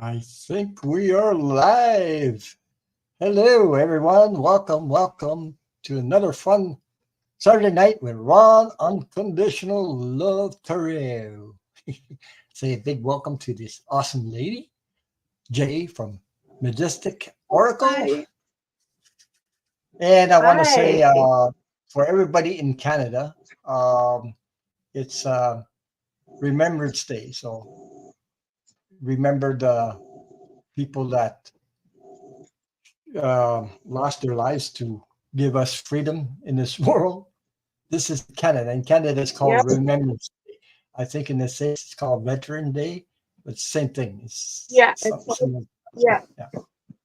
I think we are live. Hello, everyone. Welcome to another fun Saturday night with Ron Unconditional Love Tarot. Say a big welcome to this awesome lady, Jay from Majestic Oracle. Hi. And I want to say Hi. for everybody in Canada, it's Remembrance Day. So remember the people that lost their lives to give us freedom in this world. This is Canada, and Canada is called Yep. Remembrance Day. I think in the States it's called Veteran Day, but same thing. It's Yeah. It's something similar. yeah. Yeah.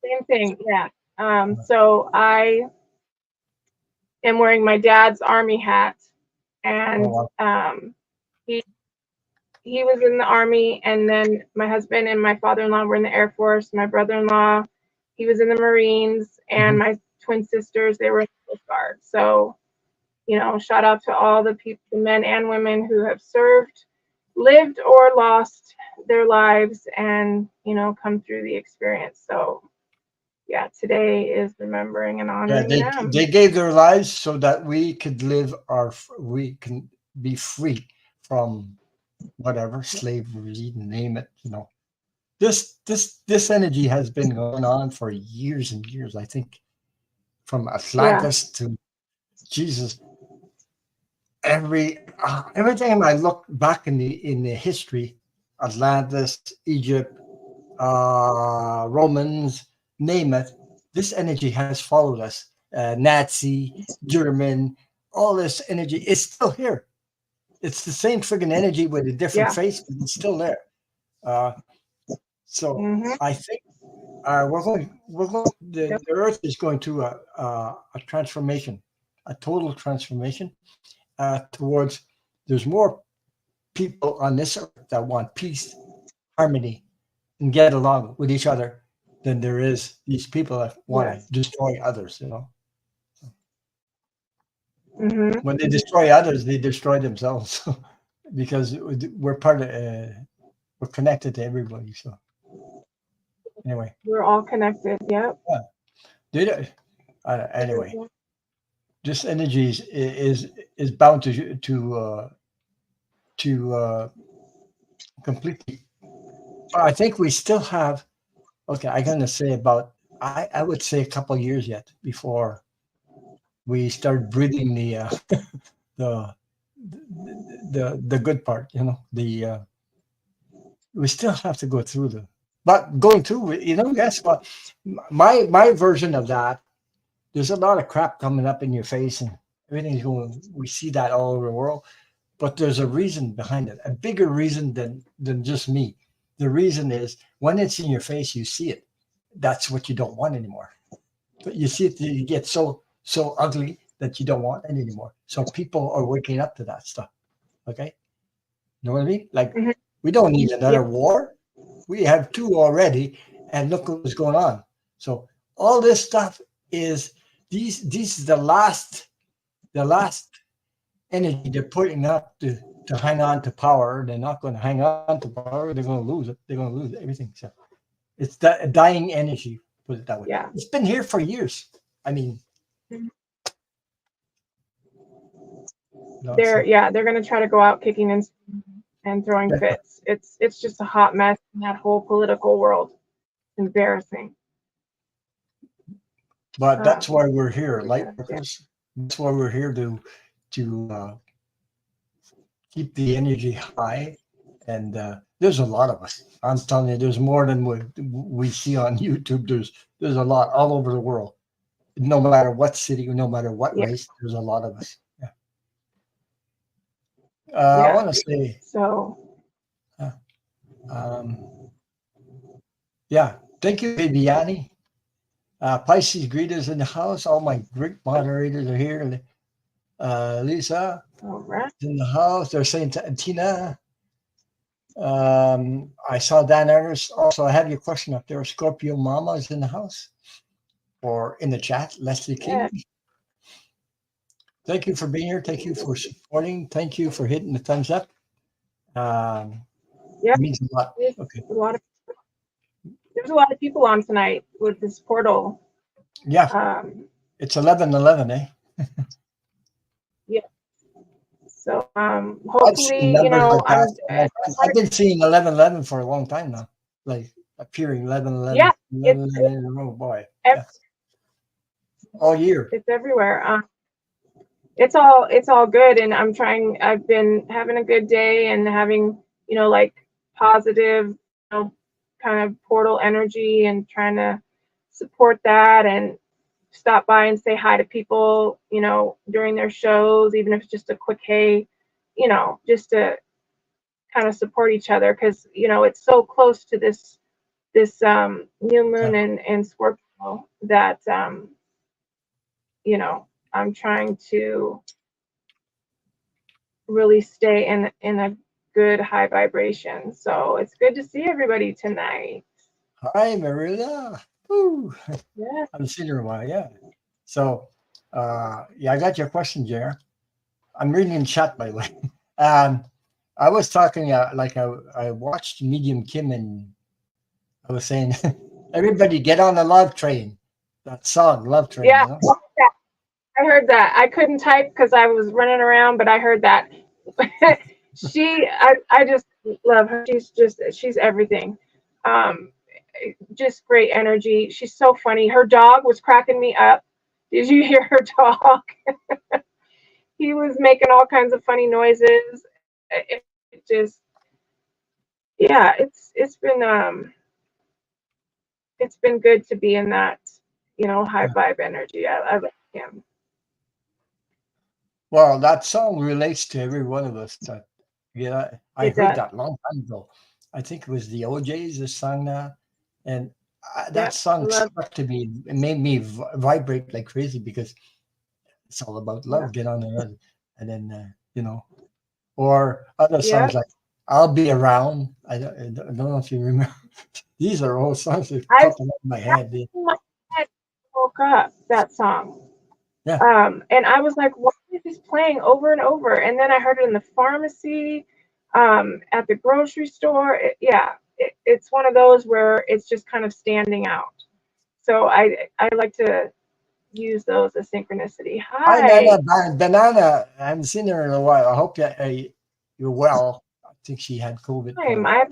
Same thing. Yeah. So I am wearing my dad's army hat, Oh, and wow. he he was in the army, and then my husband and my father-in-law were in the Air Force. My brother-in-law, he was in the Marines, and Mhm. my twin sisters, they were in the Coast Guard. So shout out to all the people, the men and women who have served, lived, or lost their lives, and come through the experience. So yeah, today is remembering and Yeah, honoring they them. gave their lives so that we could live we can be free from whatever slavery, name it. This energy has been going on for years and years. I think from Yeah, Atlantis to Jesus. Every time I look back in the history, Atlantis, Egypt, Romans, name it, this energy has followed us. Nazi, German, all this energy is still here. It's the same friggin' energy with a different yeah. face, but it's still there. Uh, so Hmm. I think the Earth is going to a transformation, a total transformation towards. There's more people on this earth that want peace, harmony, and get along with each other than there is these people that want to Yes. destroy others. Hmm. When they destroy others, they destroy themselves because we're part of, we're connected to everybody. So anyway, We're all connected. Yep. yeah. Anyway, this energy is bound to completely. I think we still have. Okay, I'm gonna say about. I would say a couple of years yet before we start breathing the the good part. We still have to go through but going through. Guess what? My version of that. There's a lot of crap coming up in your face and everything's going. We see that all over the world, but there's a reason behind it, a bigger reason than just me. The reason is when it's in your face, you see it. That's what you don't want anymore. But you see it, you get so ugly that you don't want it anymore. So people are waking up to that stuff. Okay, you know what I mean? Like Hmm. we don't need Yeah. another war. We have two already, and look what's going on. So all this stuff is these is the last energy they're putting up to hang on to power. They're not going to hang on to power. They're going to lose it. They're going to lose everything. So it's that a dying energy. Put it that way. Yeah. It's been here for years. I mean, They're so yeah they're gonna try to go out kicking and throwing yeah. fits. It's just a hot mess in that whole political world. Embarrassing. But that's why we're here, But light yeah, yeah. workers. That's why we're here to keep the energy high. And there's a lot of us. I'm telling you, there's more than we see on YouTube. There's a lot all over the world. No matter what city, no matter what Yeah. race, there's a lot of us. Yeah. I Yeah. want to say, So uh, um, yeah, thank you, Viviani. Pisces greeters in the house. All my great moderators are here. Lisa all right. is in the house. They're saying Tina. I saw Dan Ernest. Also, I have your question up there. Scorpio Mama is in the house or in the chat. Leslie Yeah. King. Thank you for being here. Thank you for supporting. Thank you for hitting the thumbs up. Um, Yeah. it means a lot. There's Okay. a lot of there's a lot of people on tonight with this portal. Yeah, it's 11:11, eh? Yeah. So I've seen hopefully, numbers like that I'm for a long time. I've been seeing 11:11 for a long time now, like appearing 11:11, yeah, it's 11:11 in a row. Boy, ev- yeah, all year. it's everywhere. It's all good, and I've been having a good day and having, like positive, kind of portal energy, and trying to support that and stop by and say hi to people, during their shows, even if it's just a quick hey, just to kind of support each other, because it's so close to this new Yeah, moon in Scorpio that I'm trying to really stay in a good high vibration. So it's good to see everybody tonight. hi, Marilla. Woo. Yeah, I haven't seen her in a while. Yeah. So, yeah, I got your question, Jer. I'm reading in chat, by the way. Um, I was talking like I watched Medium Kim, and I was saying, everybody get on the love train. That song, Love Train, yeah. you know? I heard that. I couldn't type because I was running around, but I heard that. I just love her. She's everything. Um, just great energy. She's so funny. Her dog was cracking me up. Did you hear her dog? He was making all kinds of funny noises. It just, yeah, it's been good to be in that, high Yeah. vibe energy. I like him. Well, that song relates to every one of us. That, yeah, I It heard does. that long time ago. I think it was the OJs that sang that, and that Yep. I song love. stuck to me. It made me vibrate like crazy because it's all about Yeah. love. Get on the road, and then or other songs Yep. like "I'll Be Around." I don't know if you remember. These are all songs that I've pop in my head. in my head woke up that song. Yeah, And I was like, why is this playing over and over? And then I heard it in the pharmacy, at the grocery store. Yeah, it's one of those where it's just kind of standing out. So I like to use those as synchronicity. hi Hi. Banana. I haven't seen her in a while. I hope you're well. I think she had COVID for a Hi. while. I'm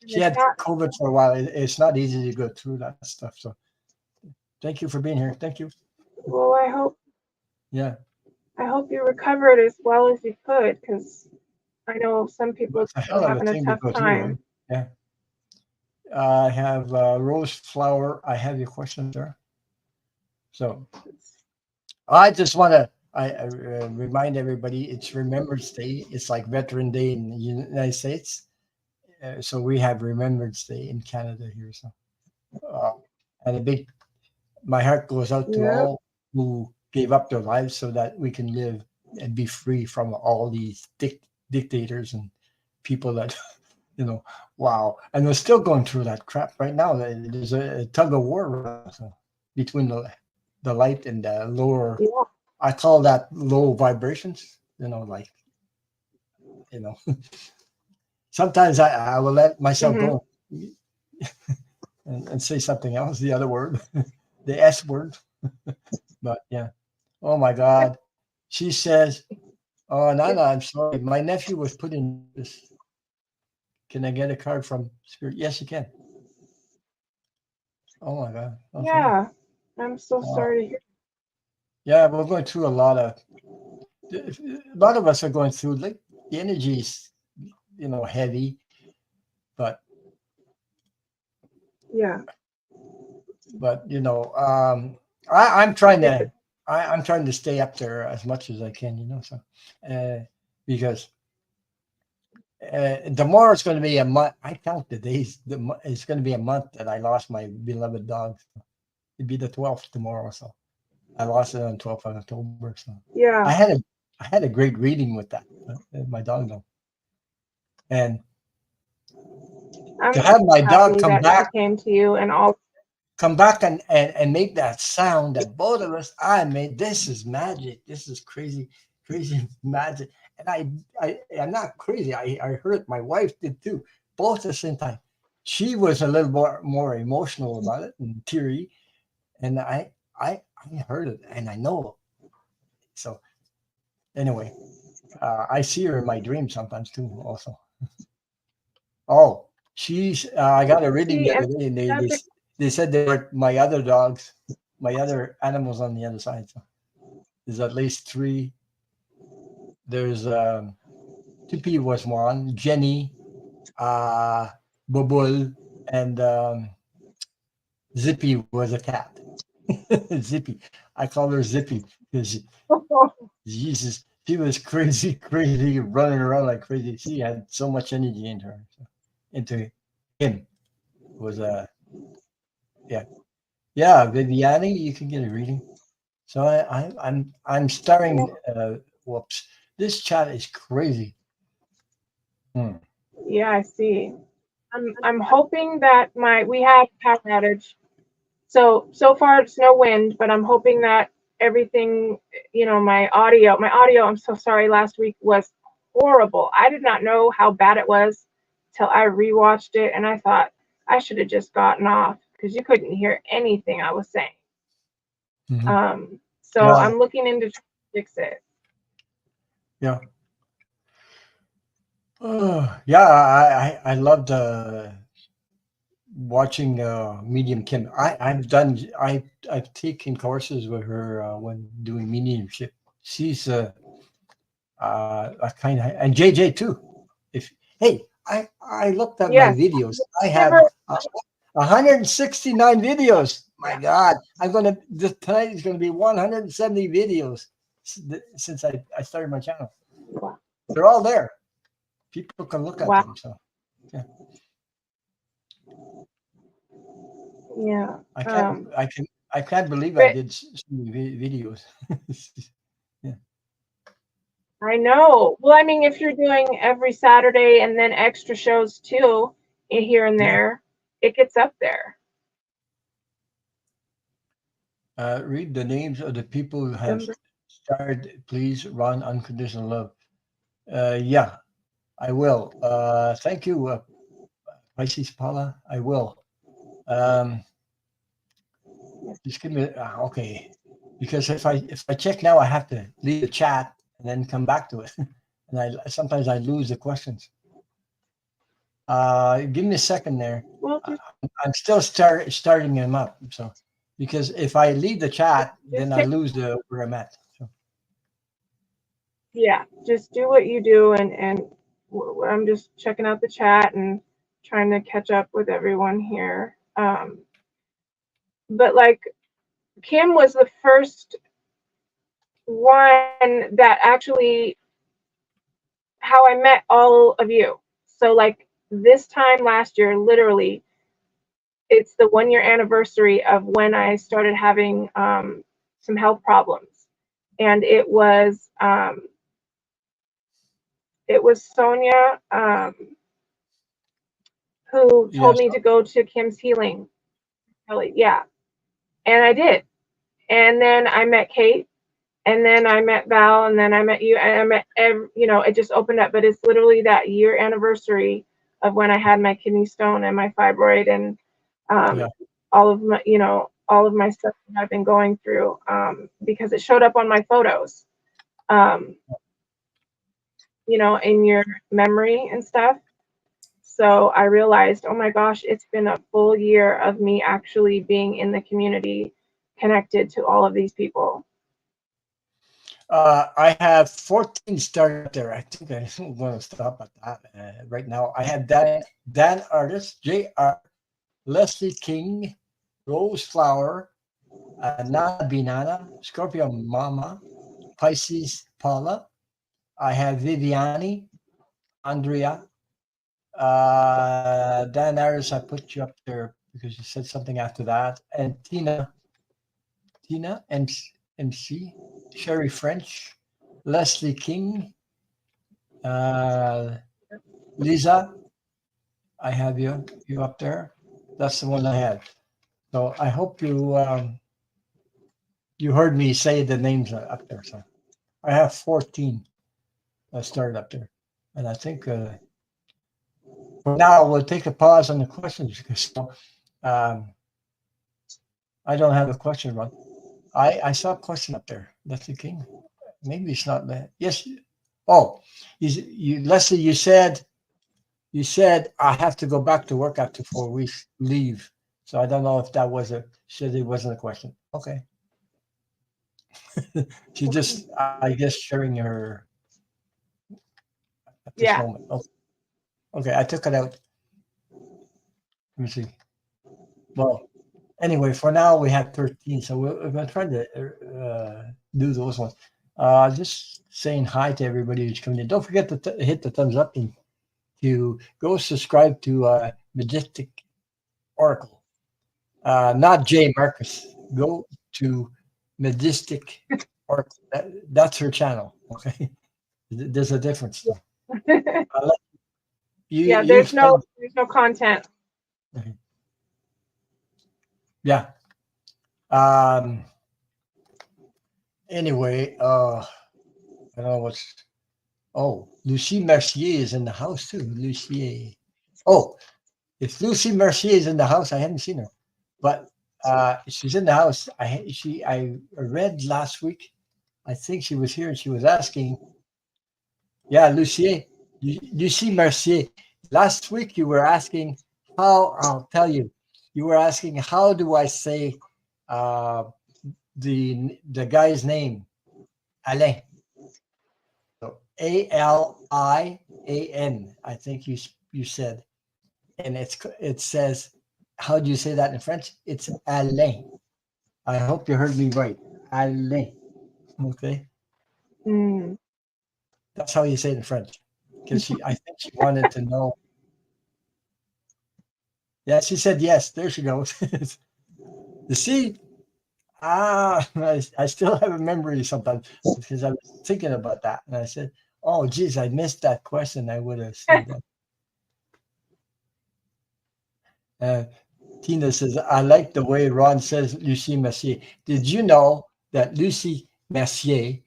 in She the had chat. COVID for a while. It's not easy to go through that stuff. So thank you for being here. Thank you. Well, Yeah, I hope you recovered as well as you could, because I know some well, people it's a are hell of a having a thing to tough go through, right? time. Yeah. I have Rose Flower. I have your question, sir. So I just want to remind everybody it's Remembrance Day. It's like Veteran Day in the United States. So we have Remembrance Day in Canada here. So uh, and my heart goes out to Yep. all who gave up their lives so that we can live and be free from all these dictators and people that wow. And we're still going through that crap right now. There's a tug of war right now, so, between the light and the lower. Yeah. I call that low vibrations. Like you know. Sometimes I will let myself Hmm. go and say something else, the other word, the S word. But yeah. Oh my God. She says, "Oh, Nana, I'm sorry. My nephew was put in this. Can I get a card from Spirit?" Yes, you can. Oh my God. Okay. Yeah. I'm so Wow. sorry to hear. Yeah, we're going through a lot of us are going through, like, the energy is, heavy, but Yeah. I'm trying It's to I'm trying to stay up there as much as I can, so because tomorrow is going to be a month. I count the days. It's going to be a month that I lost my beloved dog. It'd be the 12th tomorrow, so I lost it on 12th of October. So I Yeah. had a I had a great reading with that, my dog though, and to I'm have my dog happy that she came to you and all. come back and make that sound that both of us I made. This is magic. This is crazy, crazy magic. And I'm not crazy. I heard it. My wife did too, both at the same time. she was a little more emotional about it and teary, and I heard it and I know. So anyway, I see her in my dreams sometimes too. Also, oh, she's I got a reading See, the and other day, and that's they said they were my other dogs, my other animals on the other side. So there's at least three. There's Tippy was one, Jenny, uh, Bubble, and Zippy was a cat. Zippy, I call her Zippy because Jesus, she was crazy, crazy, running around like crazy. She had so much energy into her, so, into him. Was yeah, yeah, Viviani, you can get a reading. So I'm starting. Whoops, this chat is crazy. Hmm. yeah, I see. I'm hoping that we had power outage. So far it's no wind, but I'm hoping that everything, my audio, I'm so sorry, last week was horrible. I did not know how bad it was till I rewatched it, and I thought I should have just gotten off because you couldn't hear anything I was saying. Mhm. So Yeah, I'm looking into trying to fix it. yeah. Yeah, I loved watching Medium Kim. I've taken courses with her when doing mediumship. She's a kind of, and JJ too. If hey, I looked at my Yes, videos. I have never. 169 videos. My God, I'm gonna this tonight is gonna be 170 videos since I started my channel. They're all there. People can look at Wow. them. So yeah, Yeah. I can't I can I can't believe I But did so many videos. Yeah, I know. Well, I mean, if you're doing every Saturday and then extra shows too, here and yeah. there, it gets up there. Read the names of the people who have Remember? starred. Please run unconditional love. Yeah, I will. Thank you, Pisces Paula. I will. Um, just give me okay, because if I check now, I have to leave the chat and then come back to it, and I sometimes I lose the questions. Give me a second there. Well, I- I'm still starting them up. So because if I leave the chat, then just I take, lose the where I'm at. So yeah, just do what you do, and I'm just checking out the chat and trying to catch up with everyone here. But like Kim was the first one that actually how I met all of you. So like this time last year, literally, it's the 1 year anniversary of when I started having some health problems, and it was Sonia who told yes, me to go to Kim's healing. Really, yeah, and I did. And then I met Kate, and then I met Val, and then I met you, and I met it just opened up. But it's literally that year anniversary of when I had my kidney stone and my fibroid and um, yeah, all of my stuff that I've been going through because it showed up on my photos, um, in your memory and stuff. So I realized, oh my gosh, it's been a full year of me actually being in the community, connected to all of these people. I have 14 started there. I think I'm going to stop at that right now. I have Dan Artist, J.R., Leslie King, Rose Flower, Nana Binana, Scorpio Mama, Pisces Paula. I have Viviani, Andrea, Dan Aris. I put you up there because you said something after that, and Tina MC, Sherry French, Leslie King, uh, Lisa. I have you up there. That's the one I had. So I hope you heard me say the names up there. So I have 14 started up there, and I think For now, we'll take a pause on the questions because um, I don't have a question, Ron. I saw a question up there. Leslie King. Maybe it's not that. Yes. Oh, Leslie, you said I have to go back to work after 4 weeks leave. So I don't know if that was said it wasn't a question. Okay. She just, I guess, sharing her at this Yeah. moment. Okay. Okay, I took it out. Let me see. Well, anyway, for now we have 13, so we're going to try to do those ones. Just saying hi to everybody who's coming in. Don't forget to hit the thumbs up and to go subscribe to Majestic Oracle. Not J Marcus. Go to Majestic Oracle. That's her channel. Okay, there's a difference. Yeah, there's no content. Okay. Yeah. Anyway, I don't know what's. Oh, Lucie Mercier is in the house too. Lucie. Oh, if Lucie Mercier is in the house, I haven't seen her, but she's in the house. I read last week. I think she was here and she was asking. Yeah, Lucie Mercier. Last week you were asking how. I'll tell you. You were asking how do I say uh, the guy's name, Alain. So Alian. I think you said, and it says, how do you say that in French? It's Alain. I hope you heard me right. Alain. Okay, Mm. that's how you say it in French. Because I think she wanted to know. Yeah, she said yes. There she goes. You see, I still have a memory sometimes because I was thinking about that, and I said, "Oh, geez, I missed that question. I would have said that." Tina says, "I like the way Ron says Lucie Mercier. Did you know that Lucie Mercier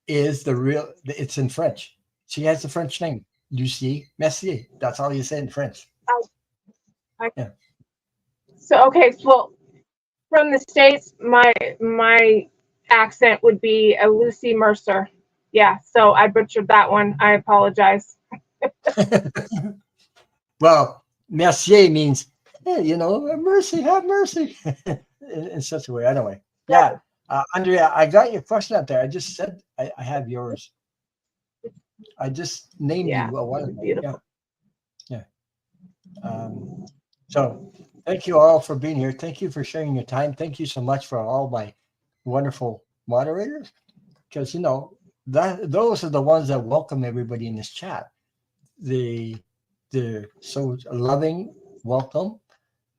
is the real? It's in French. She has a French name, Lucie Mercier. That's all you say in French." Yeah. So okay, well, from the States, my accent would be a Lucy Mercer. Yeah, so I butchered that one. I apologize. Well, Mercier means, mercy, have mercy, in such a way. Anyway, yeah. Andrea, I got your question out there. I just said I have yours. I just named Yeah, you a while ago. beautiful. Yeah. So thank you all for being here. Thank you for sharing your time. Thank you so much for all my wonderful moderators, because those are the ones that welcome everybody in this chat. The so loving welcome.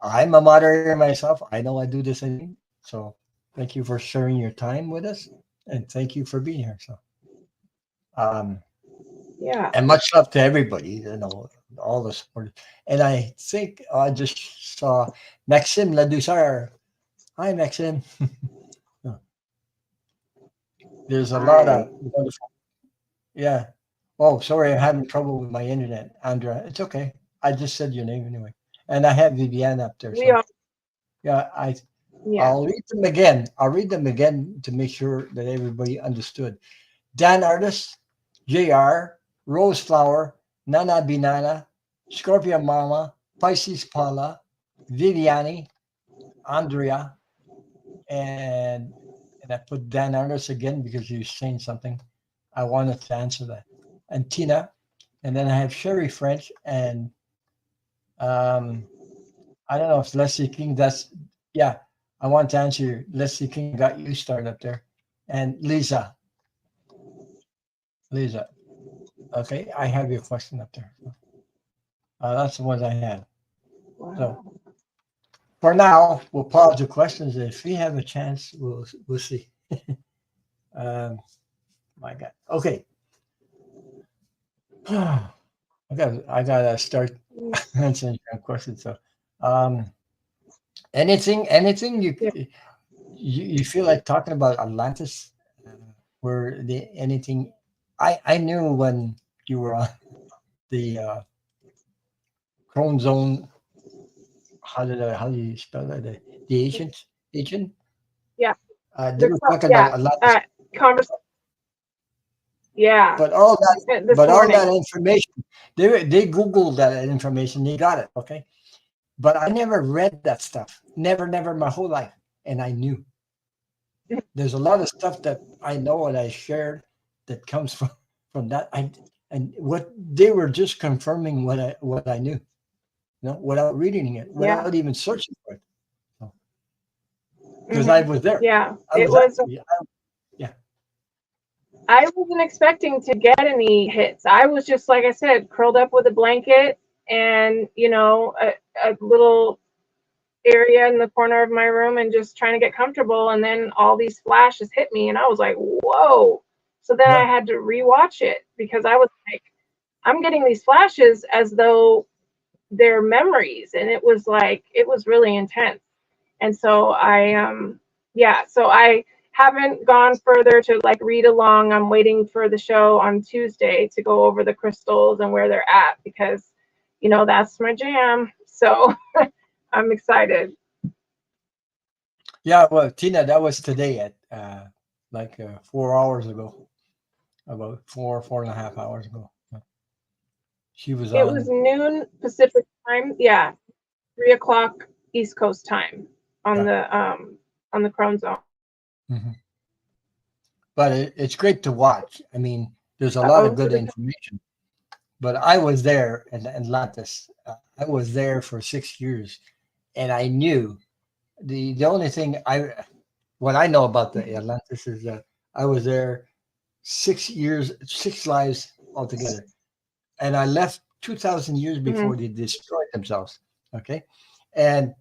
I'm a moderator myself. I know I do this thing. So thank you for sharing your time with us, and thank you for being here. So Yeah. and much love to everybody, all the support. And I think I just saw Maxime Ladouceur. Hi, Maxime. There's a lot of wonderful. Yeah. Oh, sorry, I'm having trouble with my internet, Andrea. It's okay. I just said your name anyway. And I have Viviane up there. We So are. yeah, Yeah. I'll read them again. I'll read them again to make sure that everybody understood. Dan Artist, JR, Rose Flower, Nana Binana, Scorpio Mama, Pisces Paula, Viviani, Andrea, and I put Dan Artist again because he was saying something. I wanted to answer that. And Tina, and then I have Sherry French and I don't know if Leslie King. Yeah. I want to answer. Leslie King got you started up there, and Lisa. Okay, I have your question up there. That's the ones I had. Wow. So for now, we'll pause the questions. If we have a chance, we'll see. My God. Okay. I gotta start answering your questions. So, anything you feel like talking about Atlantis? Were the anything? I knew when you were on the chromosome. How do you spell that? The agent. Yeah. They were talking Yeah. about a lot of, Conversation. Yeah. but all that, This morning. information, they Googled that information. They got it. Okay, but I never read that stuff. Never my whole life, and I knew there's a lot of stuff that I know and I shared that comes from that. And what they were just confirming what I knew, without reading it, Yeah. without even searching for it, because I was there. Yeah. I was actually, yeah. I wasn't expecting to get any hits. I was just, like I said, curled up with a blanket and, a little area in the corner of my room and just trying to get comfortable. And then all these flashes hit me and I was like, whoa. So then I had to rewatch it because I was like, I'm getting these flashes as though they're memories. And it was really intense. And so so I haven't gone further to like read along. I'm waiting for the show on Tuesday to go over the crystals and where they're at because, that's my jam. So I'm excited. Yeah, well, Tina, that was today at 4 hours ago, about 4.5 hours ago. She was It on. was noon Pacific time. Yeah, 3 o'clock East Coast time on the Chrome Zone. Mm-hmm. But it's great to watch. I mean, there's a lot of good information. But I was there in Atlantis. I was there for 6 years, and I knew the only thing what I know about the Atlantis is that I was there 6 years, 6 lives altogether, and I left 2,000 years before they destroyed themselves. Okay, and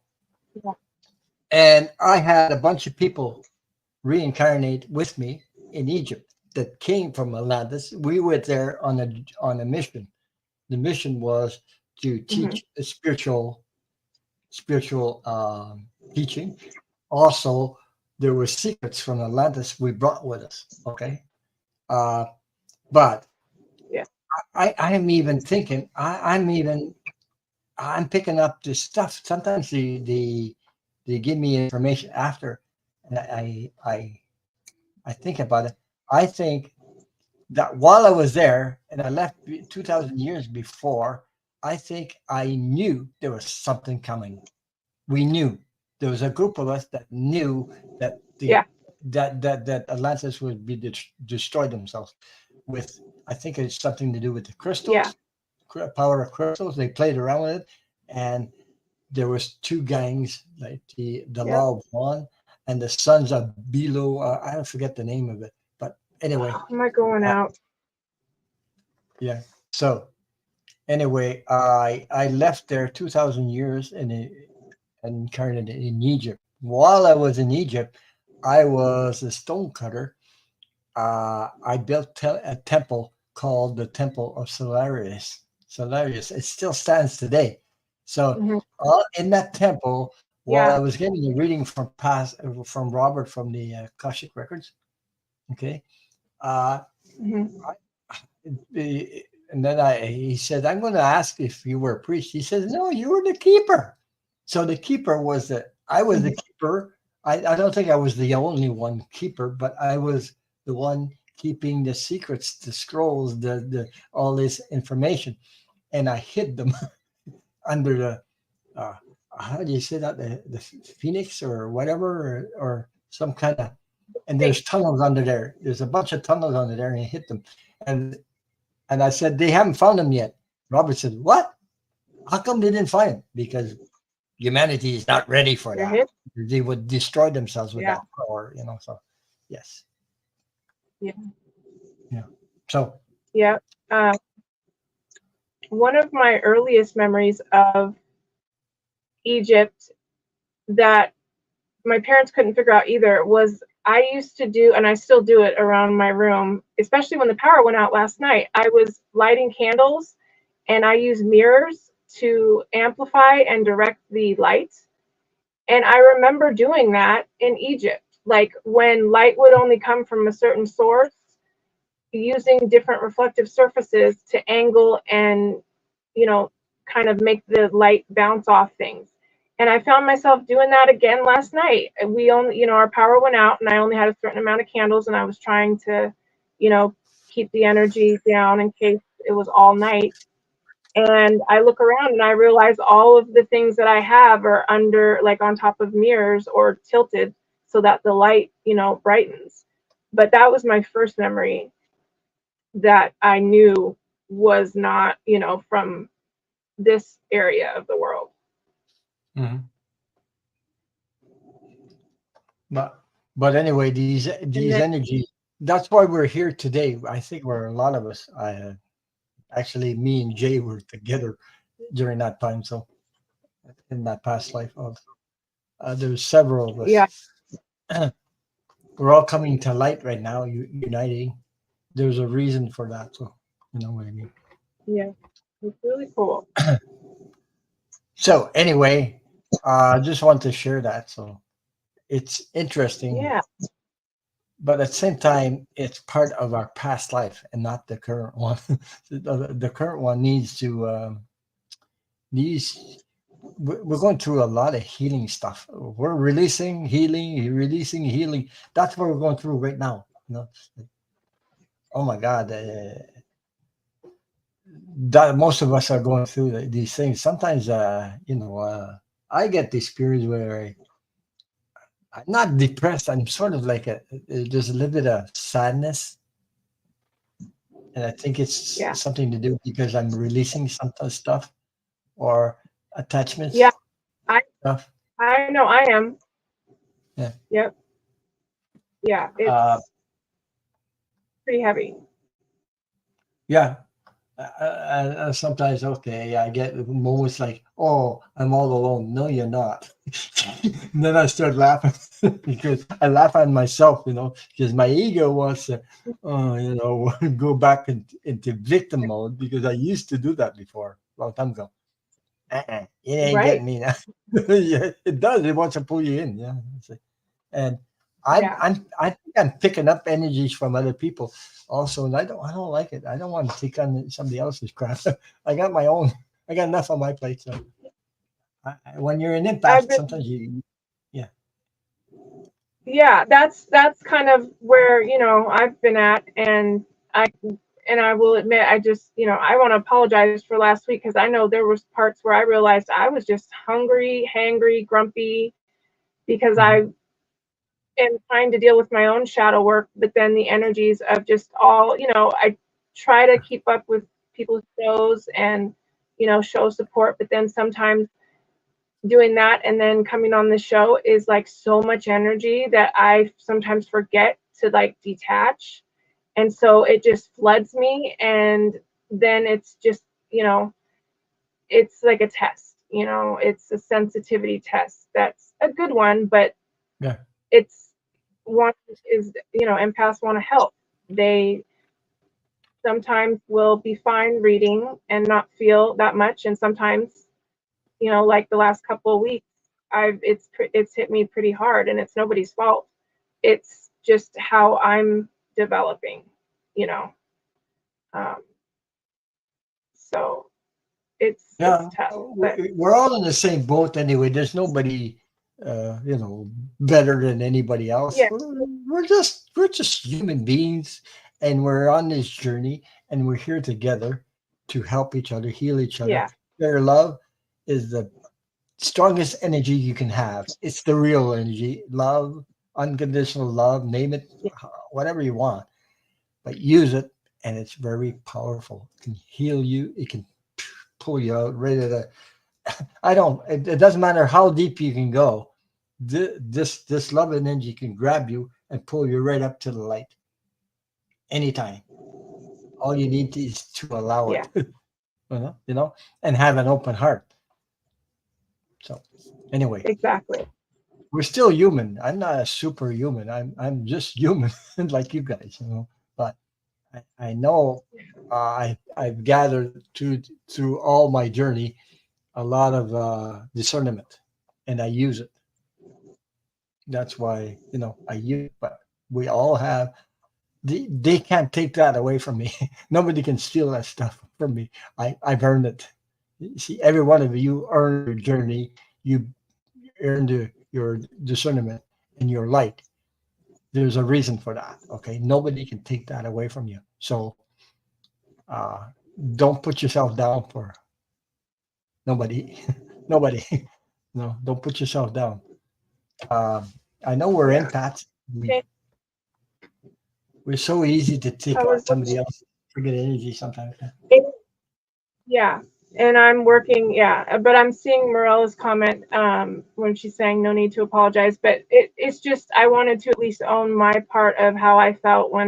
I had a bunch of people reincarnate with me in Egypt that came from Atlantis. We were there on a mission. The mission was to teach a spiritual teaching. Also, there were secrets from Atlantis we brought with us. Okay, but I am even thinking. I'm picking up this stuff. Sometimes they give me information after, and I think about it. I think that while I was there and I left 2,000 years before, I think I knew there was something coming. We knew there was a group of us that knew that that Atlantis would be destroyed themselves with. I think it's something to do with the crystals, power of crystals. They played around with it, and there was two gangs, like the Law of One and the Sons of Belo. I don't forget the name of it, but anyway. Am I going out? Yeah. So anyway, I left there 2,000 years and incarnated in Egypt. While I was in Egypt, I was a stonecutter. I built a temple called the Temple of Solarius. It still stands today. So in that temple, while I was getting a reading from Robert from the Akashic Records, okay, and then he said, "I'm going to ask if you were a priest." He says, "No, you were the keeper." So the keeper was I was the keeper. I don't think I was the only one keeper, but I was the one keeping the secrets, the scrolls, the all this information, and I hid them under the how do you say that, the phoenix or whatever, or some kind of. And there's tunnels under there. There's a bunch of tunnels under there, and I hit them, and I said, they haven't found them yet. Robert said, what? How come they didn't find them? Because humanity is not ready for that. They would destroy themselves with that power, so yes. Yeah. So one of my earliest memories of Egypt that my parents couldn't figure out either was I used to do, and I still do it around my room, especially when the power went out last night. I was lighting candles and I use mirrors to amplify and direct the light. And I remember doing that in Egypt, like when light would only come from a certain source, using different reflective surfaces to angle and, kind of make the light bounce off things. And I found myself doing that again last night. We only, our power went out and I only had a certain amount of candles and I was trying to, keep the energy down in case it was all night. And I look around and I realize all of the things that I have are under, like on top of mirrors or tilted so that the light, brightens. But that was my first memory that I knew was not, from this area of the world. Mm-hmm. But anyway, these energies. That's why we're here today. I think we're a lot of us. Actually, me and Jay were together during that time. So in that past life, there's several of us. Yeah. We're all coming to light right now, uniting. There's a reason for that. So you know what I mean. Yeah, it's really cool. So anyway, I just want to share that. So it's interesting. Yeah. But at the same time, it's part of our past life and not the current one. The current one needs to we're going through a lot of healing stuff. We're releasing healing. That's what we're going through right now. Oh my God, that most of us are going through these things. Sometimes, I get this period where I'm not depressed. I'm sort of like there's a little bit of sadness, and I think it's something to do because I'm releasing some stuff or attachments. Yeah, stuff. I know I am. Yeah. Yep. Yeah, it's pretty heavy. Yeah. Sometimes, okay, I get moments like, oh, I'm all alone. No, you're not. And then I start laughing because I laugh at myself, because my ego wants to, go back into victim mode because I used to do that before, a long time ago. It ain't Right. getting me now. Yeah, it does. It wants to pull you in. Yeah. And I think I'm picking up energies from other people also, and I don't like it. I don't want to take on somebody else's crap. I got my own. I got enough on my plate. So when you're in impact, sometimes yeah. Yeah, that's kind of where I've been at, and I will admit I just I want to apologize for last week because I know there was parts where I realized I was just hungry, hangry, grumpy because I am trying to deal with my own shadow work, but then the energies of just all I try to keep up with people's shows and show support, but then sometimes doing that and then coming on the show is like so much energy that I sometimes forget to like detach. And so it just floods me. And then it's just, it's like a test, it's a sensitivity test. That's a good one, but it's one is, empaths want to help. They sometimes will be fine reading and not feel that much. And sometimes, like the last couple of weeks, it's hit me pretty hard, and it's nobody's fault. It's just how I'm developing, so it's tough. But we're all in the same boat anyway. There's nobody, better than anybody else. Yeah. We're just human beings, and we're on this journey, and we're here together to help each other, heal each other. Yeah. Their love is the strongest energy you can have. It's the real energy. Love, unconditional love, name it, whatever you want, but use it, and it's very powerful. It can heal you. It can pull you out right at it doesn't matter how deep you can go. This love and energy can grab you and pull you right up to the light anytime. All you need is to allow it, and have an open heart. So anyway, exactly. We're still human. I'm not a superhuman. I'm just human like you guys, but I know I've gathered through all my journey a lot of discernment, and I use it. That's why I use it. But we all have. They can't take that away from me. Nobody can steal that stuff from me. I've earned it. See, every one of you earn your journey. You earn your discernment and your light. There's a reason for that. Okay, nobody can take that away from you. So uh, don't put yourself down for nobody. Nobody. No, don't put yourself down. Um, I know we're Yeah. empaths. Okay. We're so easy to take I on was somebody else. Forget energy sometimes. looking. Yeah, and I'm working. Yeah, but I'm seeing Morella's comment when she's saying no need to apologize. But it's just I wanted to at least own my part of how I felt when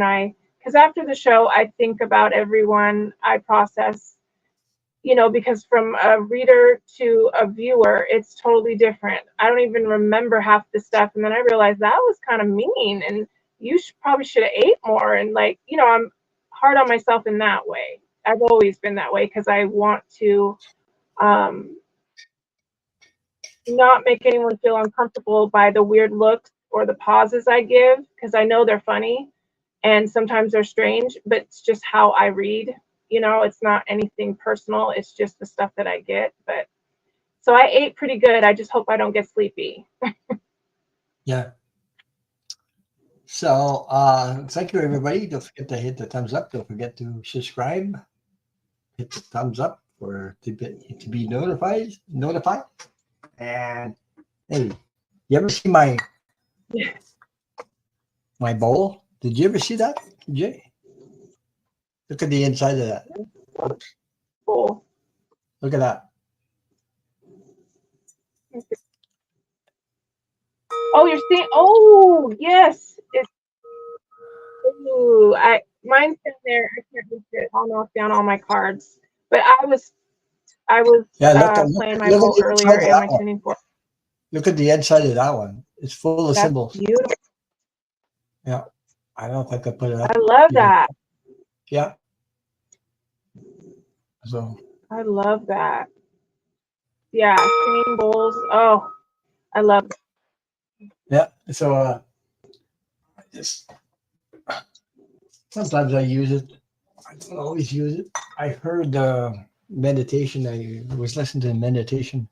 because after the show I think about everyone, I process, because from a reader to a viewer, it's totally different. I don't even remember half the stuff, and then I realized that was kind of mean, and you probably should have ate more, and I'm hard on myself in that way. I've always been that way because I want to um, not make anyone feel uncomfortable by the weird looks or the pauses I give because I know they're funny and sometimes they're strange, but it's just how I read. It's not anything personal. It's just the stuff that I get. But so I ate pretty good. I just hope I don't get sleepy. Yeah. So thank you everybody. Don't forget to hit the thumbs up. Don't forget to subscribe. Hit the thumbs up for to be notified. And hey, you ever see my bowl? Did you ever see that, Jay? Look at the inside of that. Cool. Look at that. Oh, you're seeing? Oh, yes. Ooh, mine's in there. I can't reach it. I'll knock down all my cards. But I was Yeah, playing my look at bowl the inside earlier of in that my one. tuning fork. Look at the inside of that one. It's full of That's symbols. beautiful. Yeah. I don't know if I could put it up. I love that. Yeah. So I love that. Yeah, singing bowls. Oh, I love it. yeah. So just sometimes I use it. I don't always use it. I heard meditation. I was listening to meditation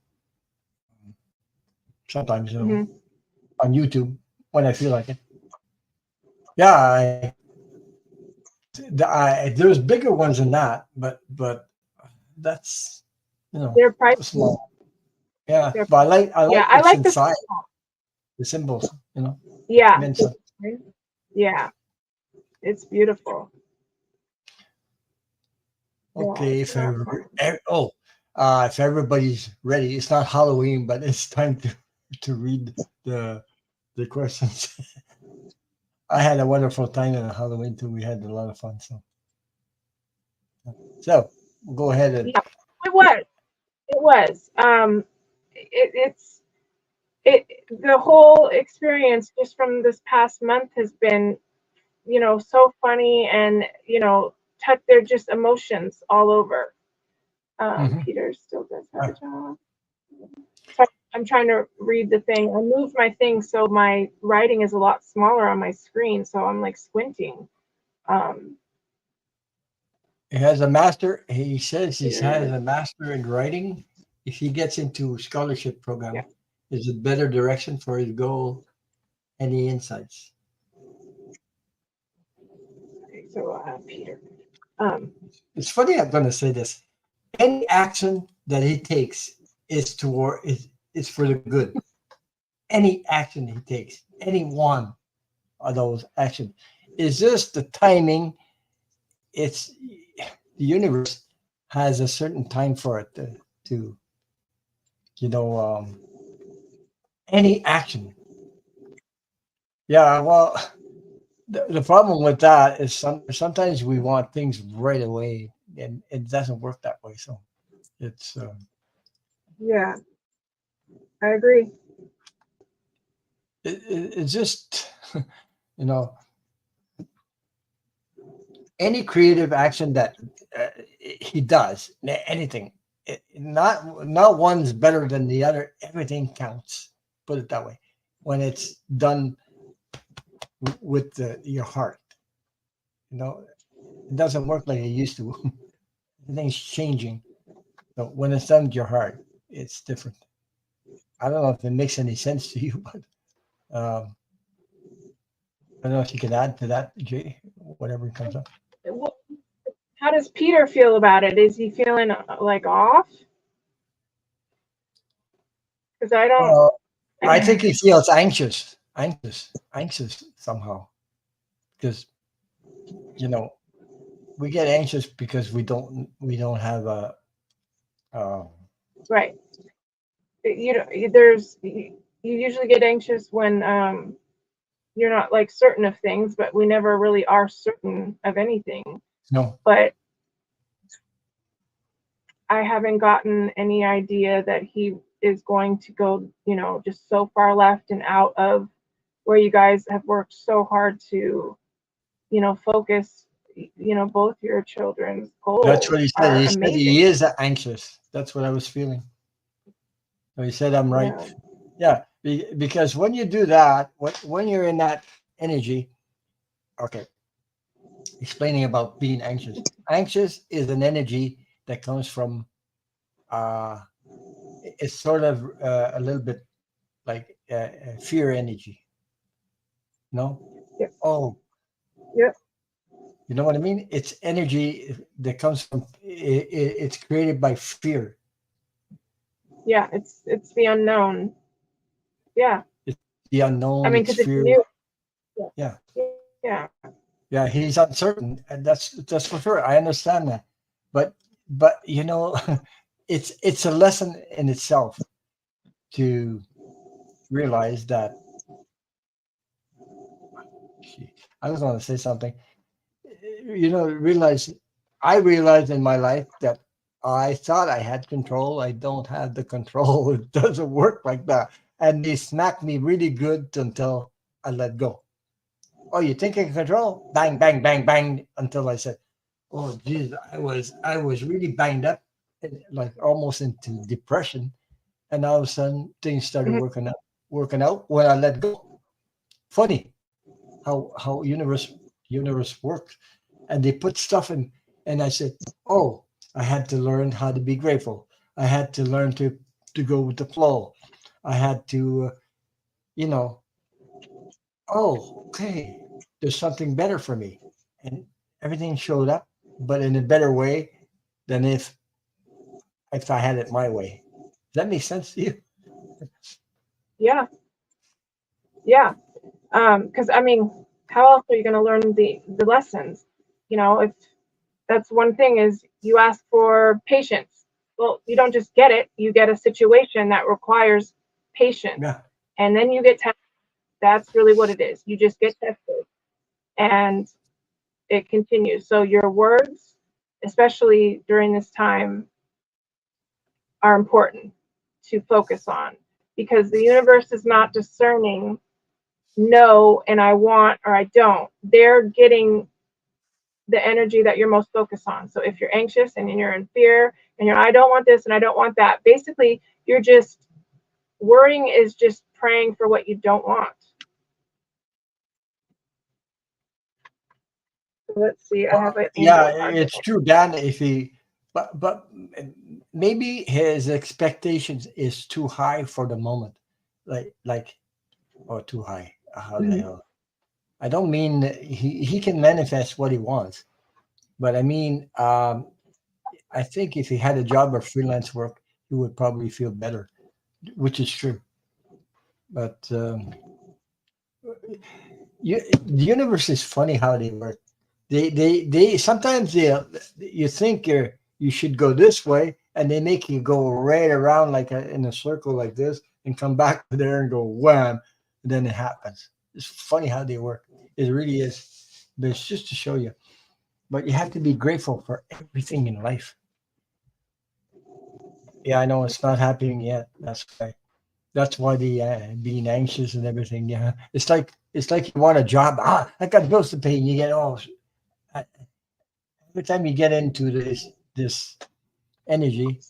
sometimes, Mm-hmm. on YouTube when I feel like it. Yeah, there's bigger ones than that, but that's They're pricey. small. Yeah, They're, but I yeah, like I what's like the inside small. the symbols. Yeah, Mensa. yeah, it's beautiful. Yeah, Okay, it's not fun. if everybody's ready, it's not Halloween, but it's time to read the questions. I had a wonderful time on Halloween too. We had a lot of fun. So we'll go ahead and Yeah, it was. It was. It's it. The whole experience just from this past month has been, so funny and they're just emotions all over. Mhm. Peter still does have a Ah, job. So I'm trying to read the thing. I moved my thing so my writing is a lot smaller on my screen, so I'm like squinting. Um, he has a master. He says he has Peter, a master in writing. If he gets into scholarship yeah. program, is it better direction for his goal? Any insights? Okay, so Peter. Um, It's funny. I'm going to say this. Any action that he takes is for the good. Any action he takes, any one of those actions, is just the timing. It's the universe has a certain time for it to you know any action. Yeah, well, the problem with that is sometimes we want things right away, and it doesn't work that way. So it's yeah, I agree. it's just you know any creative action that he does, anything, not one's better than the other. Everything counts. Put it that way. When it's done with your heart, it doesn't work like it used to. Everything's changing. So when it's done with your heart, it's different. I don't know if it makes any sense to you, but I don't know if you can add to that, Jay, whatever comes up. Well, how does Peter feel about it? Is he feeling like off? Because I don't. Uh, I think he feels anxious somehow, because you know we get anxious because we don't have a. Uh, Right. You know, you usually get anxious when you're not like certain of things, but we never really are certain of anything. no, But I haven't gotten any idea that he is going to go, just so far left and out of where you guys have worked so hard to, focus, both your children's that's goals what he said. are He said amazing. he is anxious. That's what I was feeling. So he said I'm right. Yeah. Yeah, because when you do that, when you're in that energy, okay, explaining about being anxious. Anxious is an energy that comes from uh it's sort of a little bit like fear energy. No? Yep. Oh, Yep. you know what I mean? It's energy that comes from it's created by fear. Yeah. It's the unknown. Yeah. It's the I unknown, mean, it's because it's fear. new. Yeah. Yeah. Yeah, he's uncertain, and that's for sure. I understand that. But it's a lesson in itself to realize that I was going to say something. Realize I realized in my life that I thought I had control. I don't have the control. It doesn't work like that. And they smacked me really good until I let go. Oh, you think I can control? Bang, bang, bang, bang, until I said, "Oh, geez, I was really banged up, and like almost into depression." And all of a sudden, things started Mhm. working out when I let go. Funny how universe works, and they put stuff in, and I said, "Oh, I had to learn how to be grateful. I had to learn to go with the flow. I had to, you know, oh, okay, there's something better for me," and everything showed up, but in a better way than if I had it my way. Does that make sense to you? Yeah. Yeah. Because I mean, how else are you going to learn the lessons? If that's one thing is you ask for patience. Well, you don't just get it, you get a situation that requires patience. Yeah. And then you get tested. That's really what it is. You just get tested and it continues. So your words, especially during this time, are important to focus on because the universe is not discerning no and I want or I don't. They're getting the energy that you're most focused on. So if you're anxious and you're in fear and I don't want this and I don't want that, basically you're just worrying is just praying for what you don't want. So let's see, I Well, have an yeah, angel card. it's true, Dan. If he, but maybe his expectations is too high for the moment, like or too high. How the Mhm. hell? I don't mean that he can manifest what he wants, but I mean, I think if he had a job or freelance work, he would probably feel better, which is true. But the universe is funny how they work. They sometimes you think you should go this way, and they make you go right around like in a circle like this, and come back to there and go wham, and then it happens. It's funny how they work. It really is. But it's just to show you. But you have to be grateful for everything in life. Yeah, I know it's not happening yet. That's why the being anxious and everything. Yeah, it's like you want a job. I got bills to pay, and you get I- every time you get into this energy,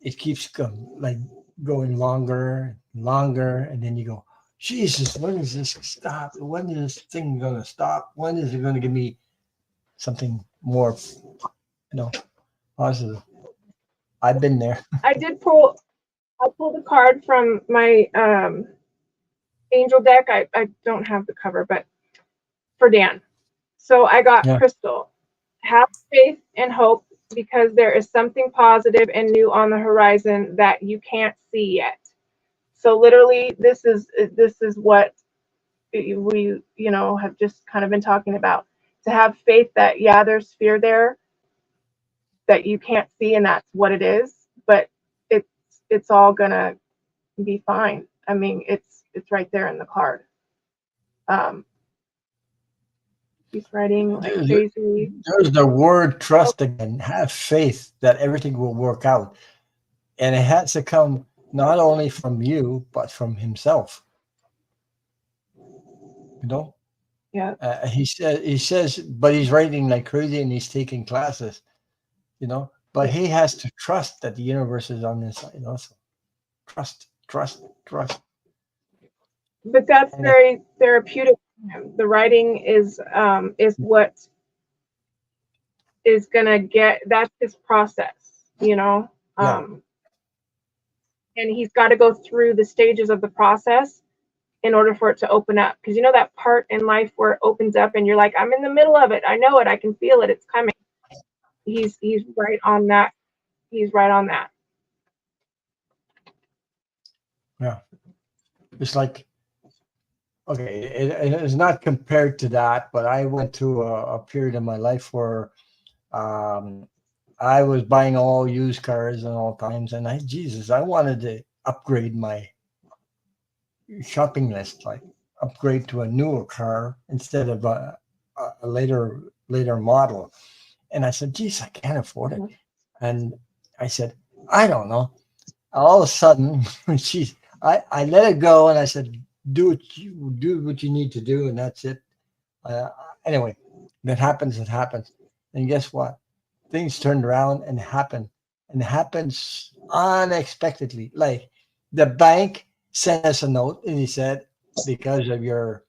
it keeps like going longer, longer, and then you go, Jesus, when is this stop? When is this thing gonna stop? When is it gonna give me something more, positive? I've been there. I did pull. I pulled a card from my angel deck. I don't have the cover, but for Dan. So I got Yeah. Crystal. Have faith and hope because there is something positive and new on the horizon that you can't see yet. So literally, this is what we have just kind of been talking about. To have faith that yeah, there's fear there that you can't see, and that's what it is. But it's it's all gonna be fine. I mean, it's right there in the card. Um, he's writing like There's, crazy. there's the word trust again. Have faith that everything will work out. And it has to come not only from you, but from himself. You know, Yeah, he says, but he's writing like crazy and he's taking classes, but yeah. he has to trust that the universe is on his side also. Trust, trust, trust. But that's And very therapeutic for him. The writing is what is gonna get. That's his process. yeah, Um, and he's got to go through the stages of the process in order for it to open up. Because that part in life where it opens up and you're like, I'm in the middle of it. I know it. I can feel it. It's coming. He's right on that. He's right on that. yeah. It's like, okay, it is not compared to that, but I went through a period in my life where um, I was buying all used cars and all times, and Jesus, I wanted to upgrade my shopping list, like upgrade to a newer car instead of a later model. And I said, geez, I can't afford it. Mhm. And I said, I don't know. All of a sudden, I let it go, and I said, do what you need to do, and that's it. Uh, anyway, that happens. It happens. And guess what? Things turned around and happens unexpectedly. Like the bank sent us a note, and he said, because of your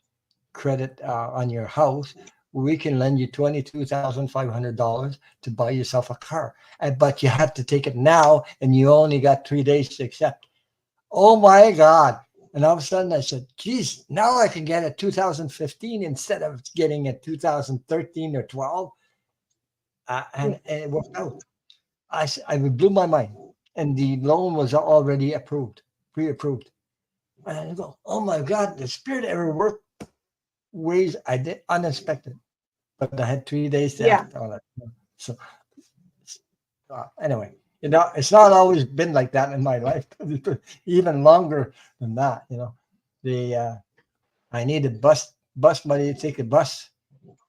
credit on your house, we can lend you $22,500 to buy yourself a car. But you have to take it now, and you only got 3 days to accept. Oh my God. And all of a sudden I said, geez, now I can get a 2015 instead of getting a 2013 or 12. And it worked out. I blew my mind. And the loan was already approved, pre-approved. And I go, oh my God, the spirit ever worked ways I did unexpected. But I had 3 days to Yeah. act on it. So anyway, it's not always been like that in my life. It's been even longer than that. The I needed bus money to take a bus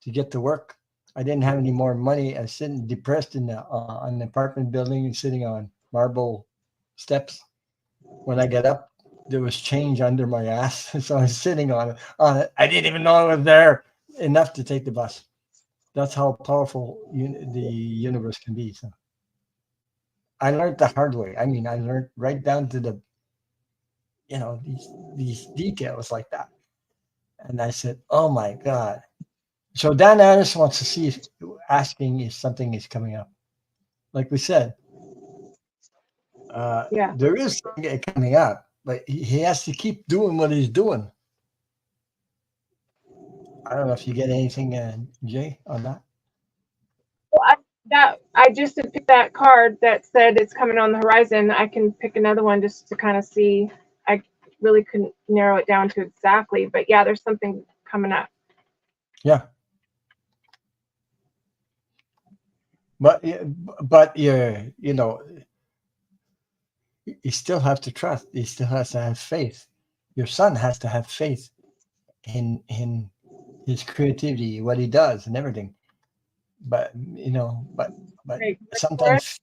to get to work. I didn't have any more money. I was sitting depressed in an apartment building and sitting on marble steps. When I get up, there was change under my ass, so I was sitting on it. I didn't even know it was there enough to take the bus. That's how powerful the universe can be. So I learned the hard way. I mean, I learned right down to these details like that. And I said, "Oh my God!" So Dan Anderson wants to see asking if something is coming up. Like we said, Yeah. there is something coming up, but he has to keep doing what he's doing. I don't know if you get anything, Jay, on that. Well, I just had picked that card that said it's coming on the horizon. I can pick another one just to kind of see. I really couldn't narrow it down to exactly, but yeah, there's something coming up. Yeah, but you still have to trust. He still has to have faith. Your son has to have faith in his creativity, what he does, and everything. But Right. For it. sometimes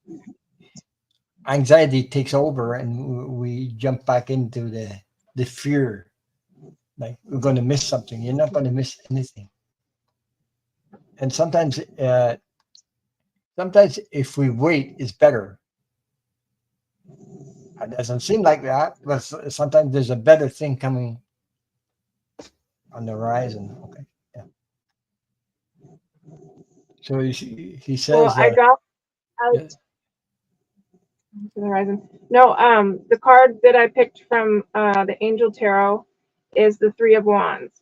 anxiety takes over, and we jump back into the fear. Like we're going to miss something. You're not going to miss anything. And sometimes if we wait, it's better. It doesn't seem like that, but sometimes there's a better thing coming on the horizon. Okay, yeah. So he Well, says that. I Yeah, To the horizon. No, the card that I picked from the Angel Tarot is the Three of Wands.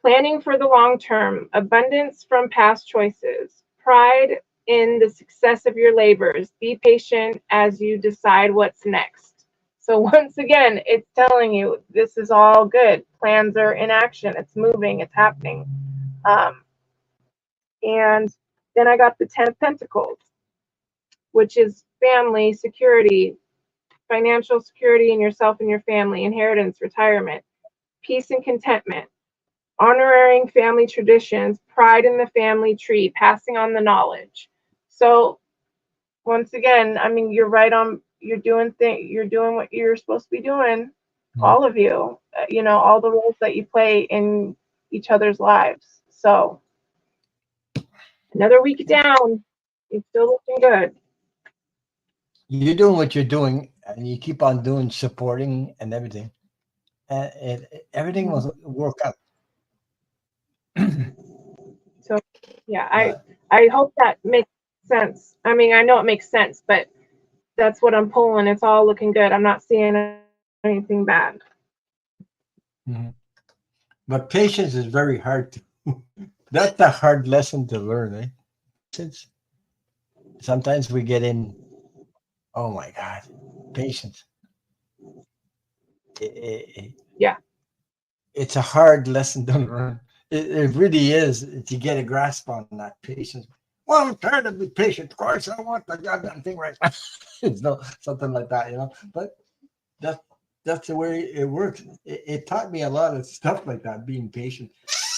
Planning for the long term, abundance from past choices, pride in the success of your labors. Be patient as you decide what's next. So once again, it's telling you this is all good. Plans are in action. It's moving. It's happening. And then I got the Ten of Pentacles, which is family, security, financial security in yourself and your family, inheritance, retirement, peace and contentment, honoring family traditions, pride in the family tree, passing on the knowledge. So once again, I mean, you're right on. You're doing what you're supposed to be doing. All of you, all the roles that you play in each other's lives. So another week down, it's still looking good. You're doing what you're doing, and you keep on doing supporting and everything, and everything will work out. So yeah, But I hope that makes sense. I mean, I know it makes sense, but that's what I'm pulling. It's all looking good. I'm not seeing anything bad. mhm. But patience is very hard to. That's a hard lesson to learn, eh? Since sometimes we get in. Oh my God, patience. Yeah. It's a hard lesson to learn. It really is to get a grasp on that patience. Well, I'm trying to be patient. Of course, I want the goddamn thing right now. It's no something like that, But that that's the way it works. It taught me a lot of stuff like that, being patient.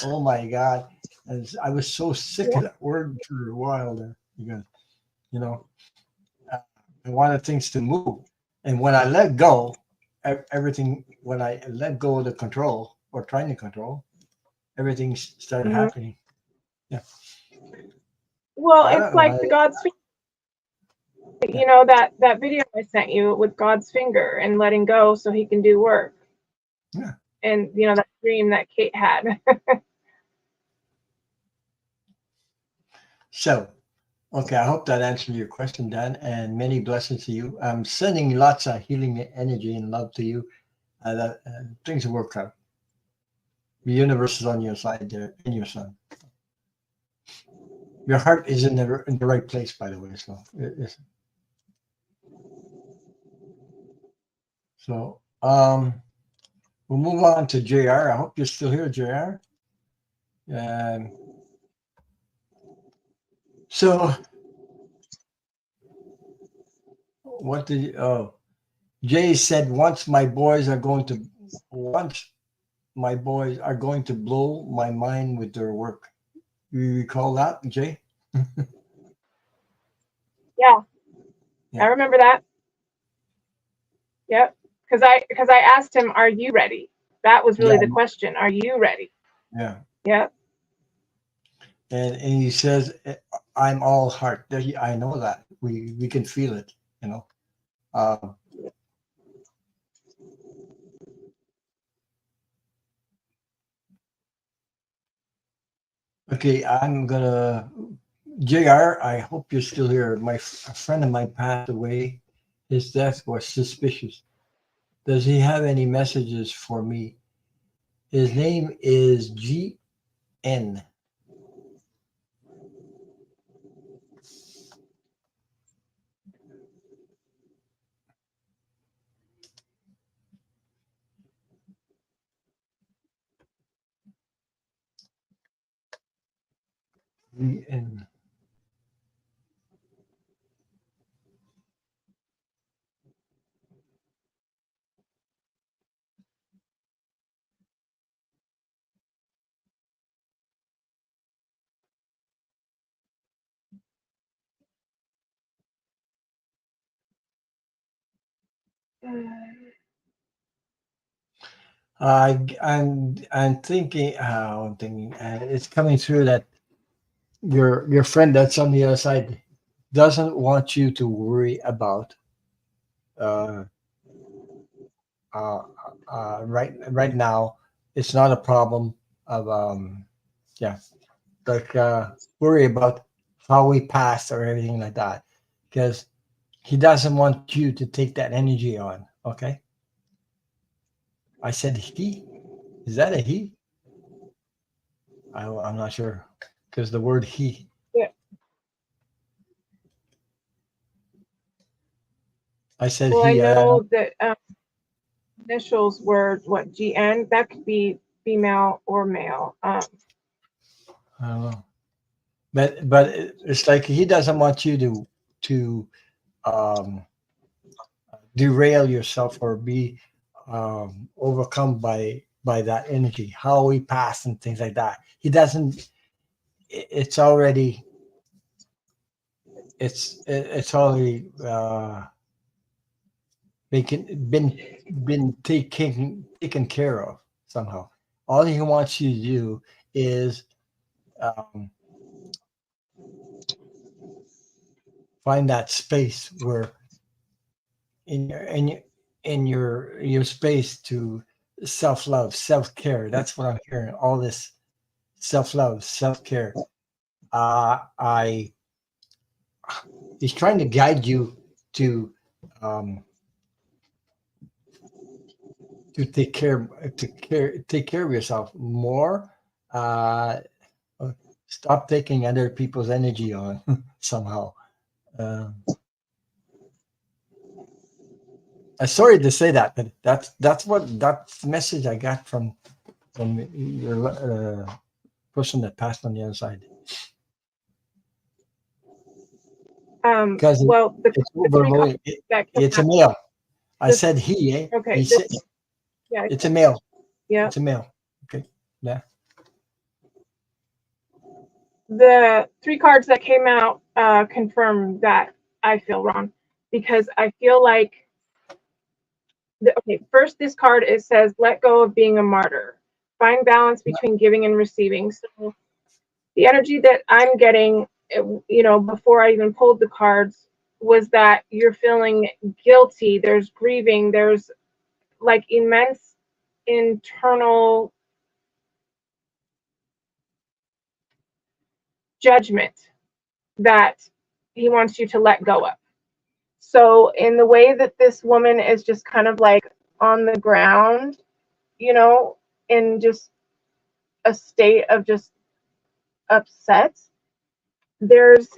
Oh my God. And I was so sick of that word for a while there because, you know, uh, I wanted things to move. And when I let go, everything, when I let go of the control or trying to control, everything started Mhm. happening. Yeah. Well, I it's don't know. like the God's finger, Yeah. that video I sent you with God's finger and letting go so he can do work. Yeah. And that dream that Kate had. So, okay, I hope that answered your question, Dan, and many blessings to you. I'm sending lots of healing energy and love to you. Things will work out. The universe is on your side there, and your son. Your heart is in the right place, by the way. So we'll move on to JR. I hope you're still here, JR. Um, so what did you, oh, Jay said once my boys are going to blow my mind with their work. You recall that, Jay? Yeah, I Yeah, remember that. Yep. Because I asked him, "Are you ready?" That was really yeah, the question. Are you ready? yeah. Yep. And he says, "I'm all heart." I know that we can feel it, you know. Um, okay, I'm gonna Jr. I hope you're still here. A friend of mine passed away. His death was suspicious. Does he have any messages for me? His name is GN. GN. I'm thinking. I'm thinking. It's coming through that your friend that's on the other side doesn't want you to worry about uh, uh, right now. It's not a problem of yeah, like worry about how we pass or anything like that, because He doesn't want you to take that energy on. Okay. I said he. Is that a he? I'm not sure because the word he. Yeah. I said Well, I he. know that initials were what, GN. That could be female or male. I don't know. But it's like he doesn't want you to um, derail yourself or be overcome by that energy. How we pass and things like that. He doesn't. It's already. It's already been taken care of somehow. All he wants you to do is um, find that space where in your in your in your space to self love, self care. That's what I'm hearing. All this self love, self care. I He's trying to guide you to um, to take care of yourself more. Uh, Stop taking other people's energy on somehow. Uh, I'm sorry to say that, but that's the message I got from your person that passed on the other side. Because Well, it's the three cards overloading. that came It's a out. male. I The, said he. okay. He said Yeah. it's a male. Yeah. It's a male. Okay. Yeah. The three cards that came out confirm that I feel wrong, because I feel like okay, first this card, it says let go of being a martyr, find balance between giving and receiving. So the energy that I'm getting, before I even pulled the cards, was that you're feeling guilty, there's grieving, there's like immense internal judgment that he wants you to let go of. So in the way that this woman is just kind of like on the ground, in just a state of just upset, there's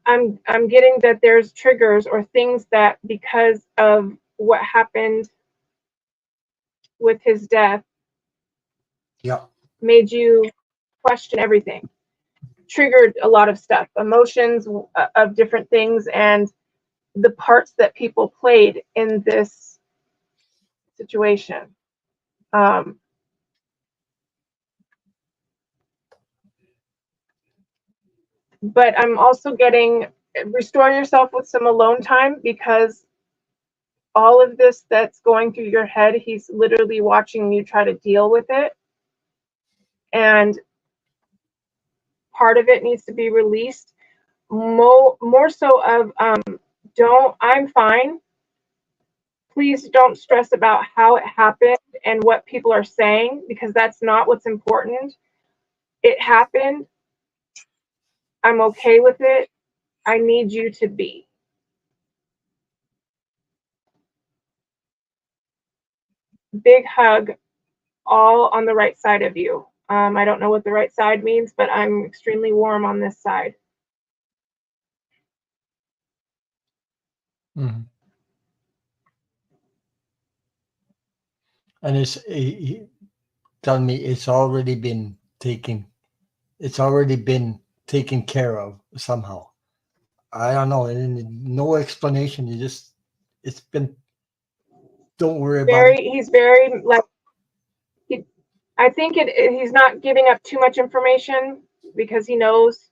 I'm getting that there's triggers or things that, because of what happened with his death, Yeah. made you question everything, triggered a lot of stuff, emotions of different things, and the parts that people played in this situation. Um, but I'm also getting restore yourself with some alone time, because all of this that's going through your head, he's literally watching you try to deal with it. And part of it needs to be released. More so of I'm fine. Please don't stress about how it happened and what people are saying, because that's not what's important. It happened. I'm okay with it. I need you to be. Big hug, all on the right side of you. I don't know what the right side means, but I'm extremely warm on this side. Mhm. And telling me it's already been taken care of somehow. I don't know. And no explanation. It's been, don't worry about it. He's very like, he, I think he's not giving up too much information because he knows,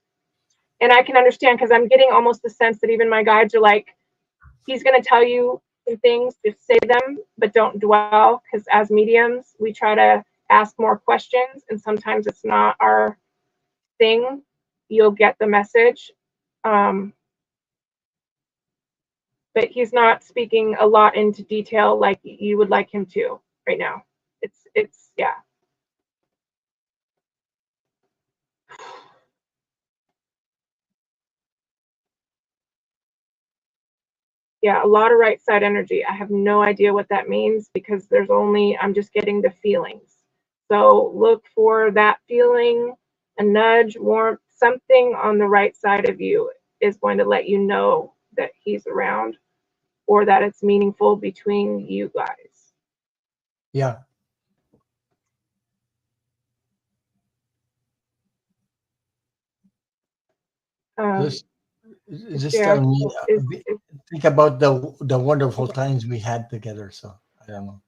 and I can understand, because I'm getting almost the sense that even my guides are like, he's going to tell you some things, just say them, but don't dwell, because as mediums, we try to ask more questions, and sometimes it's not our thing. You'll get the message. Um, but he's not speaking a lot into detail like you would like him to right now. It's yeah. Yeah, a lot of right side energy. I have no idea what that means because I'm just getting the feelings. So look for that feeling, a nudge, warmth, something on the right side of you is going to let you know that he's around or that it's meaningful between you guys. Yeah. Just, just Yeah, telling me, is think about the wonderful times we had together. So I don't know.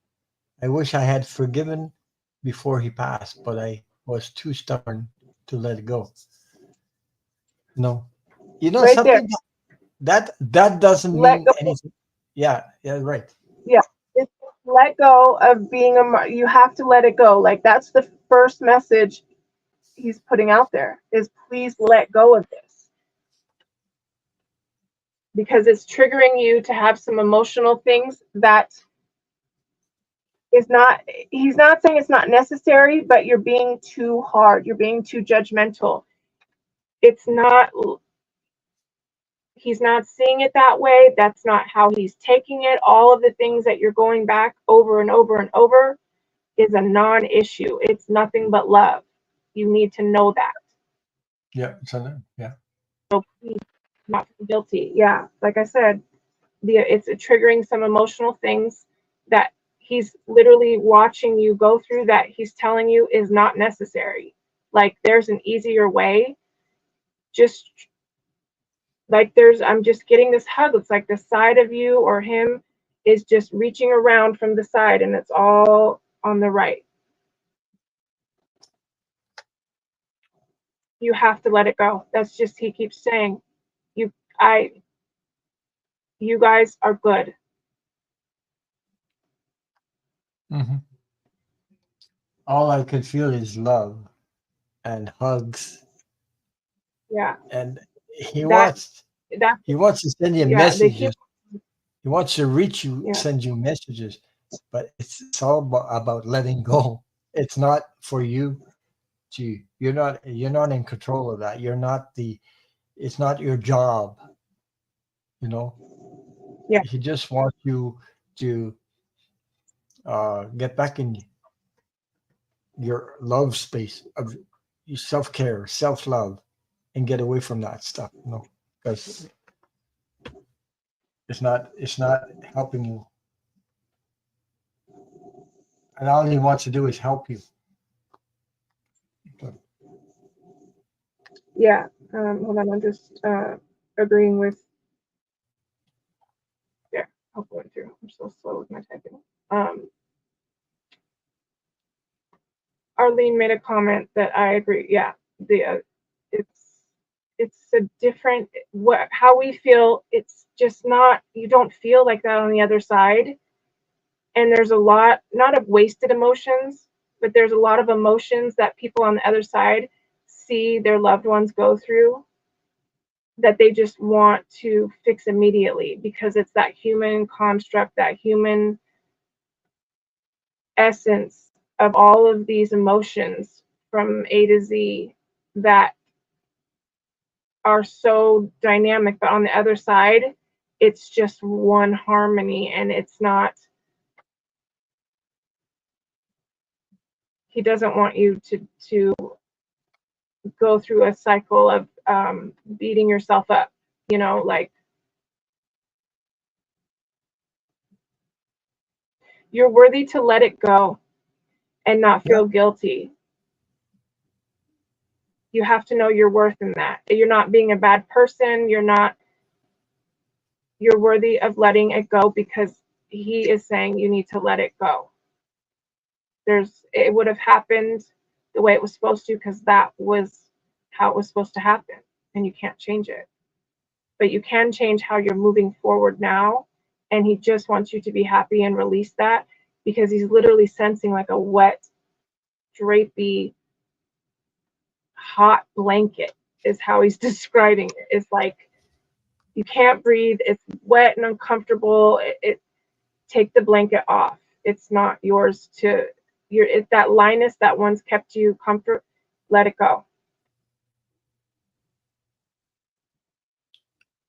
I wish I had forgiven before he passed, but I was too stubborn to let it go. No, right there. something that doesn't Let mean go. anything. Yeah, yeah, right. Yeah, just let go of being you have to let it go. Like that's the first message he's putting out there is please let go of this because it's triggering you to have some emotional things that is not, he's not saying it's not necessary, but you're being too hard, you're being too judgmental. It's not, he's not seeing it that way. That's not how he's taking it. All of the things that you're going back over and over and over is a non-issue. It's nothing but love. You need to know that. Yeah, so yeah, So please, not guilty. Yeah, like I said, it's triggering some emotional things that he's literally watching you go through that he's telling you is not necessary. Like there's an easier way. Just like I'm just getting this hug. It's like the side of you or him is just reaching around from the side and it's all on the right. You have to let it go. That's just, he keeps saying, you, I, you guys are good. hmm all I could feel is love and hugs, Yeah. and he That, wants that, he wants to send you yeah, the messages. He wants to reach you, yeah, send you messages, but it's all about letting go. It's not for you to. You're not in control of that. You're not the. It's not your job. You know. yeah, He just wants you to get back in your love space of self care, self love, and get away from that stuff. Because it's not helping you, and all he wants to do is help you. So, yeah. Hold on, I'm just agreeing with, yeah, I'll go through. I'm so slow with my typing. Um, Arlene made a comment that I agree. Yeah, it's it's a different how we feel. It's just not, you don't feel like that on the other side. And there's a lot, not of wasted emotions, but there's a lot of emotions that people on the other side see their loved ones go through that they just want to fix immediately because it's that human construct, that human essence of all of these emotions from A to Z that are so dynamic, but on the other side, it's just one harmony and it's not, he doesn't want you to go through a cycle of beating yourself up, like you're worthy to let it go and not yeah, feel guilty. You have to know your worth in that. You're not being a bad person. You're worthy of letting it go because he is saying you need to let it go. It would have happened the way it was supposed to because that was how it was supposed to happen and you can't change it. But you can change how you're moving forward now. And he just wants you to be happy and release that because he's literally sensing like a wet, drapey, hot blanket is how he's describing it. It's like you can't breathe. It's wet and uncomfortable. Take the blanket off. It's not yours to. It's that Linus that once kept you comfort. Let it go.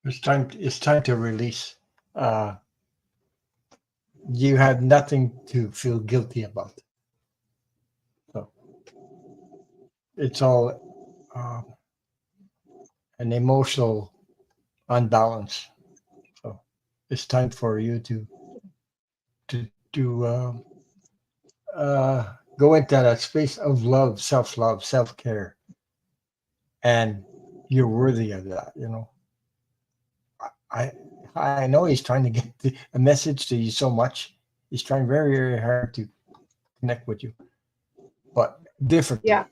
it's time. It's time to release. uh, you have nothing to feel guilty about. So it's all an emotional unbalance. So it's time for you to go into that space of love, self care, and you're worthy of that. You know, I I know he's trying to get a message to you so much. He's trying very very hard to connect with you, but differently. Yeah,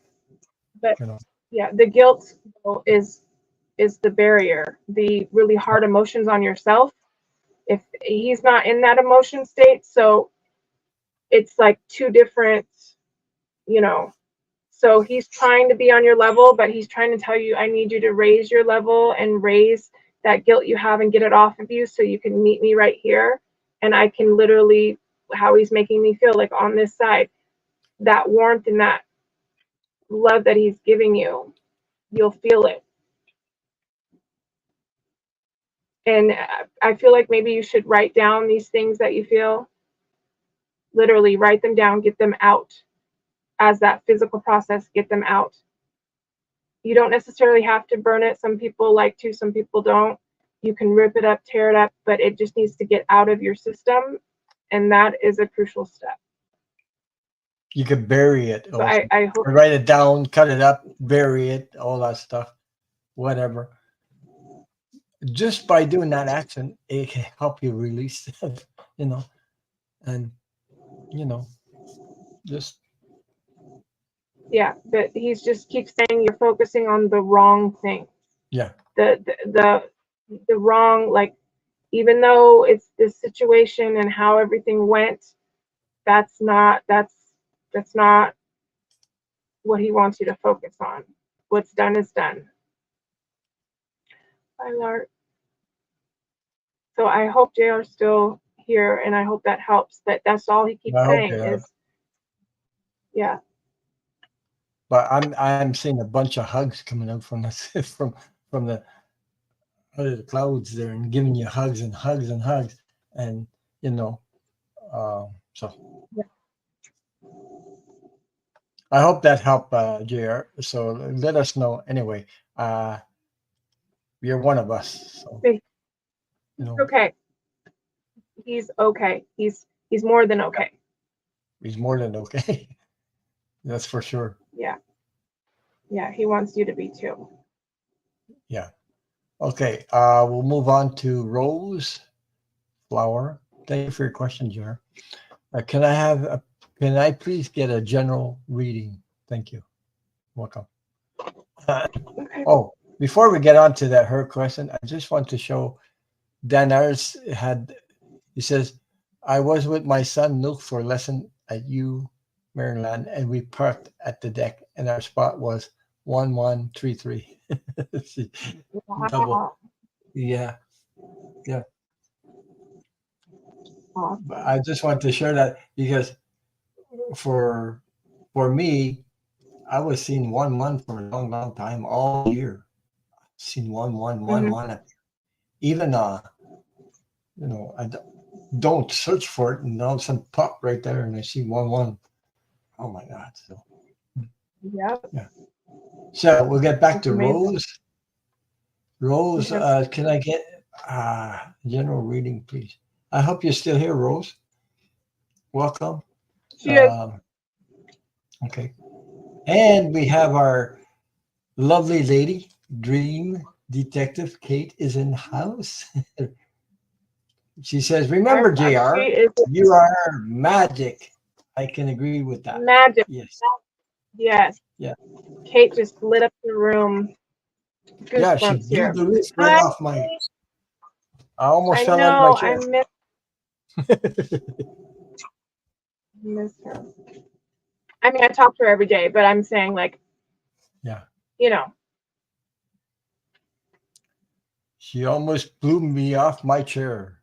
but You know, yeah, the guilt though, is the barrier. The really hard emotions on yourself. If he's not in that emotion state, so it's like two different, you know. So he's trying to be on your level, but he's trying to tell you, I need you to raise your level and raise that guilt you have and get it off of you so you can meet me right here. And I can literally, how he's making me feel like on this side, that warmth and that love that he's giving you, you'll feel it. And I feel like maybe you should write down these things that you feel, literally write them down, get them out as that physical process, get them out. You don't necessarily have to burn it. Some people like to, some people don't. You can rip it up, tear it up, but it just needs to get out of your system. And that is a crucial step. you could bury it So also. I hope, Or write it down, cut it up, bury it, all that stuff, whatever. Just by doing that action, it can help you release it, you know, and you know, just yeah, but he's just keeps saying you're focusing on the wrong thing. yeah. The wrong, like, even though it's this situation and how everything went, that's not what he wants you to focus on. What's done is done. Hi, Lart. So I hope JR's still here, and I hope that helps. But that's all he keeps I hope saying you have. is, yeah, But I'm seeing a bunch of hugs coming out from the from the out of the clouds there and giving you hugs and hugs and hugs, and you know, so yeah, I hope that helped, JR. So let us know anyway. Uh, you're one of us, so he's you know okay. He's okay. He's more than okay. he's more than okay. That's for sure. Yeah, yeah. He wants you to be too. Yeah. Okay. We'll move on to Rose Flower. Thank you for your question, JR. Can I have a? Can I please get a general reading? Thank you. Welcome. Uh, Okay. oh, before we get on to that her question, I just want to show Dan Ayers had. He says, "I was with my son Luke for a lesson at U, Maryland, and we parked at the deck, and our spot was 1133." See, double. Wow. Yeah, yeah. But Awesome. I just want to share that because for for me, I was seeing 1-1 for a long, long time, all year. Seen 1-1, Hmm. 1-1. Even I don't search for it, and all of a sudden pop right there, and I see 1-1. Oh my God! So Yep. yeah. So we'll get back It's to amazing. Rose. Rose, Yes. can I get general reading, please? I hope you're still here, Rose. Welcome. She is. Um, okay. And we have our lovely lady, Dream Detective Kate, is in the house. She says, "Remember, She JR, is you are magic." I can agree with that. magic. Yes. Yes. Yeah. Kate just lit up the room. Yeah, she Goosebumps blew here. the roof right Hi. off my. I almost I fell out of my know. I chair. miss her. I mean, I talk to her every day, but I'm saying, like, Yeah. you know, She almost blew me off my chair.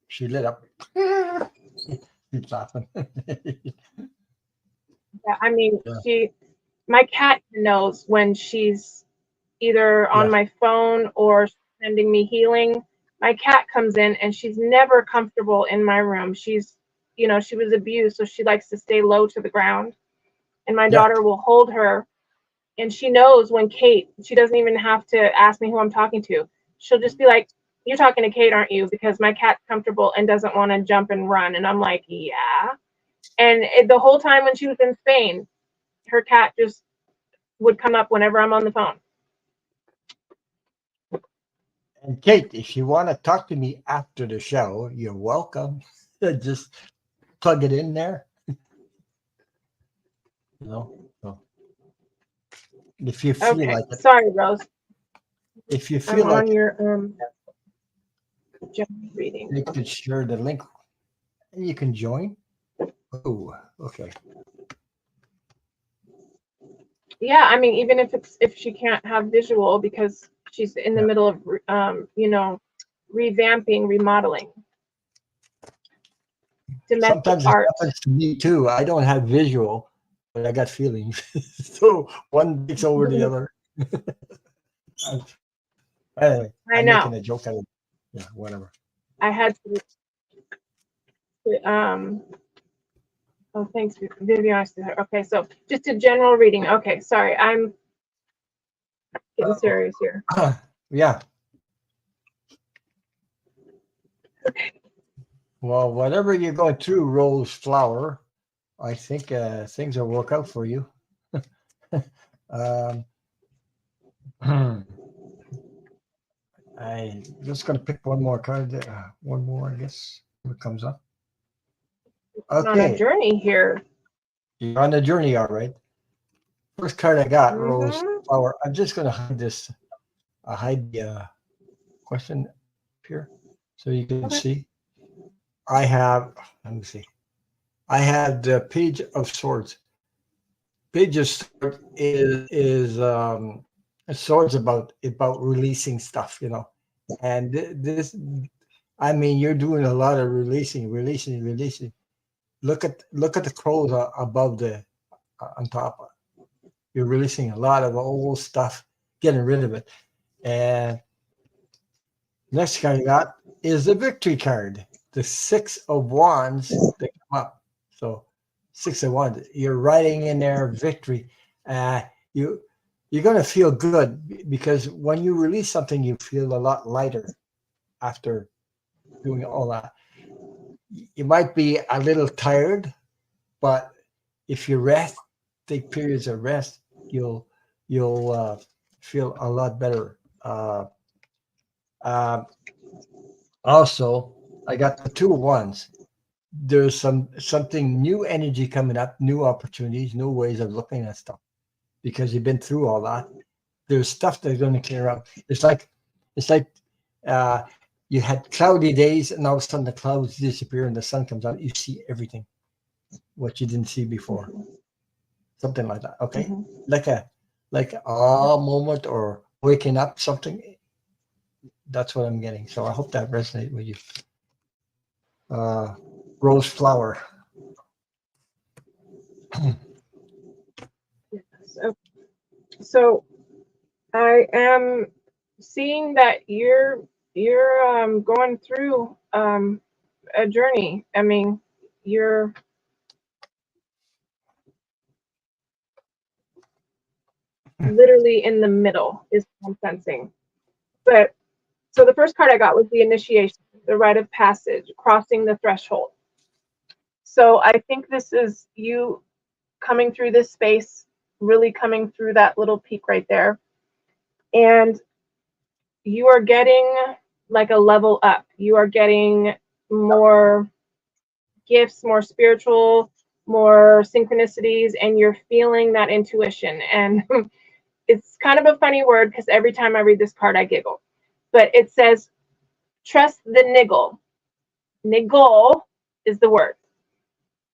She lit up. Keep laughing. yeah, I mean, Yeah. my cat knows when she's either on Yeah. my phone or sending me healing. my cat comes in and she's never comfortable in my room. She's, you know, she was abused, so she likes to stay low to the ground. And my Yeah. daughter will hold her, and she knows when Kate, she doesn't even have to ask me who I'm talking to. She'll just be like, "You're talking to Kate, aren't you? Because my cat's comfortable and doesn't want to jump and run." And I'm like, "Yeah." And the whole time when she was in Spain, her cat just would come up whenever I'm on the phone. And Kate, if you want to talk to me after the show, you're welcome. Just plug it in there. You know, so if you feel Okay, like it, sorry, Rose. if you I'm feel like on it, your reading. you can share the link and you can join. Oh, okay. Yeah, I mean, even if she can't have visual because she's in the Yeah. middle of you know, revamping, remodeling. Domestic Sometimes it art. happens to me too. I don't have visual, but I got feelings. So one takes over the other. Anyway, I I'm making know. a joke out of it. Yeah, whatever. I had to oh, thanks, Vivian. Okay, so just a general reading. Okay, sorry, I'm getting serious here. Yeah. Well, whatever you're going through, Rose Flower, I think things will work out for you. um, I'm just going to pick one more card. One more, I guess, what comes up. I'm on a Okay, journey here. you're on the journey, all right. First card I got, Rose Mm-hmm. Flower. I'm just going to hide this. Hide the question here so you can Okay. see. I have, let me see. I have the Page of Swords. Page of Swords is swords about releasing stuff, you know. And this, I mean, you're doing a lot of releasing. Look at the crows above the on top. You're releasing a lot of old stuff, getting rid of it. And next card I got is the victory card, the Six of Wands that come up. So Six of Wands, you're writing in there victory. Uh, you you're gonna feel good because when you release something, you feel a lot lighter after doing all that. You might be a little tired, but if you rest, take periods of rest, you'll feel a lot better. Uh, Also, I got the two ones. There's something new energy coming up, new opportunities, new ways of looking at stuff because you've been through all that. There's stuff that's going to clear up. It's like uh, you had cloudy days, and all of a sudden the clouds disappear and the sun comes out. You see everything what you didn't see before. Something like that. Okay, Mm-hmm. like a ah moment or waking up something. That's what I'm getting. So I hope that resonates with you. Uh, Rose Flower. So I am seeing that you're going through a journey. I mean, you're literally in the middle is what I'm sensing. But so the first card I got was the initiation, the rite of passage, crossing the threshold. So I think this is you coming through this space, really coming through that little peak right there. And you are getting like a level up. You are getting more gifts, more spiritual, more synchronicities, and you're feeling that intuition. And it's kind of a funny word because every time I read this card, I giggle. But it says, trust the niggle. Niggle is the word.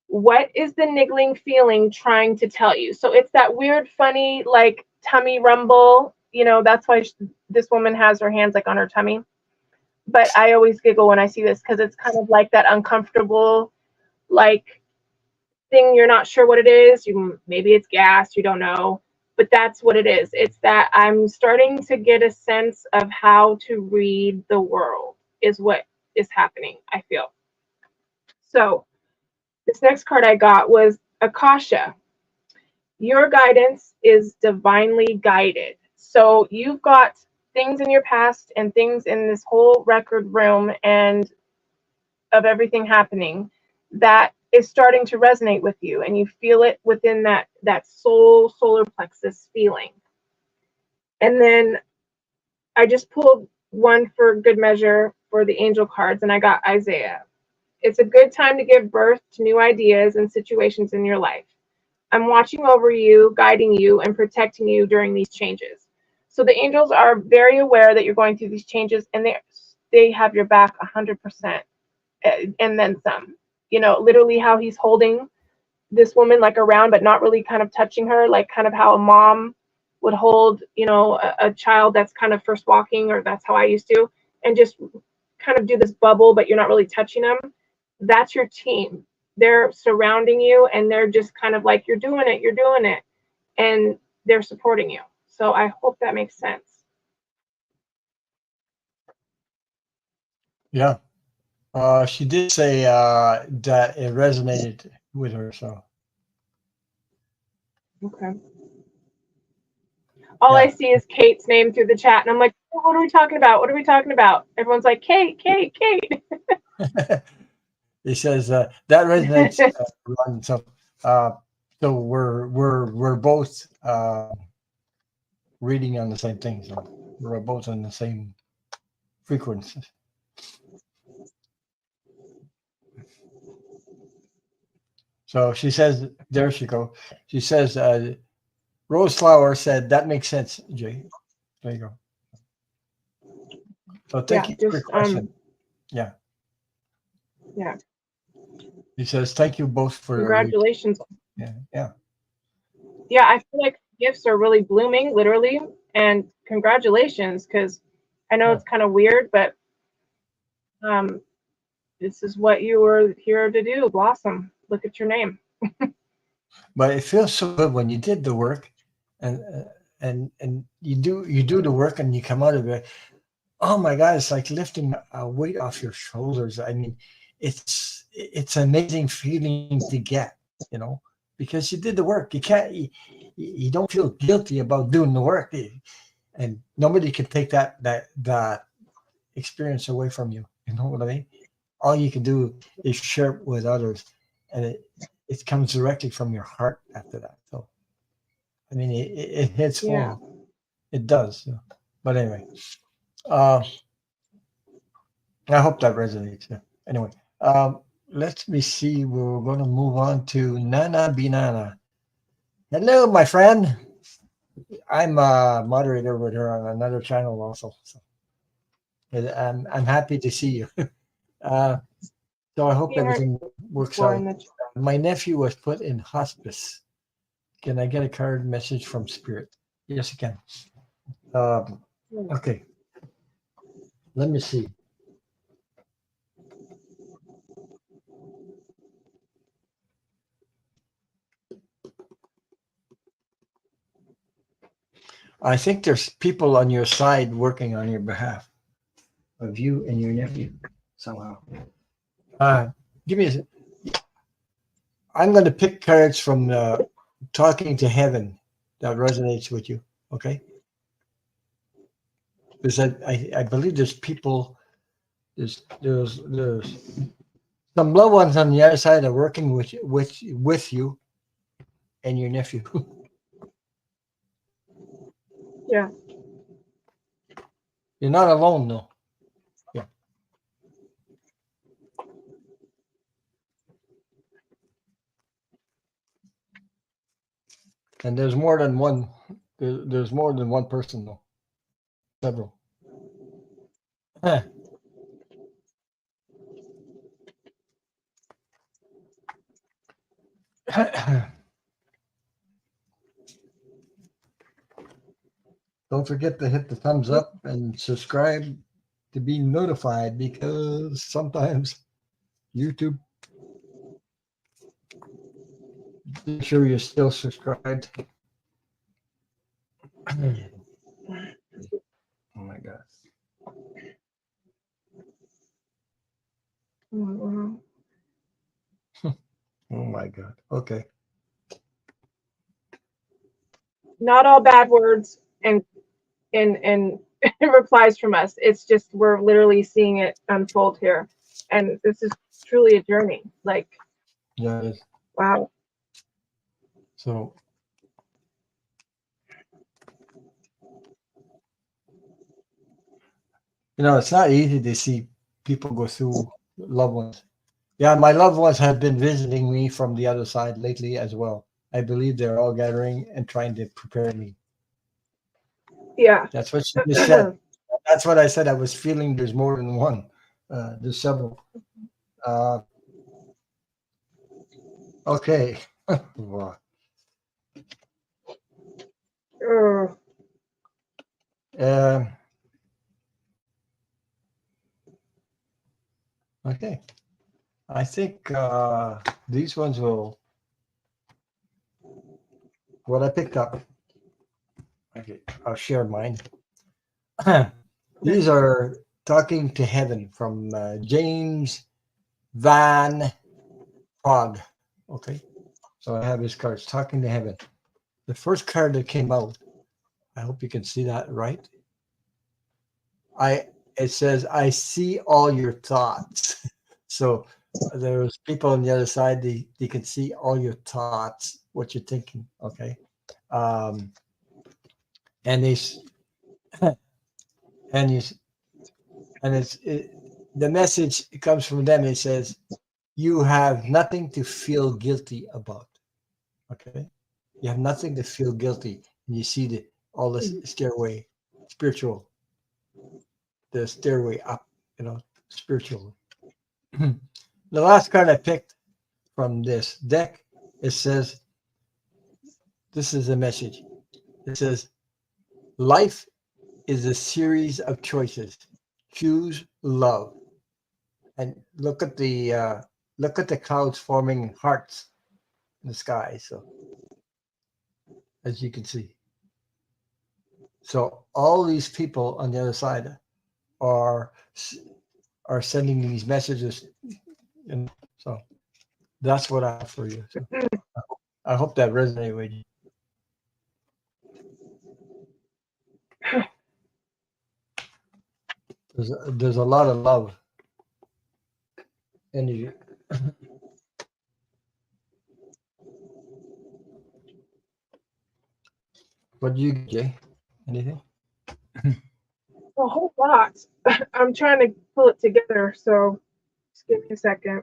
What is the niggling feeling trying to tell you? So it's that weird, funny, like tummy rumble. You know, that's why this woman has her hands like on her tummy. But I always giggle when I see this because it's kind of like that uncomfortable, like thing you're not sure what it is. Maybe it's gas, you don't know, but that's what it is. It's that I'm starting to get a sense of how to read the world. is what is happening, I feel. So this next card I got was Akasha. Your guidance is divinely guided. So you've got things in your past and things in this whole record room and of everything happening that is starting to resonate with you, and you feel it within that solar plexus feeling. And then I just pulled one for good measure for the angel cards, and I got Isaiah. It's a good time to give birth to new ideas and situations in your life. I'm watching over you, guiding you, and protecting you during these changes. So the angels are very aware that you're going through these changes, and they have your back 100%, and then some. You know, literally how he's holding this woman like around, but not really kind of touching her, like kind of how a mom would hold, you know, a child that's kind of first walking, or that's how I used to, and just kind of do this bubble, but you're not really touching them. That's your team. They're surrounding you, and they're just kind of like, you're doing it, and they're supporting you. So I hope that makes sense. Yeah. She did say that it resonated with her. So Okay. All I yeah. see is Kate's name through the chat, and I'm like, what are we talking about? What are we talking about? Everyone's like, Kate. It says that resonates. Ron. So so we're both reading on the same thing. So we're both on the same frequencies. So she says, there she goes. She says, Rose Flower said, that makes sense, Jay. There you go. So thank you for your question. Yeah. Yeah. He says, thank you both for Congratulations. Yeah. Yeah. Yeah, I feel like gifts are really blooming, literally, and congratulations, because I know it's kind of weird, but this is what you were here to do, blossom. Look at your name. But it feels so good when you did the work, and you do the work, and you come out of it. Oh my God! It's like lifting a weight off your shoulders. I mean, it's an amazing feeling to get, you know, because you did the work. You can't you don't feel guilty about doing the work, and nobody can take that experience away from you. You know what I mean? All you can do is share it with others, and it comes directly from your heart after that. So, I mean, it hits home. It does. But anyway, I hope that resonates. Yeah. Anyway, let me see. We're going to move on to Nana Binana. Hello, my friend. I'm a moderator with her on another channel also. So I'm happy to see you. So I hope everything works out. My nephew was put in hospice. Can I get a card message from Spirit? Yes, you can. Okay. Let me see. I think there's people on your side working on your behalf, of you and your nephew somehow. Give me a. I'm going to pick cards from Talking to Heaven that resonates with you. Okay. Because I believe there's people. There's some loved ones on the other side are working with you and your nephew. Yeah. You're not alone, though. Yeah. And there's more than one. There's more than one person, though. Several. Huh. Don't forget to hit the thumbs up and subscribe to be notified, because sometimes YouTube, make sure you're still subscribed. Oh my God. Oh my God. Okay. Not all bad words and replies from us. It's just we're literally seeing it unfold here, and this is truly a journey. Like, Yeah. It is. wow. So, it's not easy to see people go through loved ones. Yeah, my loved ones have been visiting me from the other side lately as well. I believe they're all gathering and trying to prepare me. Yeah. That's what she just said. That's what I said. I was feeling there's more than one. There's several. Uh, okay. Wow. Oh, Um, okay. I think these ones will. What I picked up. Okay, I'll share mine. These are Talking to Heaven from James Van Prague. Okay, so I have his cards. Talking to Heaven. The first card that came out. I hope you can see that right. I It says I see all your thoughts. So there's people on the other side. They can see all your thoughts, what you're thinking. Okay, um, and he's and he's and the message comes from them. It says you have nothing to feel guilty about. Okay, you have nothing to feel guilty, and you see all this stairway, spiritual, the stairway up, spiritual. The last card I picked from this deck, it says, this is a message. It says, life is a series of choices. Choose love. And look at the clouds forming hearts in the sky. So as you can see. So all these people on the other side are are sending these messages. And so that's what I have for you. So I hope that resonates with you. There's a lot of love energy. What do you get, Jay? Anything? a whole lot. I'm trying to pull it together, so just give me a second.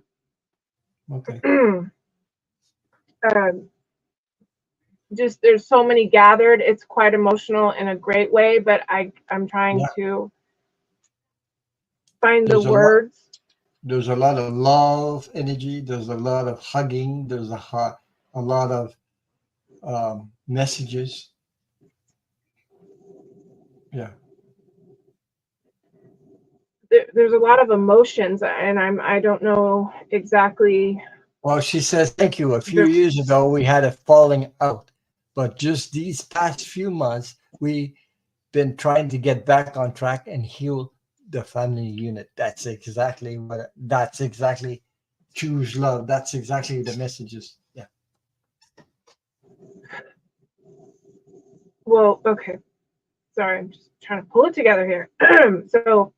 Okay. um, just there's so many gathered. It's quite emotional in a great way, but I'm trying Yeah. to find the There's a lot. words. There's a lot of love energy. There's a lot of hugging. There's a lot of messages. Yeah. There's a lot of emotions, and I don't know exactly Well, she says, thank you. A few the. years ago, we had a falling out, but just these past few months, we've been trying to get back on track and heal the family unit. That's exactly choose love. That's exactly the messages. Yeah. Well, okay. Sorry, I'm just trying to pull it together here. So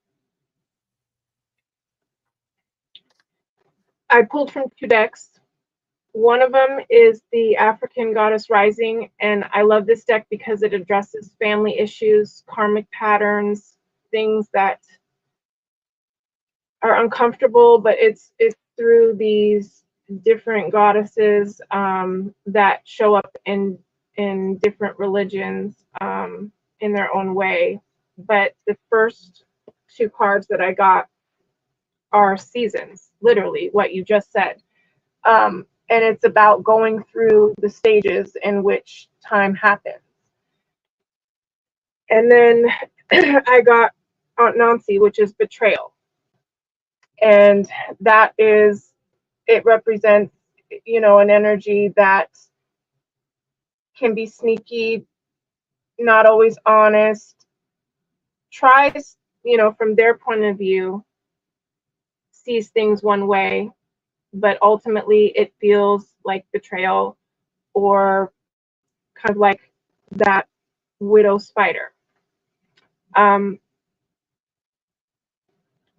I pulled from two decks. One of them is the African Goddess Rising, and I love this deck because it addresses family issues, karmic patterns, things that are uncomfortable, but it's through these different goddesses that show up in different religions in their own way. But the first two cards that I got are seasons, literally what you just said. And it's about going through the stages in which time happens. And then I got Aunt Nancy, which is betrayal. And that is, it represents, an energy that can be sneaky, not always honest, tries, from their point of view, sees things one way, but ultimately it feels like betrayal, or kind of like that widow spider. Um,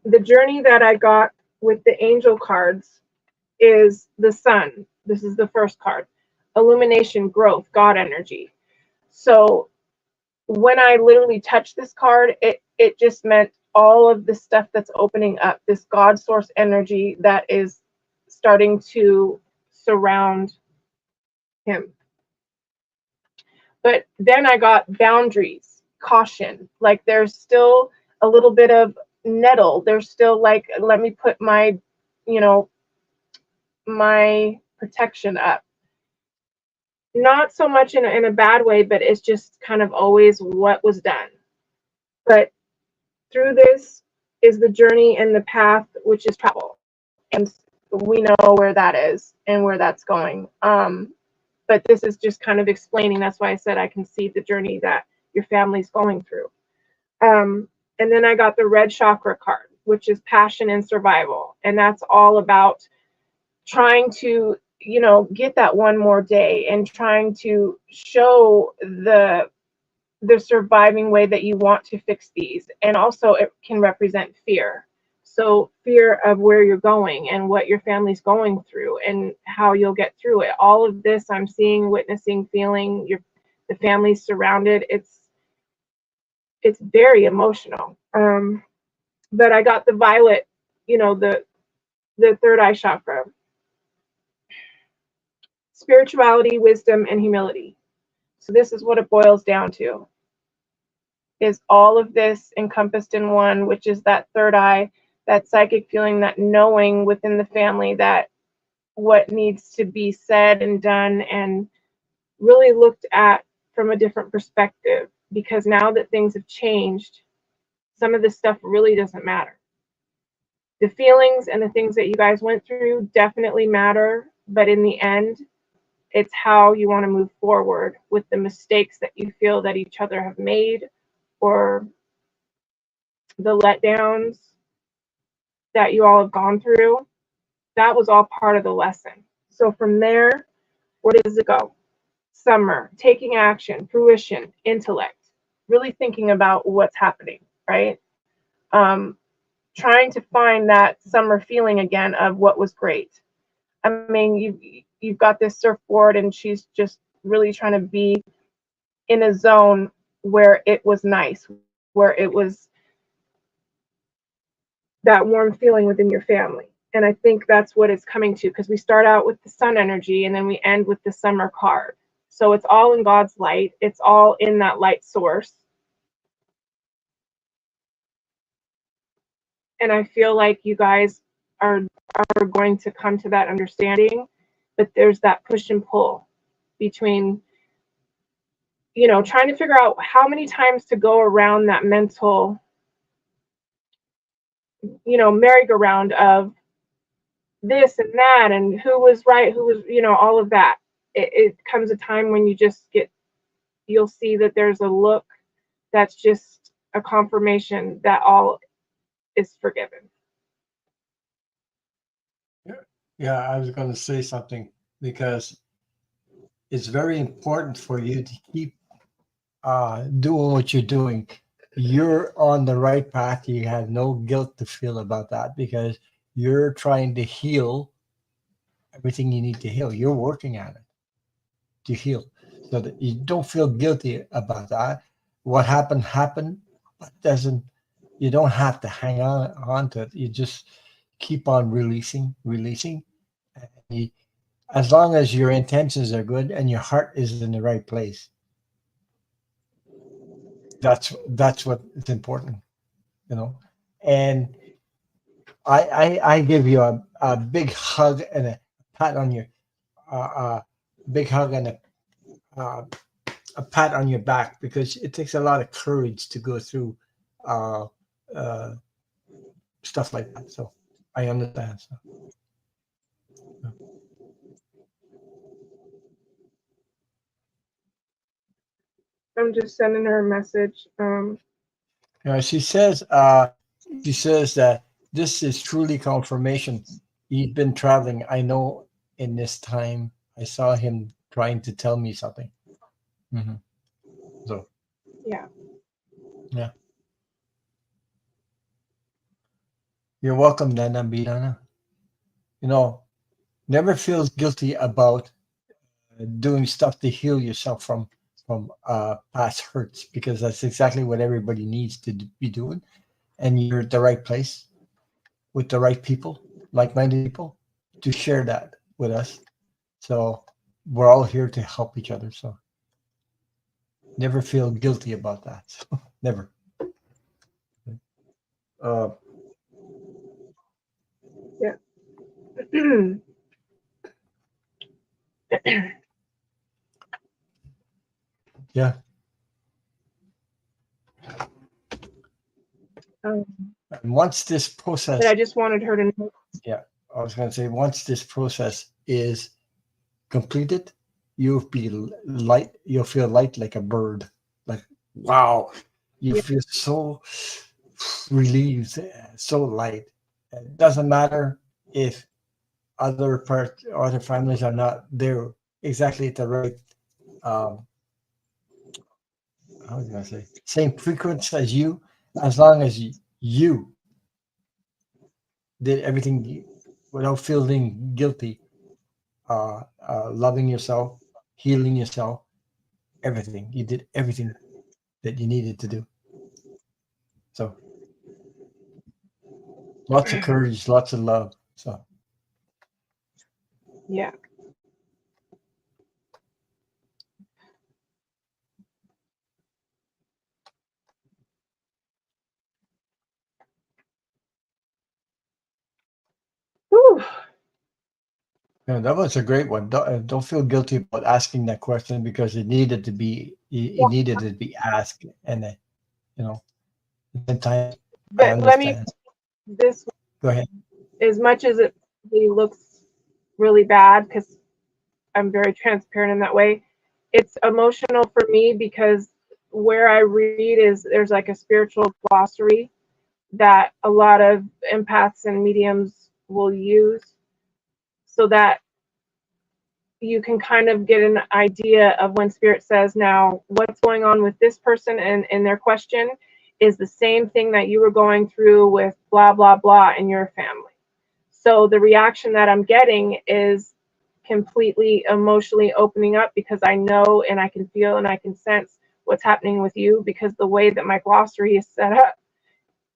the journey that I got with the angel cards is the sun. This is the first card. Illumination, growth, God energy. So when I literally touched this card, it just meant all of the stuff that's opening up, this God source energy that is starting to surround him. But then I got boundaries, caution. Like there's still a little bit of nettle. There's still like, let me put my, you know, my protection up. Not so much in a bad way, but it's just kind of always what was done. But through this is the journey and the path, which is travel. And we know where that is and where that's going. But this is just kind of explaining. That's why I said I can see the journey that your family's going through. And then I got the red chakra card, which is passion and survival. And that's all about trying to, you know, get that one more day and trying to show the surviving way that you want to fix these. And also it can represent fear. So fear of where you're going and what your family's going through and how you'll get through it. All of this I'm seeing, witnessing, feeling, the family's surrounded. It's very emotional. But I got the violet, you know, the third eye chakra. Spirituality, wisdom, and humility. So this is what it boils down to. Is all of this encompassed in one, which is that third eye, that psychic feeling, that knowing within the family that what needs to be said and done and really looked at from a different perspective. Because now that things have changed, some of this stuff really doesn't matter. The feelings and the things that you guys went through definitely matter, but in the end, it's how you want to move forward with the mistakes that you feel that each other have made, or the letdowns that you all have gone through. That was all part of the lesson. So from there, where does it go? Summer, taking action, fruition, intellect, really thinking about what's happening, right? Trying to find that summer feeling again of what was great. I mean, you've got this surfboard, and she's just really trying to be in a zone where it was nice, where it was that warm feeling within your family. And I think that's what it's coming to, because we start out with the sun energy and then we end with the summer card. So it's all in God's light. It's all in that light source. And I feel like you guys are going to come to that understanding, but there's that push and pull between, you know, trying to figure out how many times to go around that mental, you know, merry-go-round of this and that and who was right, who was, you know, all of that. It comes a time when you just you'll see that there's a look that's just a confirmation that all is forgiven. Yeah, I was going to say something, because it's very important for you to keep doing what you're doing. You're on the right path. You have no guilt to feel about that, because you're trying to heal everything you need to heal. You're working at it to heal, so that you don't feel guilty about that. What happened, but doesn't, you don't have to hang on to it. You just keep on releasing. And as long as your intentions are good and your heart is in the right place, that's what is important, you know. And I give you a big hug and a pat on your big hug and uh, a pat on your back, because it takes a lot of courage to go through uh, uh, stuff like that. So I understand. So, I'm just sending her a message. you know, she says that this is truly confirmation. He's been traveling. I know in this time I saw him trying to tell me something. Hmm. So Yeah. yeah, you're welcome, Nana Bidana. You know, never feel guilty about doing stuff to heal yourself from past hurts, because that's exactly what everybody needs to be doing. And you're at the right place with the right people, like-minded people, to share that with us. So we're all here to help each other. So never feel guilty about that. So, never. Uh, Yeah. yeah. um, And once this but process, I just wanted her to know. yeah, I was going to say, once this process is completed, you'll be light. You'll feel light like a bird. Like, wow, you Yeah. feel so relieved, so light. It doesn't matter if other families are not there exactly at the right, um, how was I going to say, same frequency as you, as long as you did everything without feeling guilty, loving yourself, healing yourself, everything. You did everything that you needed to do. So lots of courage, lots of love. So Yeah. Whew. yeah, that was a great one. Don't feel guilty about asking that question, because it needed to be it needed to be asked, and you know, at the time I But let me understand. this Go ahead. as much as it really looks really bad because I'm very transparent in that way. It's emotional for me because where I read is there's like a spiritual glossary that a lot of empaths and mediums will use so that you can kind of get an idea of when spirit says, now what's going on with this person and in their question is the same thing that you were going through with blah blah blah in your family. So the reaction that I'm getting is completely emotionally opening up because I know and I can feel and I can sense what's happening with you, because the way that my glossary is set up,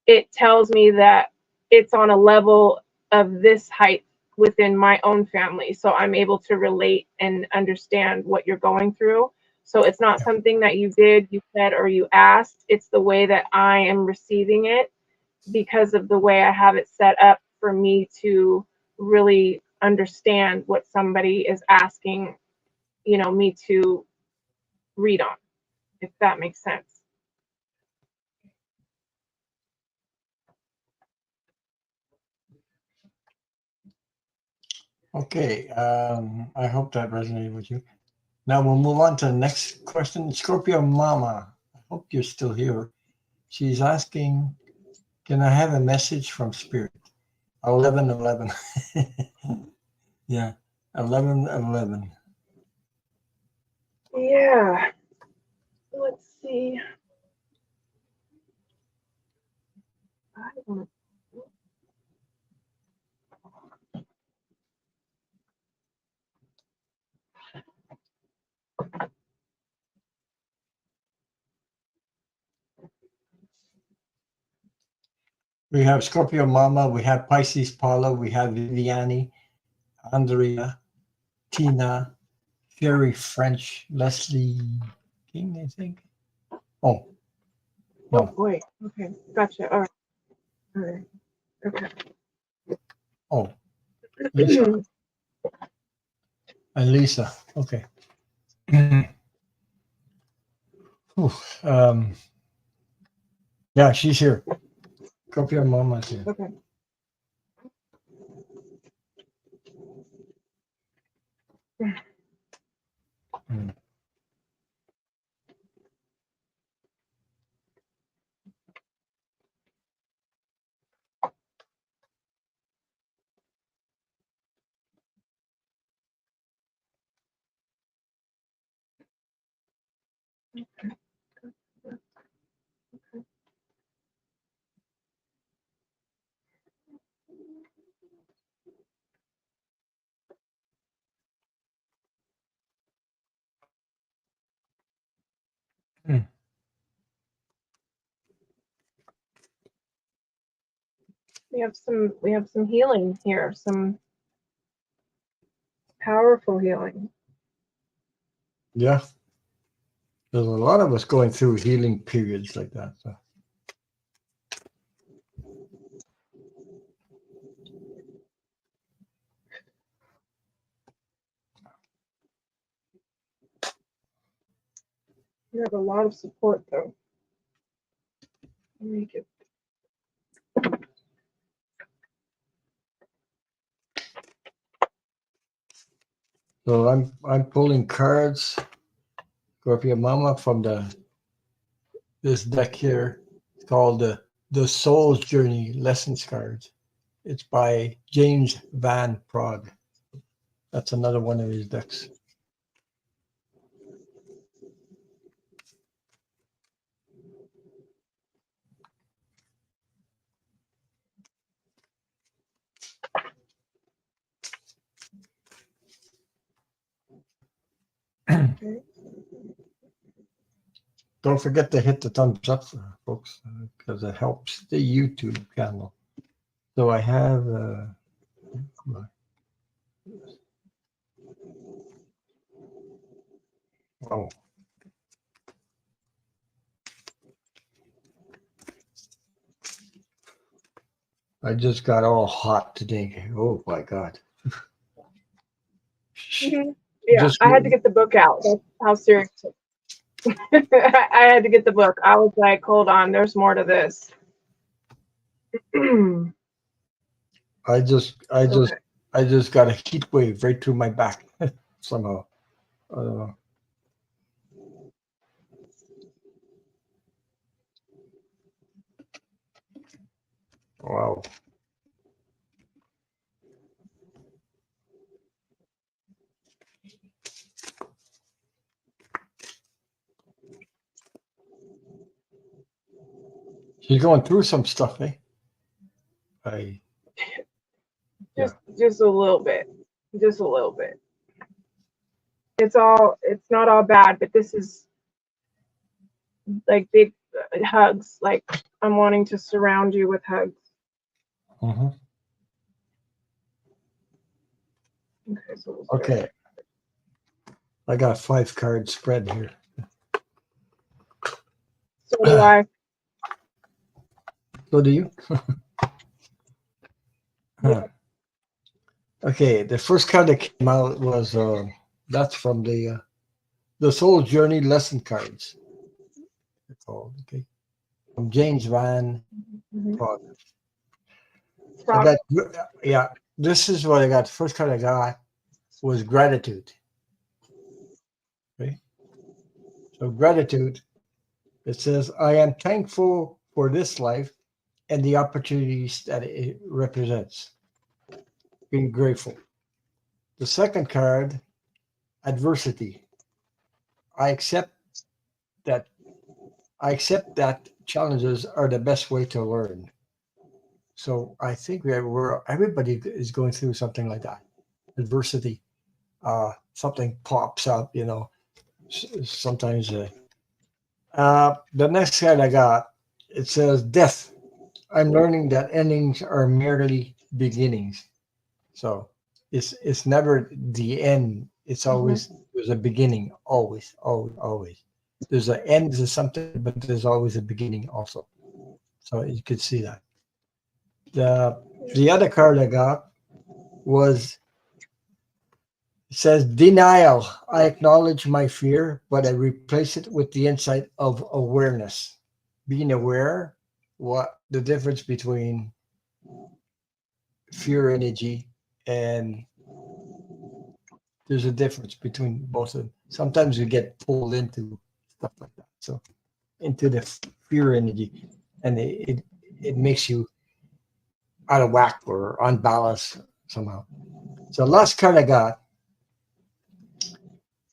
it tells me that it's on a level of this height within my own family. So I'm able to relate and understand what you're going through. So it's not Yeah. something that you did, you said, or you asked. It's the way that I am receiving it because of the way I have it set up for me to really understand what somebody is asking, me to read on, if that makes sense. Okay. I hope that resonated with you. Now we'll move on to the next question. Scorpio Mama. I hope you're still here. She's asking, can I have a message from Spirit? 1111. Yeah. 1111. Yeah, let's see. I don't We have Scorpio Mama. We have Pisces Paula. We have Viviani, Andrea, Tina, Sherry French, Leslie King, I think. Oh, Oh no. boy. Okay. Gotcha. All right. All right. Okay. Oh, Lisa. And Lisa. Okay. Whew. Yeah, she's here. Scorpio Mama's here. Okay. Mm. Hmm. We have some healing here, some powerful healing. Yeah. There's a lot of us going through healing periods like that. So. You have a lot of support, though. Make it. So I'm pulling cards, Scorpio Mama, from this deck here. It's called the Soul's Journey Lessons cards. It's by James Van Prague. That's another one of his decks. Don't forget to hit the thumbs up, folks, because it helps the YouTube channel. So I have. Oh. I just got all hot today. Oh my God. Mm-hmm. Yeah, Just I had to get the book out. That's how serious. I had to get the book. I was like, hold on, there's more to this. I just got a heat wave right through my back somehow. I don't know. Wow. She's going through some stuff, eh? Just a little bit. Just a little bit. It's not all bad, but this is like big hugs. Like I'm wanting to surround you with hugs. Mm-hmm. Okay, so Okay. I got 5 card spread here. So do I. So do you? Yeah. Okay, the first card that came out was that's from the Soul Journey lesson cards. It's called, okay, from James Van Prague. Yeah, this is what I got. The first card I got was gratitude. Okay, so gratitude. It says, "I am thankful for this life and the opportunities that it represents." Being grateful. The second card, adversity. I accept that challenges are the best way to learn. So I think everybody is going through something like that. Adversity. Something pops up, sometimes. The next card I got, it says death. I'm learning that endings are merely beginnings. So it's never the end. It's always there's a beginning. Always, always, always. There's an end to something, but there's always a beginning also. So you could see that. The other card I got was, it says denial. I acknowledge my fear, but I replace it with the insight of awareness. Being aware what the difference between fear energy and there's a difference between both of them. Sometimes you get pulled into stuff like that. So into the fear energy, and it makes you out of whack or unbalanced somehow. So last card I got,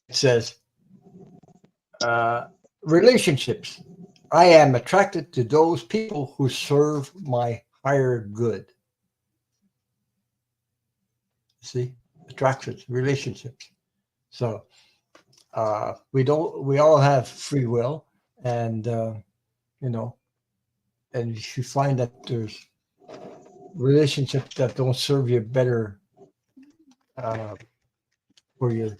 it says, relationships. I am attracted to those people who serve my higher good. See, attraction, relationships. So we all have free will, and you know, and if you find that there's relationships that don't serve you better uh, for your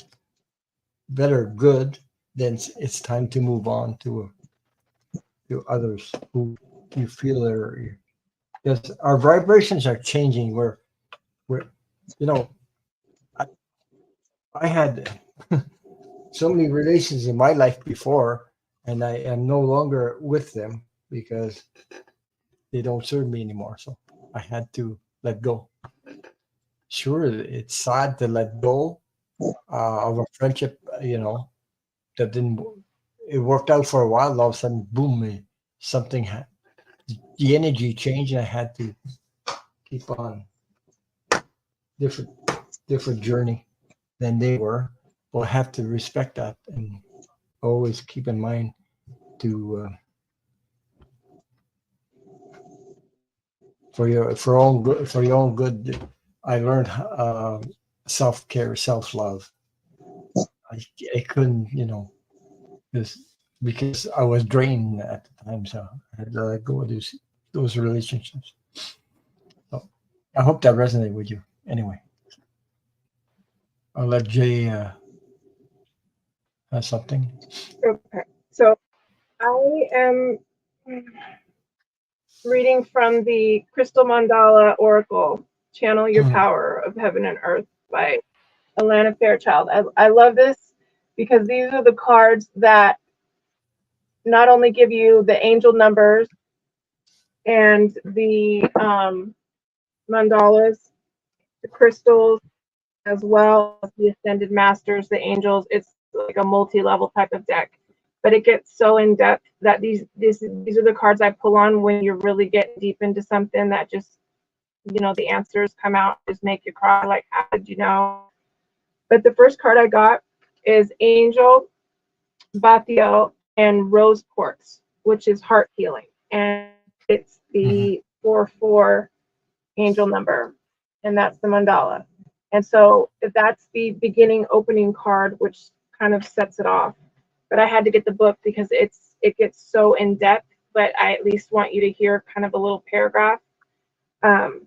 better good, then it's time to move on to others who you feel are, because our vibrations are changing. We're you know, I, I had so many relations in my life before, and I am no longer with them because they don't serve me anymore. So I had to let go. Sure, it's sad to let go of a friendship, that didn't. It worked out for a while. All of a sudden, boom! Something, the energy changed, and I had to keep on different different journey than they were. But I have to respect that and always keep in mind to for your own good. I learned self care, self love. I, I couldn't, because because I was drained at the time, so I had to let go of those relationships. So I hope that resonated with you. Anyway, I'll let Jay have something. Okay. So I am reading from the Crystal Mandala Oracle, Channel Your Mm, Power of Heaven and Earth by Alana Fairchild. I love this because these are the cards that not only give you the angel numbers and the mandalas, the crystals, as well as the ascended masters, the angels. It's like a multi-level type of deck, but it gets so in depth that these are the cards I pull on when you're really getting deep into something that just, the answers come out, just make you cry. Like, how did you know? But the first card I got is Angel Bathiel and Rose Quartz, which is heart healing, and it's mhm, the 4/4 angel number, and that's the mandala. And so that's the beginning opening card, which kind of sets it off. But I had to get the book because it gets so in depth. But I at least want you to hear kind of a little paragraph. Um,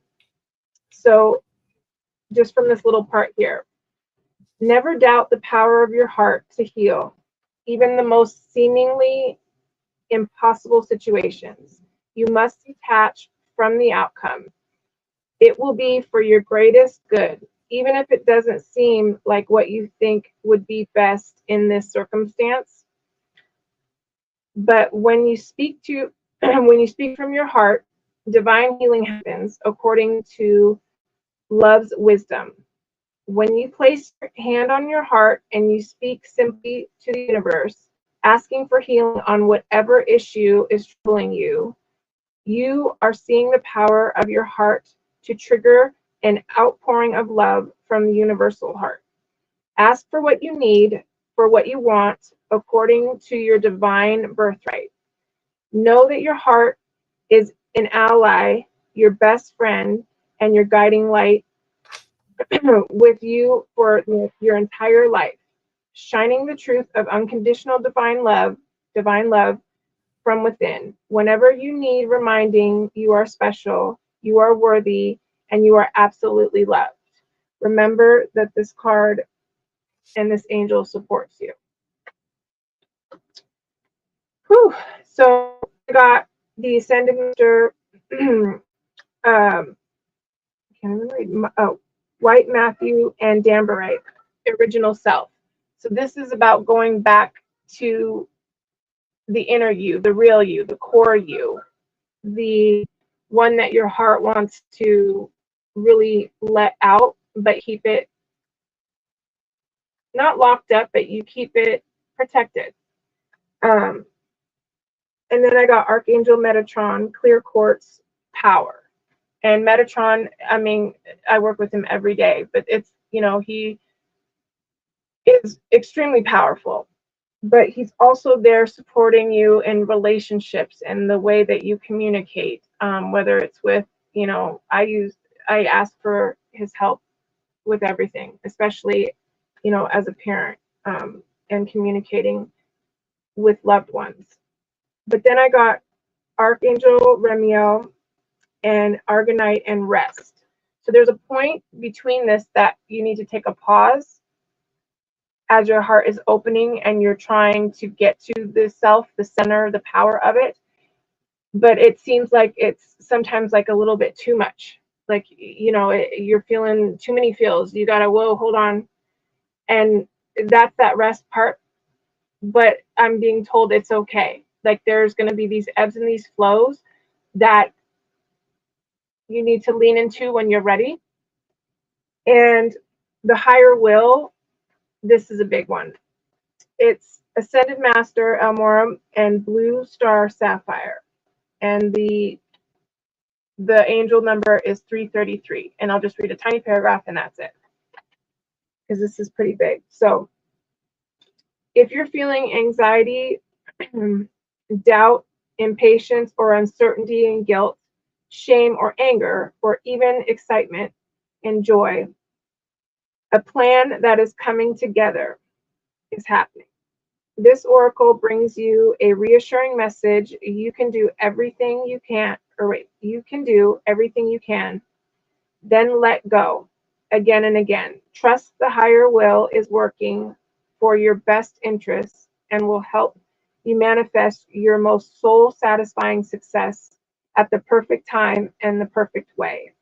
so just from this little part here, never doubt the power of your heart to heal, even the most seemingly impossible situations. You must detach from the outcome. It will be for your greatest good, even if it doesn't seem like what you think would be best in this circumstance. But when you speak to when you speak from your heart, divine healing happens according to love's wisdom. When you place your hand on your heart and you speak simply to the universe, asking for healing on whatever issue is troubling you, you are seeing the power of your heart to trigger an outpouring of love from the universal heart. Ask for what you need, for what you want, according to your divine birthright. Know that your heart is an ally, your best friend, and your guiding light with you for your entire life, shining the truth of unconditional divine love from within. Whenever you need reminding, you are special, you are worthy, and you are absolutely loved. Remember that this card and this angel supports you. Whew. So I got the Ascended Master, can't even read, White Matthew and Damberite, Original Self. So this is about going back to the inner you, the real you, the core you, the one that your heart wants to really let out, but keep it not locked up, but you keep it protected. Um, and then I got Archangel Metatron, Clear Quartz, Power. And Metatron, I mean, I work with him every day, but it's, he is extremely powerful. but he's also there supporting you in relationships and the way that you communicate, whether it's with, I ask for his help with everything, especially, as a parent, and communicating with loved ones. But then I got Archangel Remiel and Argonite and Rest. So there's a point between this that you need to take a pause as your heart is opening and you're trying to get to the self, the center, the power of it. But it seems like it's sometimes like a little bit too much. Like, you're feeling too many feels. You gotta, whoa, hold on. And that's that rest part. But I'm being told it's okay. Like, there's going to be these ebbs and these flows that you need to lean into when you're ready. And the higher will, this is a big one. It's Ascended Master Elmorum and Blue Star Sapphire. And the angel number is 333. And I'll just read a tiny paragraph and that's it, because this is pretty big. So if you're feeling anxiety, doubt, impatience, or uncertainty and guilt, shame or anger, or even excitement and joy, a plan that is coming together is happening. This oracle brings you a reassuring message. You can do everything you can, you can do everything you can. Then let go again and again. Trust the higher will is working for your best interests and will help you manifest your most soul satisfying success at the perfect time and the perfect way.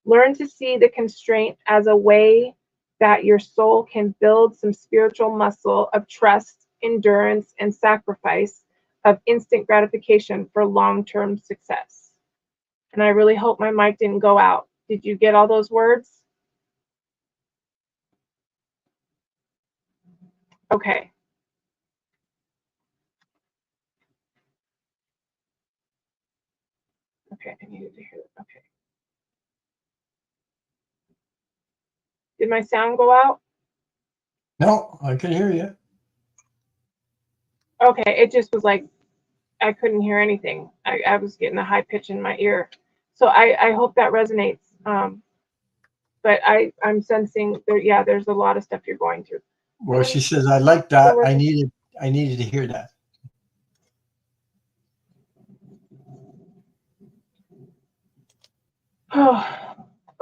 Learn to see the constraint as a way that your soul can build some spiritual muscle of trust, endurance, and sacrifice of instant gratification for long-term success. And I really hope my mic didn't go out. Did you get all those words? Okay. Okay, I needed to hear it. Okay. Did my sound go out? No, I can hear you. Okay, it just was like I couldn't hear anything. I was getting a high pitch in my ear. So I hope that resonates. But I'm sensing there's a lot of stuff you're going through. Well, she says, I like that. I needed to hear that.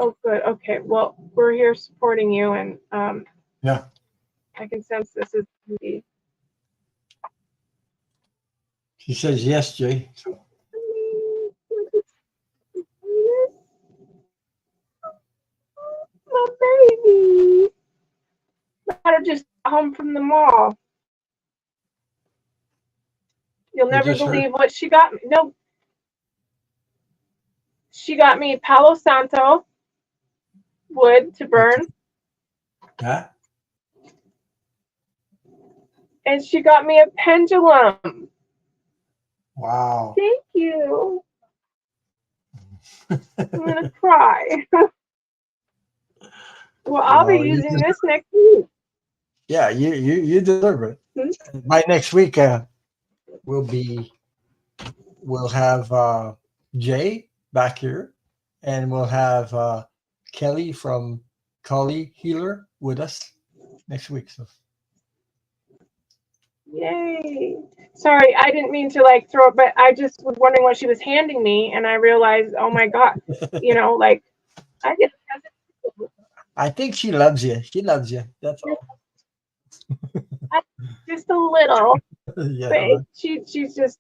Oh, good. Okay. Well, we're here supporting you, and Yeah. I can sense this is the. She says yes, Jay. My baby. Gotta just home from the mall. You'll never believe what she got me. No. She got me Palo Santo wood to burn. Yeah. And she got me a pendulum. Wow. Thank you. I'm gonna cry. Well, I'll be using this next week. Yeah, you deserve it. Mm-hmm. By next week, we'll have Jay back here, and we'll have Kelly from Kali Healer with us next week. So. Yay! Sorry, I didn't mean to throw it, but I just was wondering what she was handing me, and I realized, oh my God, I get. I think she loves you. She loves you. That's all. Just a little. Yeah. But she's just,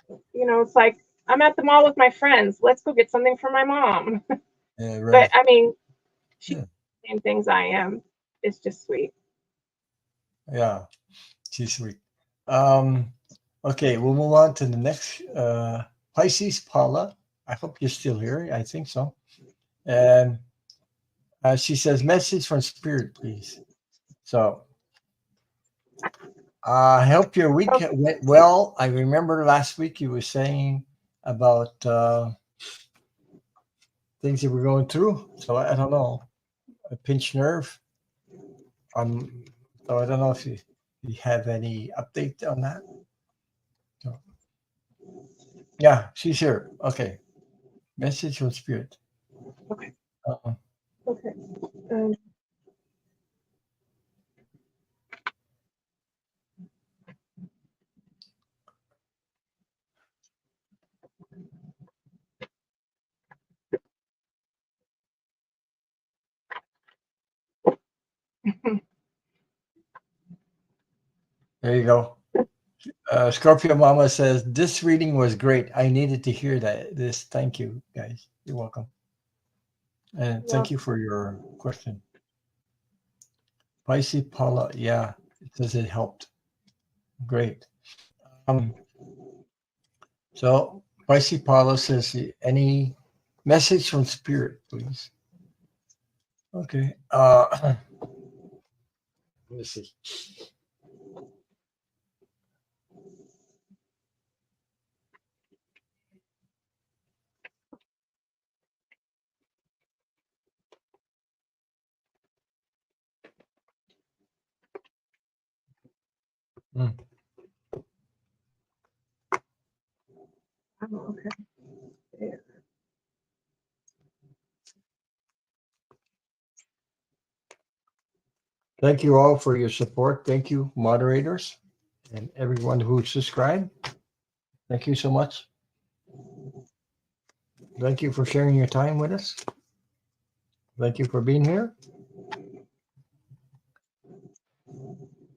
it's like I'm at the mall with my friends. Let's go get something for my mom. Yeah, right. But I mean, she's the same things I am. It's just sweet. Yeah, she's sweet. Okay, we'll move on to the next Pisces, Paula. I hope you're still here. I think so. And she says, message from Spirit, please. So, I hope your week went well. I remember last week you were saying about things that we're going through. So I don't know, a pinched nerve. So I don't know if you Do you have any update on that? No. Yeah, she's here. Okay. Message from spirit. Okay. Uh-uh. Okay. Um, There you go. Scorpio Mama says this reading was great. I needed to hear that. This. Thank you, guys. You're welcome. And thank you for your question. Spicy Paula. Yeah, it says it helped. Great. Um. So Spicy Paula says any message from spirit, please. Okay. Let me see. Mm. okay. Yeah. Thank you all for your support. Thank you, moderators, and everyone who subscribed. Thank you so much. Thank you for sharing your time with us. Thank you for being here.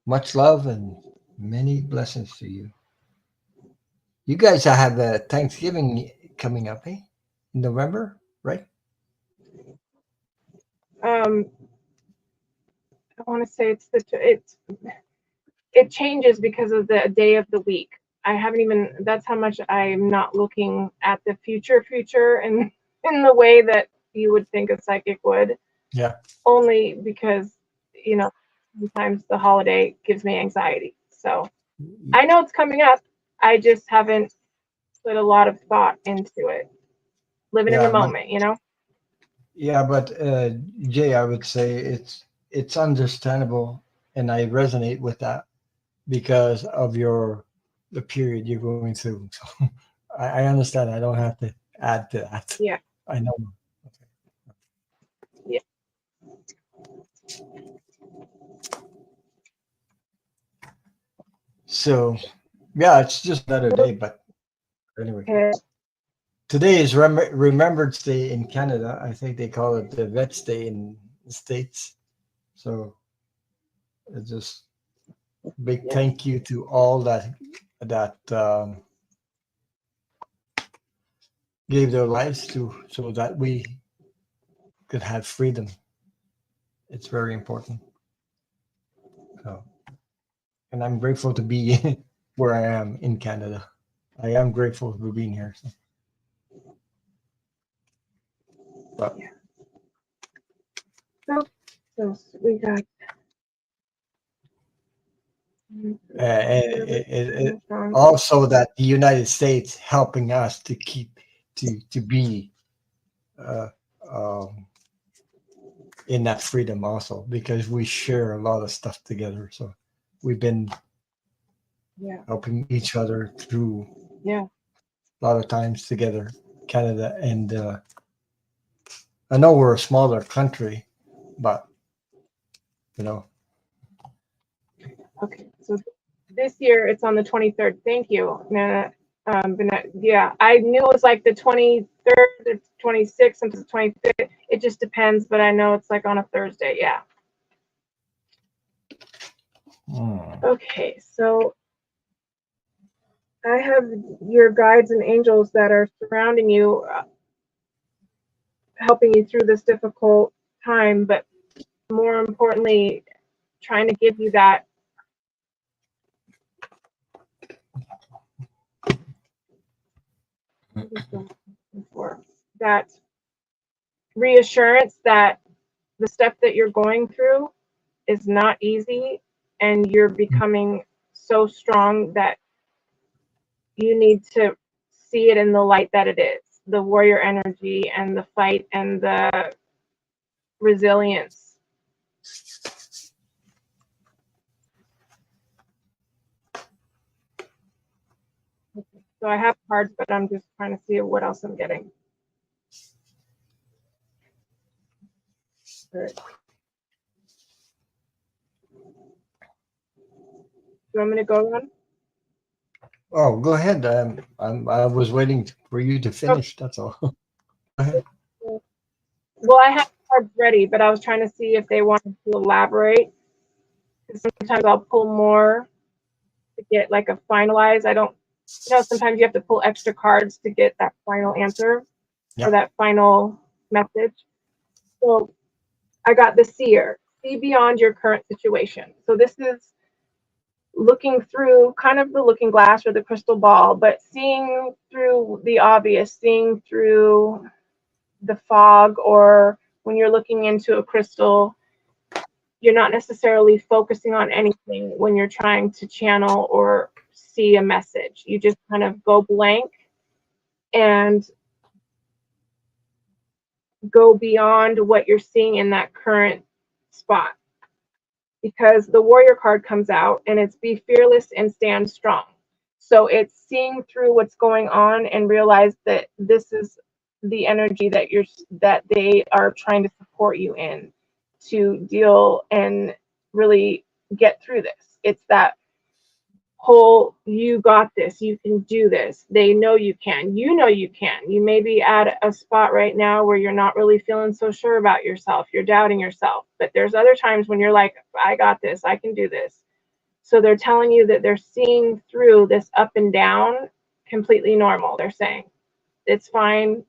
Much love and many blessings to you. You guys have a Thanksgiving coming up, eh? In November, right? I want to say it changes because of the day of the week. I haven't even. That's how much I'm not looking at the future, and in the way that you would think a psychic would. Yeah. Only because sometimes the holiday gives me anxiety. So I know it's coming up. I just haven't put a lot of thought into it. Living in the Yeah, moment, yeah, but Jay, I would say it's understandable, and I resonate with that because of the period you're going through. So I understand. I don't have to add to that. Yeah. I know. Yeah. So yeah, it's just another day. But anyway, Okay. today is Remembrance Day in Canada. I think they call it the Vets Day in the States. So it's just big Yeah. thank you to all that gave their lives to so that we could have freedom. It's very important. So, and I'm grateful to be where I am in Canada. I am grateful for being here. So. But Yeah. So we got also that the United States helping us to keep to be uh, um, in that freedom also because we share a lot of stuff together. So we've been helping each other through a lot of times together, Canada and I know we're a smaller country, but you know. Okay, so this year it's on the 23rd. Thank you, Nana. Yeah, I knew it was like the 23rd, the 26th, sometimes the 25th. It just depends, but I know it's like on a Thursday. Yeah. Okay, so I have your guides and angels that are surrounding you, helping you through this difficult time, but more importantly, trying to give you that that reassurance that the step that you're going through is not easy, and you're becoming so strong that you need to see it in the light that it is, the warrior energy and the fight and the resilience. So I have cards, but I'm just trying to see what else I'm getting. All right. Do you want me to go on? Oh, go ahead. I was waiting for you to finish. That's all. Go ahead. Well, I have cards ready, but I was trying to see if they wanted to elaborate. Sometimes I'll pull more to get like a finalized. I don't, sometimes you have to pull extra cards to get that final answer or that final message. So I got the seer, see beyond your current situation. So this is looking through kind of the looking glass or the crystal ball, but seeing through the obvious, seeing through the fog, or when you're looking into a crystal, you're not necessarily focusing on anything when you're trying to channel or see a message. You just kind of go blank and go beyond what you're seeing in that current spot. Because the warrior card comes out and it's be fearless and stand strong. So it's seeing through what's going on and realize that this is the energy that they are trying to support you in to deal and really get through this. It's that whole, you got this, you can do this. They know you can. You know you can. You may be at a spot right now where you're not really feeling so sure about yourself. You're doubting yourself. But there's other times when you're like, I got this, I can do this. So they're telling you that they're seeing through this up and down completely normal. They're saying it's fine.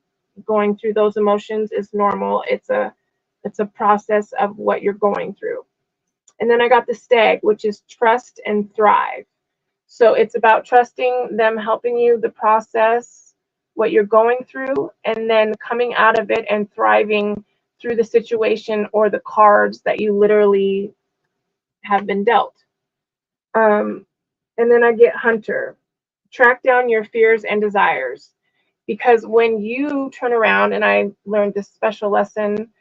Going through those emotions is normal. It's a process of what you're going through. And then I got the stag, which is trust and thrive. So it's about trusting them, helping you the process, what you're going through, and then coming out of it and thriving through the situation or the cards that you literally have been dealt. And then I get hunter, track down your fears and desires. Because when you turn around, and I learned this special lesson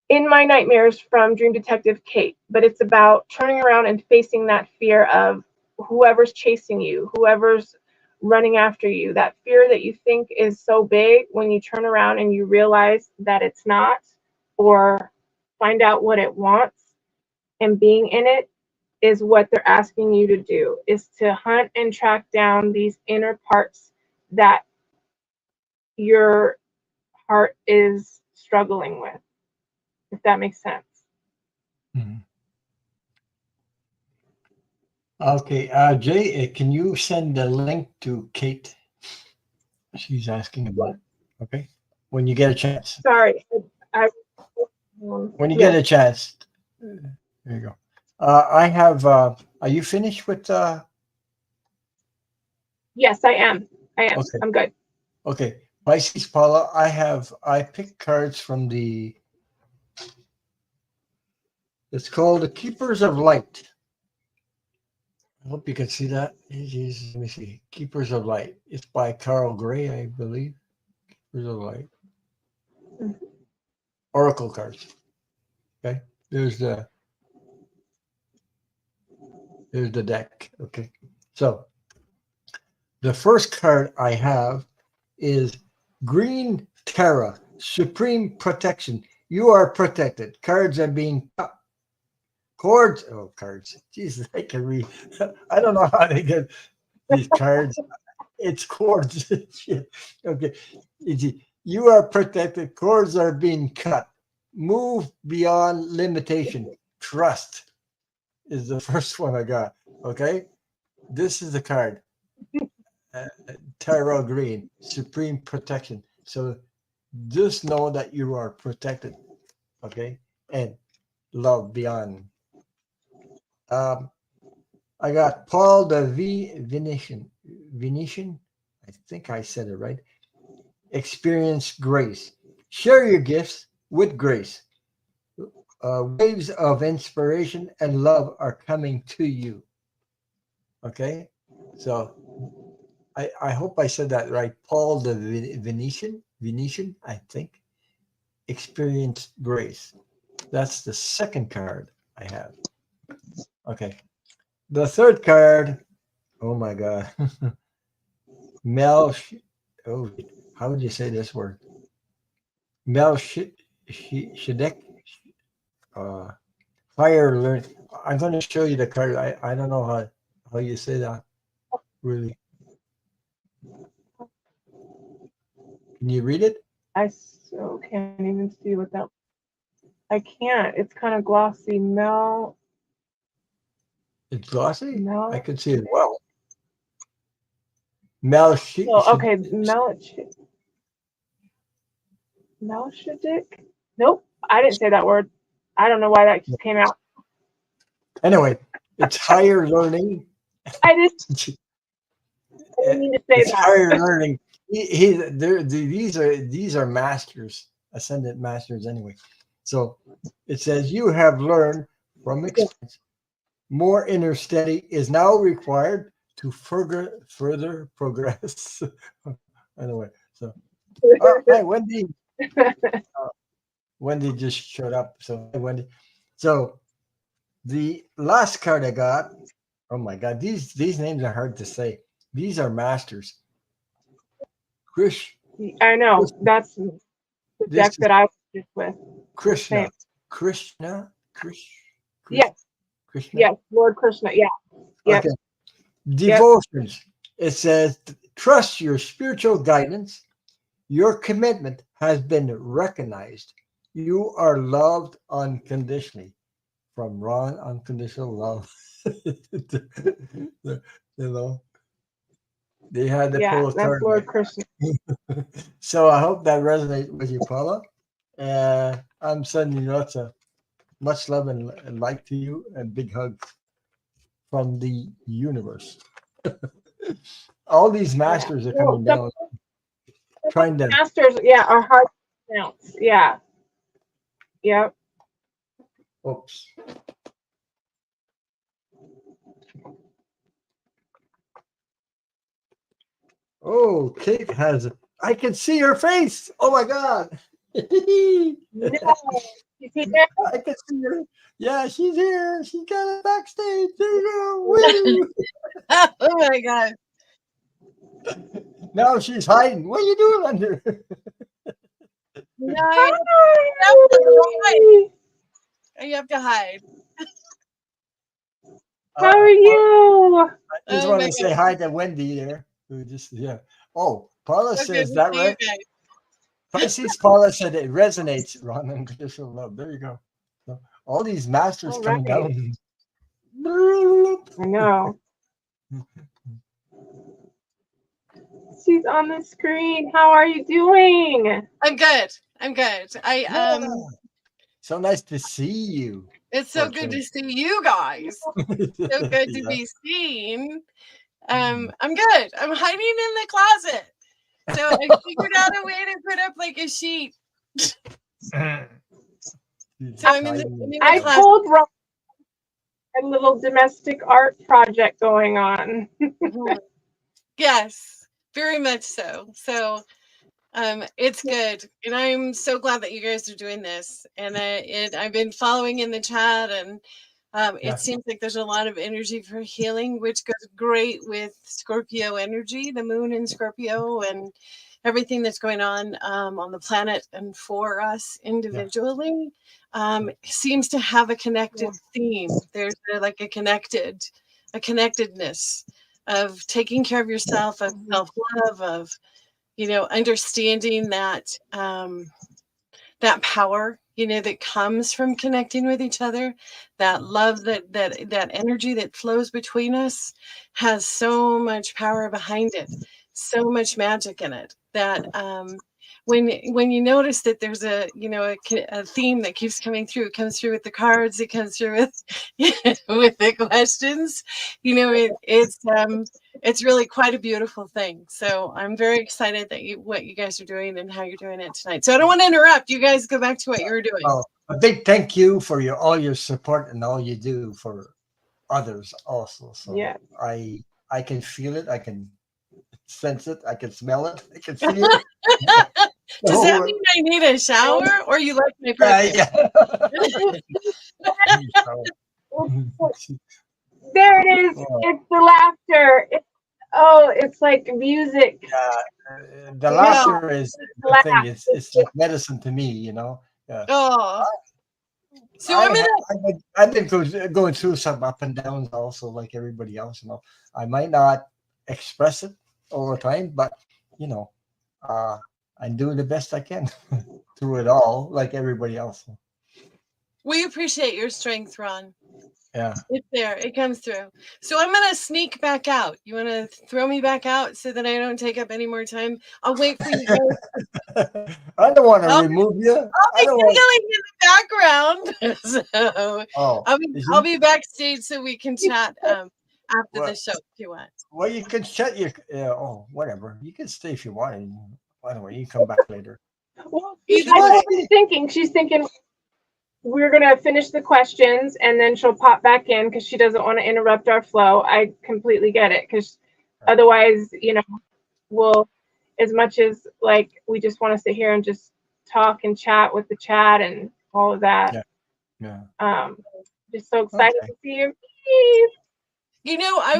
in my nightmares from Dream Detective Kate, but it's about turning around and facing that fear of whoever's chasing you, whoever's running after you, that fear that you think is so big, when you turn around and you realize that it's not, or find out what it wants, and being in it is what they're asking you to do, is to hunt and track down these inner parts that your heart is struggling with, if that makes sense. Mhm. Okay, Jay, can you send the link to Kate? She's asking about. Okay, when you get a chance. Sorry, I When you get yes, a chance. There you go. I have. Are you finished with? yes, I am. I am. Okay. I'm good. Okay. Pisces, Paula. I picked cards from the. It's called the Keepers of Light. I hope you can see that. Jesus, let me see. Keepers of Light. It's by Carl Gray, I believe. Keepers of Light. Oracle cards. Okay. There's the deck. Okay. So the first card I have is Green Terra, Supreme Protection. You are protected. Cards are being cords. Oh, cards. Jesus, I can read. I don't know how they get these cards. It's cords. Shit. Okay. You are protected. Cords are being cut. Move beyond limitation. Trust is the first one I got. Okay. This is the card. Tarot Green, Supreme Protection. So just know that you are protected. Okay. And love beyond. Um, I got Paul the Venetian. Venetian. I think I said it right. Experience grace. Share your gifts with grace. Waves of inspiration and love are coming to you. Okay. So I hope I said that right. Paul the Venetian, I think. Experience grace. That's the second card I have. Okay. The third card, oh my God. Oh, how would you say this word? Melchizedek, uh, fire learn. I'm going to show you the card. I don't know how you say that. Really, can you read it? I so can't even see what that. I can't. It's kind of glossy. It's glossy. I Mel. could see it well. Oh, okay. Melchizedek. Nope. I didn't say that word. I don't know why that just came out. Anyway, it's higher learning. I didn't mean to say It's that. higher learning. These are masters, ascendant masters. Anyway, so it says you have learned from experience. More inner study is now required to further progress. Anyway, so hi Wendy. Wendy just showed up. So hey, Wendy. So the last card I got. Oh my God, these names are hard to say. These are masters. Krish. I know. That's the deck that I was just with. Krishna. Same. Krishna. Yes. Krishna. Yes. Lord Krishna. Yeah. Yep. Okay. Devotions. It says, trust your spiritual guidance. Your commitment has been recognized. You are loved unconditionally. From Ron, unconditional love. You know, they had the pull That's card. Lord Krishna. So I hope that resonates with you, Paula. I'm sending you lots of much love and light to you and big hugs from the universe. All these masters are coming down, trying to. Masters, are hard to pronounce. Yeah. Yep. Oops. Oh, Kate has. I can see her face. Oh my God. No. You see that? I can see her. Yeah, she's here. She got it backstage. There you go. Oh my God. Now she's hiding. What are you doing under? No, you have to hide. How are you? I just Oh want my to say hi to Wendy there. Who just Oh, Paula So says good to that see right. you guys. Pisces Paula said it resonates. Ron and traditional love. There you go. So, all these masters All coming right. down. I know. She's on the screen. How are you doing? I'm good. I'm good. Yeah. So nice to see you. It's so good to see you guys. So good to Yeah. be seen. I'm good. I'm hiding in the closet. So I figured out a way to put up like a sheet. So I'm in the I closet. told Ron a little domestic art project going on. Yes, very much so. So it's good, and I'm so glad that you guys are doing this. And I've been following in the chat, and it seems like there's a lot of energy for healing, which goes great with Scorpio energy, the moon in Scorpio, and everything that's going on the planet and for us individually. Seems to have a connected theme. There's like a connectedness of taking care of yourself, of self-love, of understanding that that power that comes from connecting with each other, that love, that energy that flows between us has so much power behind it, so much magic in it that when you notice that there's a theme that keeps coming through, it comes through with the cards, it comes through with with the questions, it's really quite a beautiful thing. So I'm very excited that what you guys are doing and how you're doing it tonight. So I don't want to interrupt. You guys go back to what you were doing. Well, a big thank you for all your support and all you do for others also. So I can feel it. I can sense it. I can smell it. I can see it. Does that mean I need a shower or you like my perfume? There it is. It's the laughter. Oh, it's like music. The Yeah. laughter is the Laugh. thing. It's like medicine to me, you know. Yeah. Oh. So I'm gonna. I've been going through some up and downs also, like everybody else. You know, I might not express it all the time, but you know, uh, I do the best I can through it all, like everybody else. We appreciate your strength, Ron. Yeah. It's there. It comes through. So I'm gonna sneak back out. You want to throw me back out so that I don't take up any more time? I'll wait for you guys. I don't want to I'll- remove you. I'll I be don't want. giggling in the background. So Oh, I'll be backstage so we can chat after What? the show if you want. Well, you can shut your. Whatever. You can stay if you want. By the way, you can come back later. Well, Either I know way. what she's thinking. She's thinking we're gonna finish the questions and then she'll pop back in because she doesn't want to interrupt our flow. I completely get it because otherwise, we'll, as much as like we just want to sit here and just talk and chat with the chat and all of that. Yeah. Just so excited Okay. to see you. I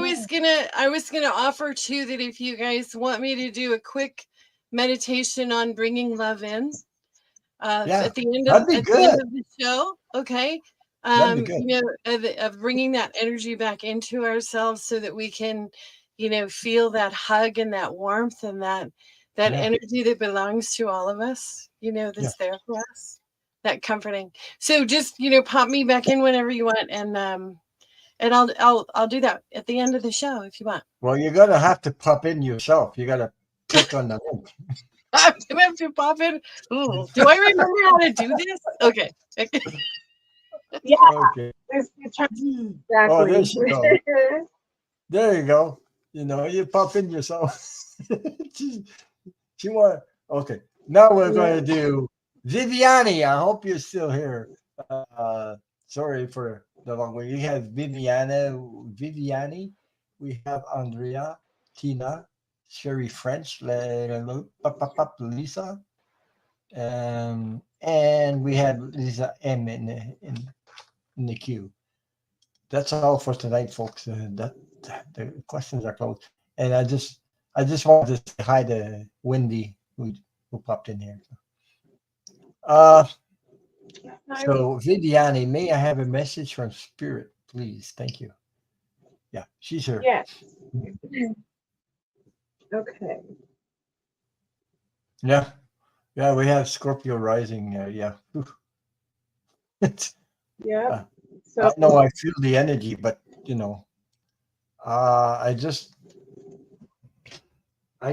was gonna offer too that if you guys want me to do a quick meditation on bringing love in at the end that'd be of good. the show, okay? That'd be good. Of bringing that energy back into ourselves so that we can, feel that hug and that warmth and that Yeah. energy that belongs to all of us, that's there for us, that comforting. So just, pop me back in whenever you want, and I'll do that at the end of the show if you want. Well, you're gonna have to pop in yourself. You gotta click on the link. I'm gonna have to pop in. Ooh, do I remember how to do this? Okay. Yeah. Okay. Exactly. Oh, there you go. There you go. You pop in yourself. she want. Okay. Now we're going to do Viviani. I hope you're still here. Sorry for the long way. We have Viviani. We have Andrea, Tina, Sherry French, Lisa, and we have Lisa M in the queue. That's all for tonight, folks. The questions are closed, and I just wanted to say hi to Wendy who popped in here. So Viviani, may I have a message from Spirit, please? Thank you. Yeah, she's here. Yes. Okay. Yeah, we have Scorpio rising. Yeah. Yeah. I know I feel the energy, but I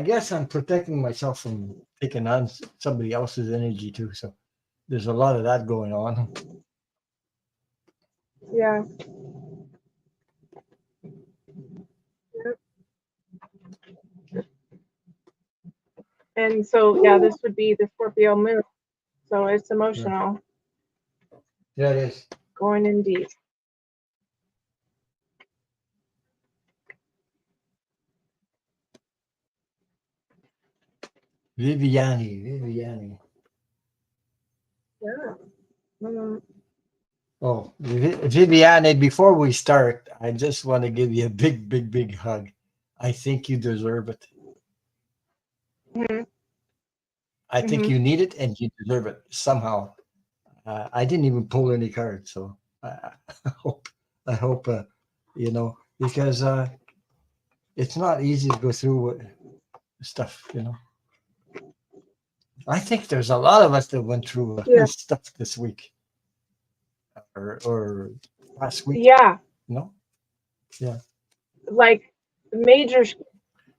guess I'm protecting myself from taking on somebody else's energy too. So there's a lot of that going on. Yeah. And so, this would be the Scorpio moon. So it's emotional. Yeah, it is. Going in deep. Viviani. Yeah. Mm-hmm. Oh, Viviani, before we start, I just want to give you a big, big, big hug. I think you deserve it. Mm-hmm. I think you need it and you deserve it somehow. I didn't even pull any cards, so I hope, because it's not easy to go through stuff, I think there's a lot of us that went through stuff this week or last week. Yeah. Yeah. Like major.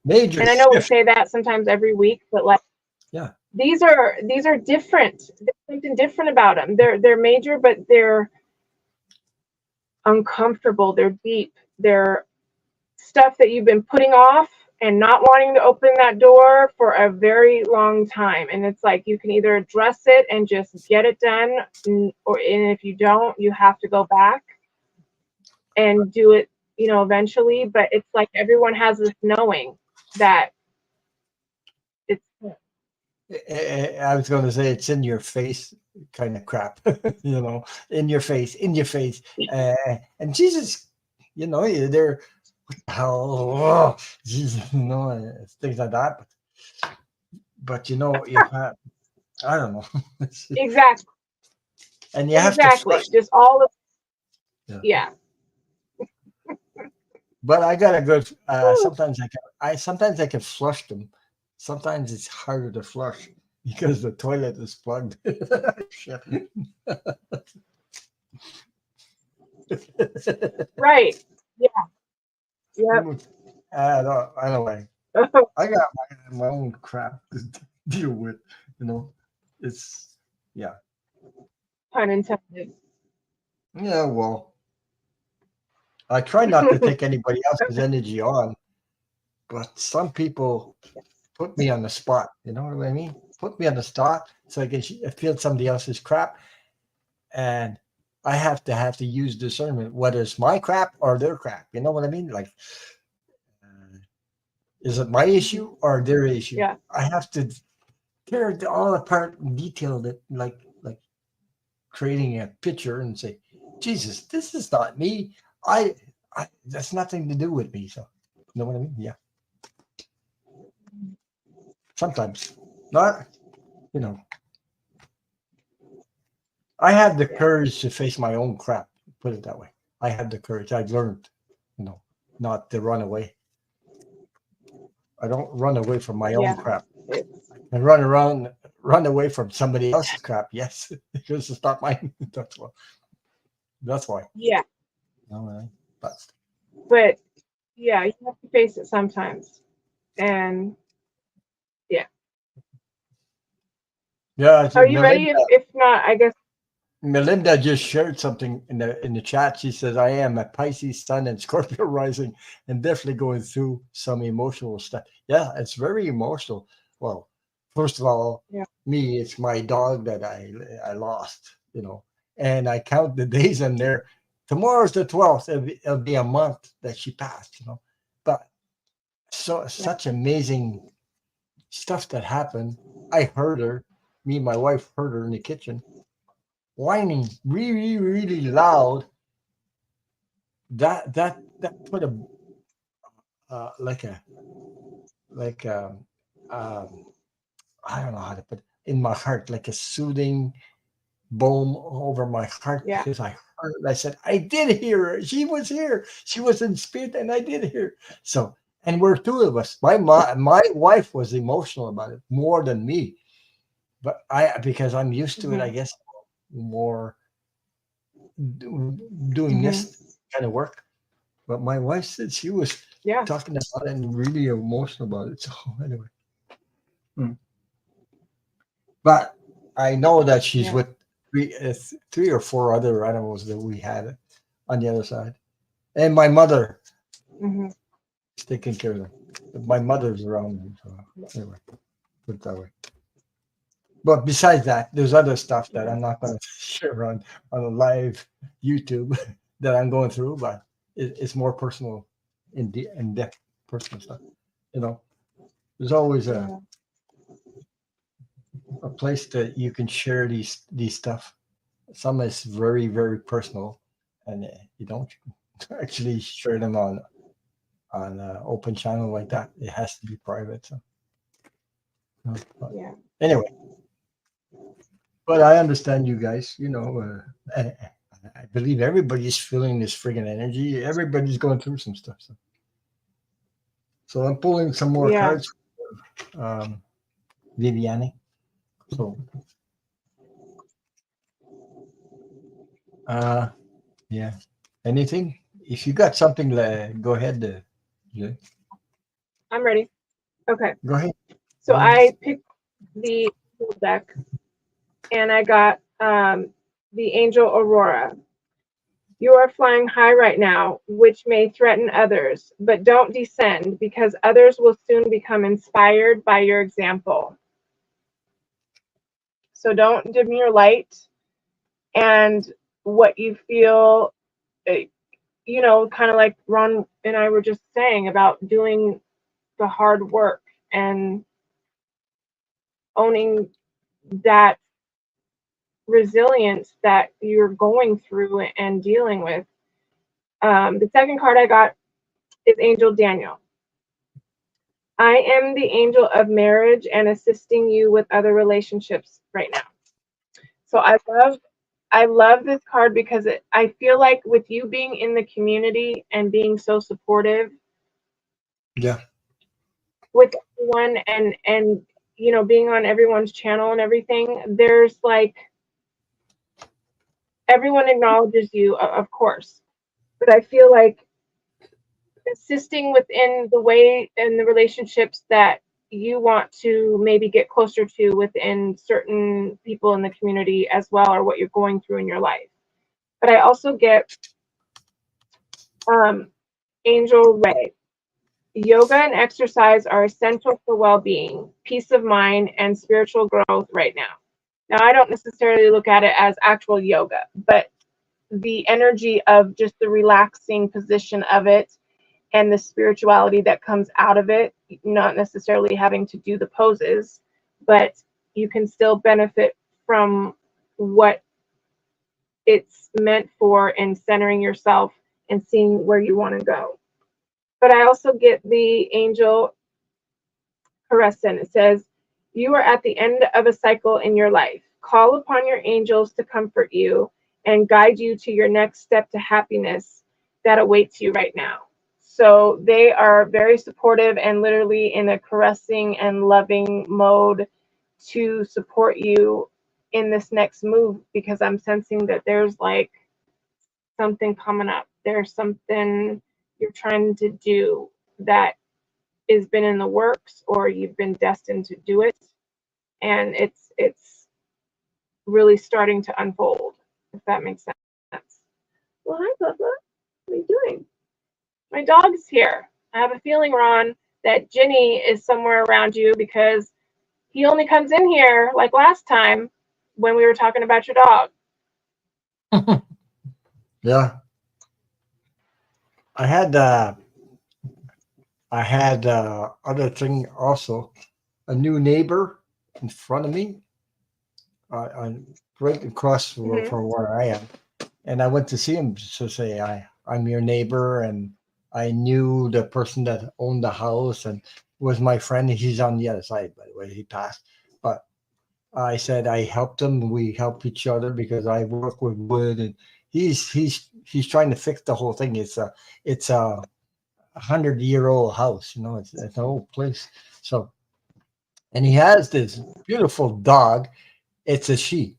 And I know we say that sometimes every week, but like, these are different. There's something different about them. They're major, but they're uncomfortable. They're deep. They're stuff that you've been putting off and not wanting to open that door for a very long time. And it's like you can either address it and just get it done, and if you don't, you have to go back and do it, eventually. But it's like everyone has this knowing that it's. I was going to say it's in your face kind of crap, in your face. And Jesus, what the hell? Oh, Jesus, things like that. But you have, I don't know. Exactly. And you have to Exactly. flush. Just all of, Yeah. yeah. But I got a good. Whew. Sometimes I can flush them. Sometimes it's harder to flush because the toilet is plugged. Shit. Right. Yeah. Yep. Anyway, I got my own crap to deal with. You know, it's yeah, Pun intended. yeah. Well, I try not to take anybody else's energy on, but some people put me on the spot. You know what I mean? Put me on the spot so I can feel somebody else's crap, and I have to use discernment whether it's my crap or their crap. You know what I mean? Like, uh, is it my issue or their issue? Yeah. I have to tear it all apart and detail it, like creating a picture and say, Jesus, this is not me. I, that's nothing to do with me. So, you know what I mean? Yeah. Sometimes, not. You know, I have the Yeah. courage to face my own crap. Put it that way. I have the courage. I've learned, not to run away. I don't run away from my own Yeah. crap. It's, I run away from somebody else's crap. Yes, because it's not mine. That's why. That's why. yeah. No, but But yeah, you have to face it sometimes. And yeah. yeah, I Are think you ready? If not, I guess. Melinda just shared something in the chat. She says, "I am a Pisces Sun and Scorpio rising, and definitely going through some emotional stuff." Yeah, it's very emotional. Well, first of all, Yeah. me, it's my dog that I lost, and I count the days in there. Tomorrow's the 12th. It'll be a month that she passed. But so Yeah. such amazing stuff that happened. I heard her. Me and my wife heard her in the kitchen whining really, really loud. That put a like um, I don't know how to put it, in my heart, like a soothing balm over my heart Yeah. because I heard. I said I did hear her. She was here. She was in spirit, and I did hear. So, and we're two of us. My wife was emotional about it more than me, but because I'm used to it, I Hmm. guess more doing Hmm. this kind of work. But my wife said she was Yeah. talking about it and really emotional about it. So anyway, Mm. But I know that she's Yeah. with three or four other animals that we had on the other side, and my mother Hmm. is taking care of them. My mother's around them. So anyway, put it that way. But besides that, there's other stuff that Yeah. I'm not going to share on a live YouTube that I'm going through, but it's more personal, in depth personal stuff. You know, there's always Yeah. a place that you can share these stuff. Some is very very personal, and you don't actually share them on open channel like that. It has to be private. So, but Yeah. anyway, but I understand you guys. I believe everybody's feeling this friggin' energy. Everybody's going through some stuff. So I'm pulling some more Yeah. cards, um, Viviani. So, uh, yeah. Anything? If you got something, go ahead. Yeah, I'm ready. Okay. go ahead. So Go ahead. I picked the deck and I got the Angel Aurora. You are flying high right now, which may threaten others, but don't descend because others will soon become inspired by your example. So don't dim your light and what you feel, kind of like Ron and I were just saying about doing the hard work and owning that resilience that you're going through and dealing with. The second card I got is Angel Daniel. I am the angel of marriage and assisting you with other relationships right now. So I love this card because I feel like with you being in the community and being so supportive Yeah. with everyone and you know being on everyone's channel and everything, there's like everyone acknowledges you, of course, but I feel like assisting within the way and the relationships that you want to maybe get closer to within certain people in the community as well, or what you're going through in your life. But I also get Angel Ray. Yoga and exercise are essential for well-being, peace of mind, and spiritual growth right now. Now, I don't necessarily look at it as actual yoga, but the energy of just the relaxing position of it and the spirituality that comes out of it, not necessarily having to do the poses, but you can still benefit from what it's meant for in centering yourself and seeing where you want to go. But I also get the angel Haresan. It says, you are at the end of a cycle in your life. Call upon your angels to comfort you and guide you to your next step to happiness that awaits you right now. So they are very supportive and literally in a caressing and loving mode to support you in this next move, because I'm sensing that there's like something coming up. There's something you're trying to do that has been in the works, or you've been destined to do it, and it's really starting to unfold, if that makes sense. Well, hi, Bubba. What are you doing? My dog's here. I have a feeling, Ron, that Ginny is somewhere around you, because he only comes in here like last time when we were talking about your dog. Yeah. I had other thing also. A new neighbor in front of me, right across Mhm. from where I am, and I went to see him to say I'm your neighbor, and I knew the person that owned the house and was my friend. He's on the other side, by the way. He passed, but I said I helped him. We help each other because I work with wood, and he's trying to fix the whole thing. It's a 100-year-old house. You know, it's an old place. So, and he has this beautiful dog. It's a she.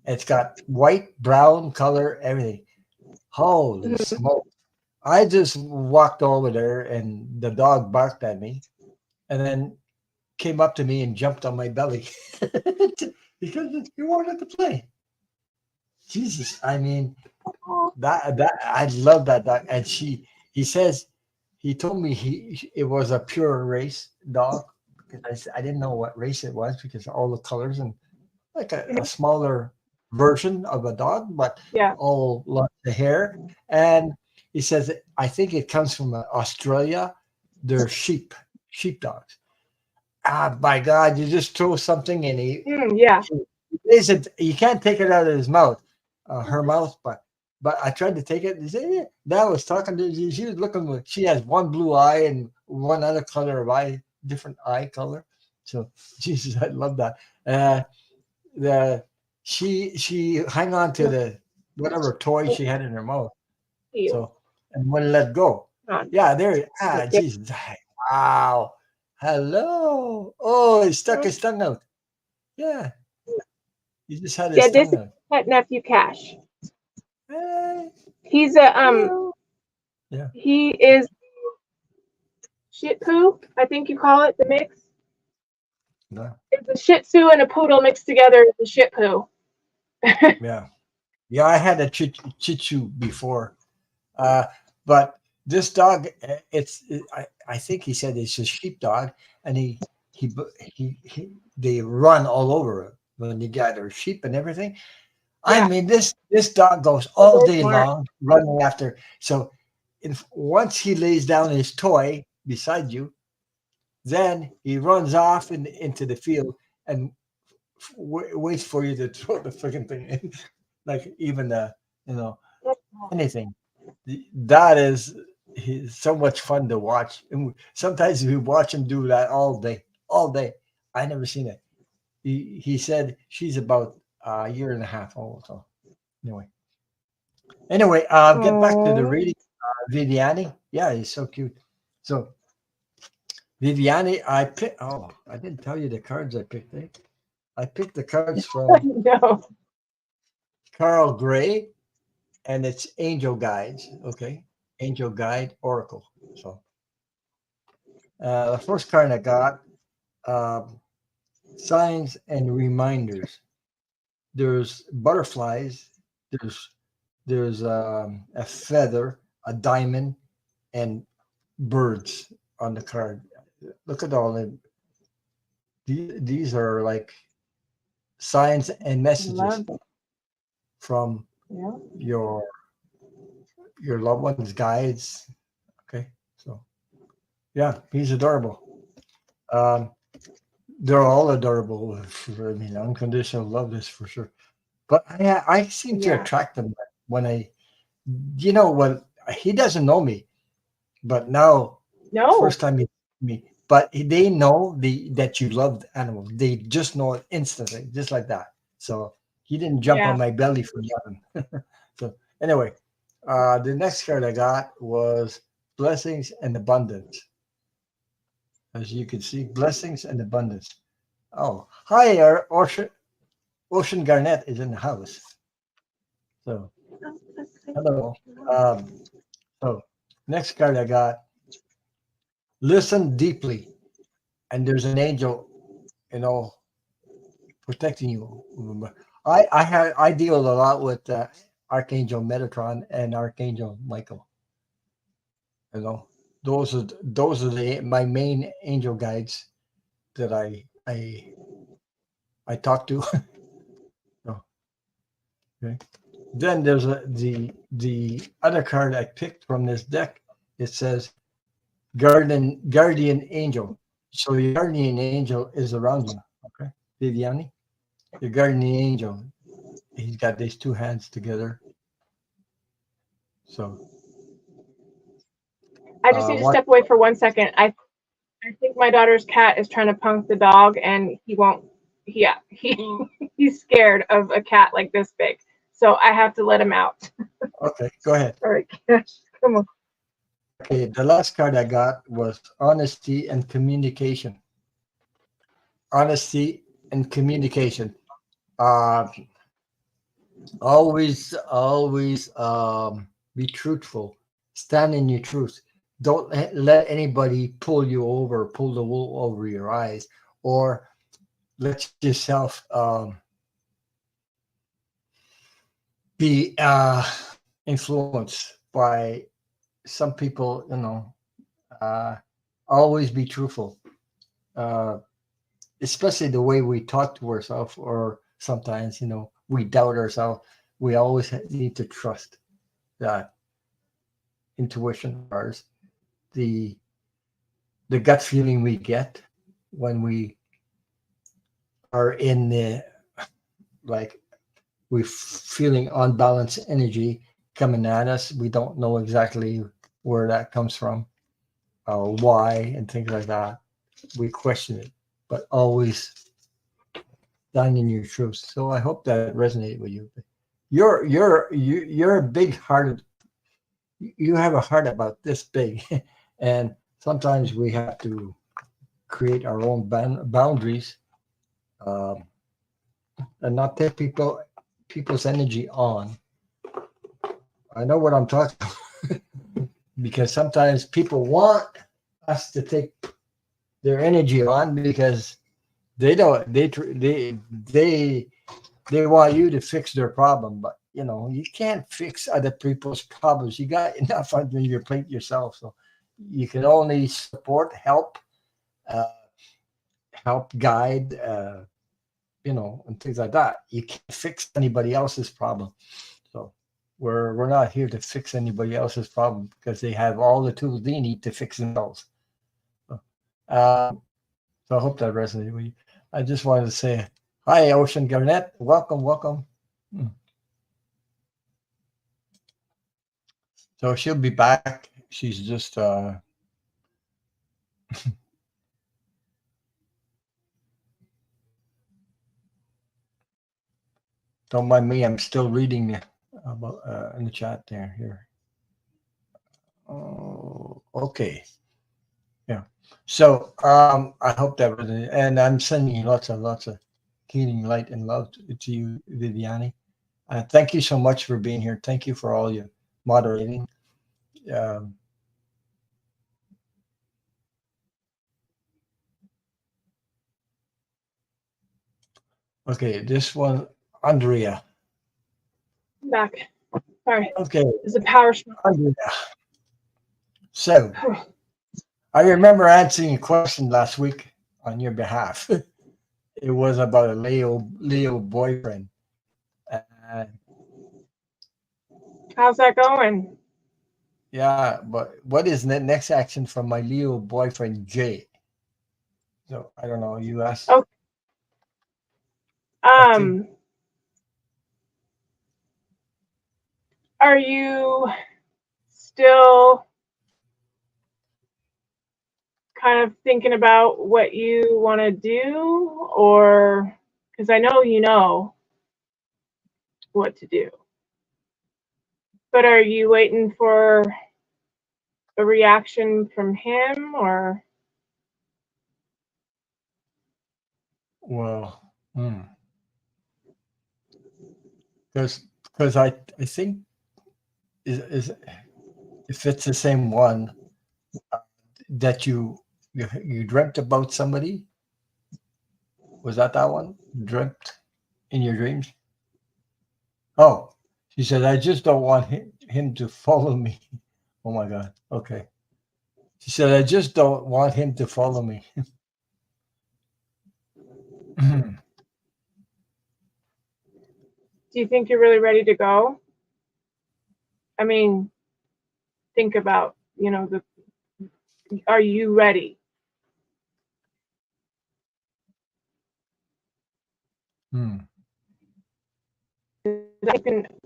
It's got white, brown color, everything. Holy Mhm. smoke! I just walked over there, and the dog barked at me, and then came up to me and jumped on my belly because he wanted to play. Jesus, I mean that I love that dog. And he says he told me it was a pure race dog, because I didn't know what race it was because of all the colors, and like a smaller version of a dog, but Yeah. all lots of hair. And he says I think it comes from Australia. They're sheepdogs. Ah, my God! You just throw something and Yeah. he isn't. You can't take it out of his mouth, her mouth. But I tried to take it. And say, yeah. Now I was talking to she was looking. She has one blue eye and one other color of eye, different eye color. So Jesus, I love that. The she hang on to the whatever toy she had in her mouth. You. So and wouldn't let go. Ron. Yeah, there. Yeah. Jesus. Wow. Hello. Oh, he stuck his tongue out. Yeah, he just had Yeah, his this tongue is out. pet nephew Cash. Hey, He's a hello. Yeah. he is Shih Tzu, I think you call it, the mix. No. It's a Shih Tzu and a poodle mixed together. It's a Shih Tzu. Yeah. Yeah, I had a Chichu before. Uh, but this dog, I think he said it's a sheepdog, and they run all over it when you gather sheep and everything. I Yeah. mean, this dog goes They're all very day smart. long running after. So, if once he lays down his toy beside you, then he runs off into the field and waits for you to throw the freaking thing in, like even you know anything. That is he's so much fun to watch. And sometimes we watch him do that all day, all day. I never seen it. He said she's about a year and a half old. So anyway, get back to the Oh, reading. Viviani, yeah, he's so cute. So Viviani, I picked. Oh, I didn't tell you the cards I picked. Eh? I picked the cards from no. Carl Gray, and it's Angel Guides. Okay, Angel Guide Oracle. So the first card I got, um, signs and reminders. There's butterflies. There's a feather, a diamond, and birds on the card. Look at all the these are like signs and messages Love it. from Yeah. your loved ones, guides. Okay, so yeah, he's adorable. Um, they're all adorable. I mean, unconditional love is for sure. But I seem to Yeah. attract them when you know, when he doesn't know me, but now No. first time he me, but they know that you love animals. They just know it instantly, just like that. So he didn't jump Yeah. on my belly for nothing. So anyway, the next card I got was blessings and abundance. As you can see, blessings and abundance. Oh, hi, Ocean Garnett is in the house. So hello. Um, so next card I got, listen deeply, and there's an angel, you know, protecting you. I deal a lot with Archangel Metatron and Archangel Michael. You know, those are my main angel guides that I talk to. So, okay. Then there's the other card I picked from this deck. It says guardian angel. So your guardian angel is around you. Okay, Viviani, your guardian angel. He's got these two hands together. So I just need to what? step away for 1 second. I think my daughter's cat is trying to punk the dog, and he won't. Yeah, he's scared of a cat like this big, so I have to let him out. Okay, go ahead. All right, Cash, come on. Okay, the last card I got was honesty and communication. Honesty and communication. Uh, always be truthful. Stand in your truth. Don't let anybody pull you over, pull the wool over your eyes, or let yourself be influenced by some people. You know, uh, always be truthful. Uh, Especially the way we talk to ourselves, or sometimes, you know, we doubt ourselves. We always need to trust that intuition of ours, the gut feeling we get when we are in the, like, we're feeling unbalanced energy coming at us. We don't know exactly where that comes from, why, and things like that. We question it, but always stand in your truth. So I hope that resonated with you. You're a big hearted. You have a heart about this big, and sometimes we have to create our own boundaries, um, and not take people's energy on. I know what I'm talking about because sometimes people want us to take their energy on because they don't they want you to fix their problem, but you know you can't fix other people's problems. You got enough under your plate yourself, so you can only support, uh, help guide, you know, and things like that. You can't fix anybody else's problem. So we're not here to fix anybody else's problem because they have all the tools they need to fix themselves. So, um, so I hope that resonated with you. I just wanted to say hi, Ocean Garnett. Welcome, welcome. So she'll be back she's just don't mind me. I'm still reading about in the chat there here. Oh, okay. Yeah. So I hope that was it. And I'm sending you lots of healing light and love to you, Viviani. Thank you so much for being here. Thank you for all your moderating. Um, okay, this one, Andrea. Back. Sorry. Okay, It's a power shot. Andrea. So I remember answering a question last week on your behalf. It was about a Leo boyfriend. Uh, How's that going? yeah, but what is the next action from my Leo boyfriend Jay? So I don't know. You asked. Oh. Are you still kind of thinking about what you want to do, or because I know you know what to do, but are you waiting for a reaction from him, or? Well, because I think is if it's the same one that you dreamt about somebody. Was that one? Dreamt in your dreams? Oh, she said, I just don't want him to follow me. Oh my God. Okay. She said, I just don't want him to follow me. Do you think you're really ready to go? I mean, think about, are you ready?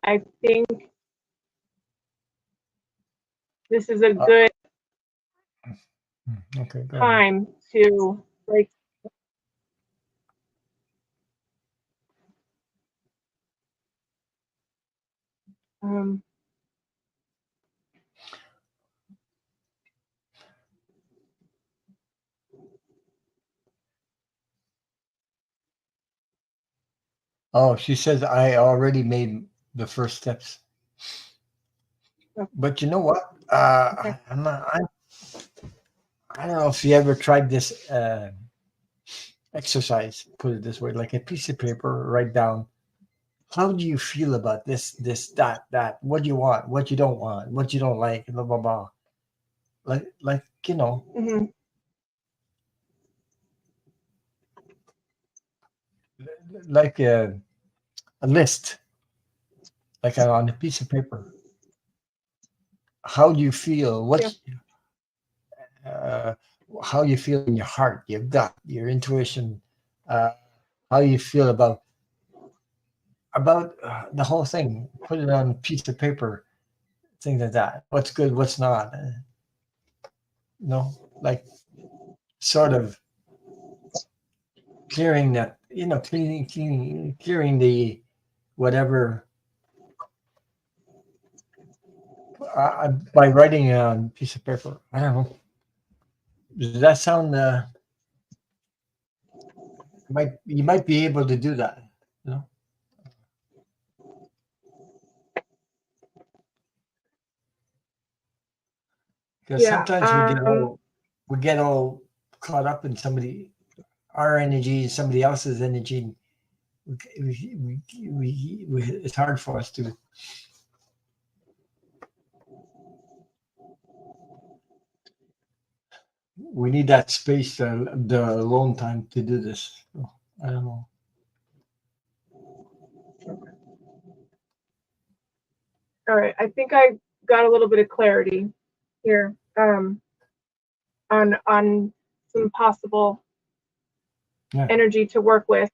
I think this is a good time to like oh, she says I already made the first steps. But you know what? I don't know if you ever tried this exercise, put it this way, like a piece of paper, write down, how do you feel about this, that, what do you want, what you don't want, what you don't like, blah, blah, blah. Like, like a list, like on a piece of paper. How do you feel? How you feel in your heart, your gut, your intuition, how you feel about the whole thing. Put it on a piece of paper, things like that. What's good, what's not. Like sort of clearing that, clearing the whatever by writing it on a piece of paper. I don't know. Does that sound? You might be able to do that. Because sometimes we get all caught up in our energy, somebody else's energy. It's hard for us to. We need that space, the alone time to do this. So, I don't know. All right, I think I got a little bit of clarity here on some possible energy to work with.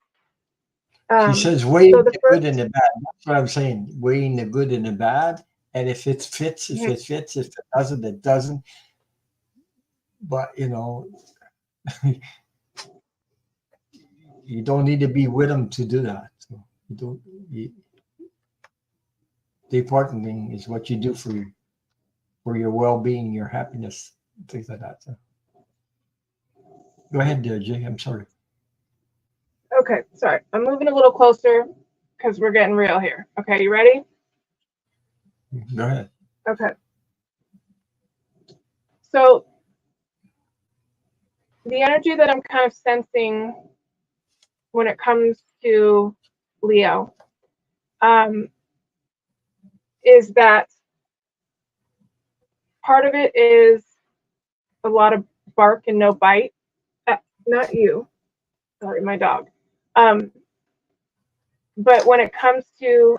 She says weighing the good and the bad. That's what I'm saying. Weighing the good and the bad And if it fits, if Mhm. it fits. If it doesn't, it doesn't. But you don't need to be with them to do that. So you don't. You, the important thing is what you do for your well-being, your happiness, things like that. So go ahead, Jay. I'm sorry. Okay, sorry. I'm moving a little closer because we're getting real here. Okay, you ready? Go ahead. Okay. So the energy that I'm kind of sensing when it comes to Leo is that part of it is a lot of bark and no bite. Not you, sorry, my dog. Um, but when it comes to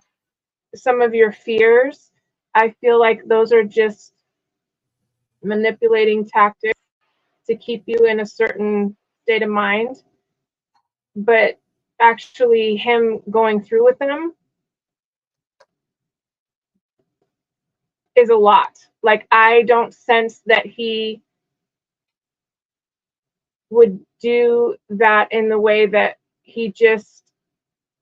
some of your fears, I feel like those are just manipulating tactics to keep you in a certain state of mind. But actually, him going through with them is a lot. Like, I don't sense that he would do that in the way that he just,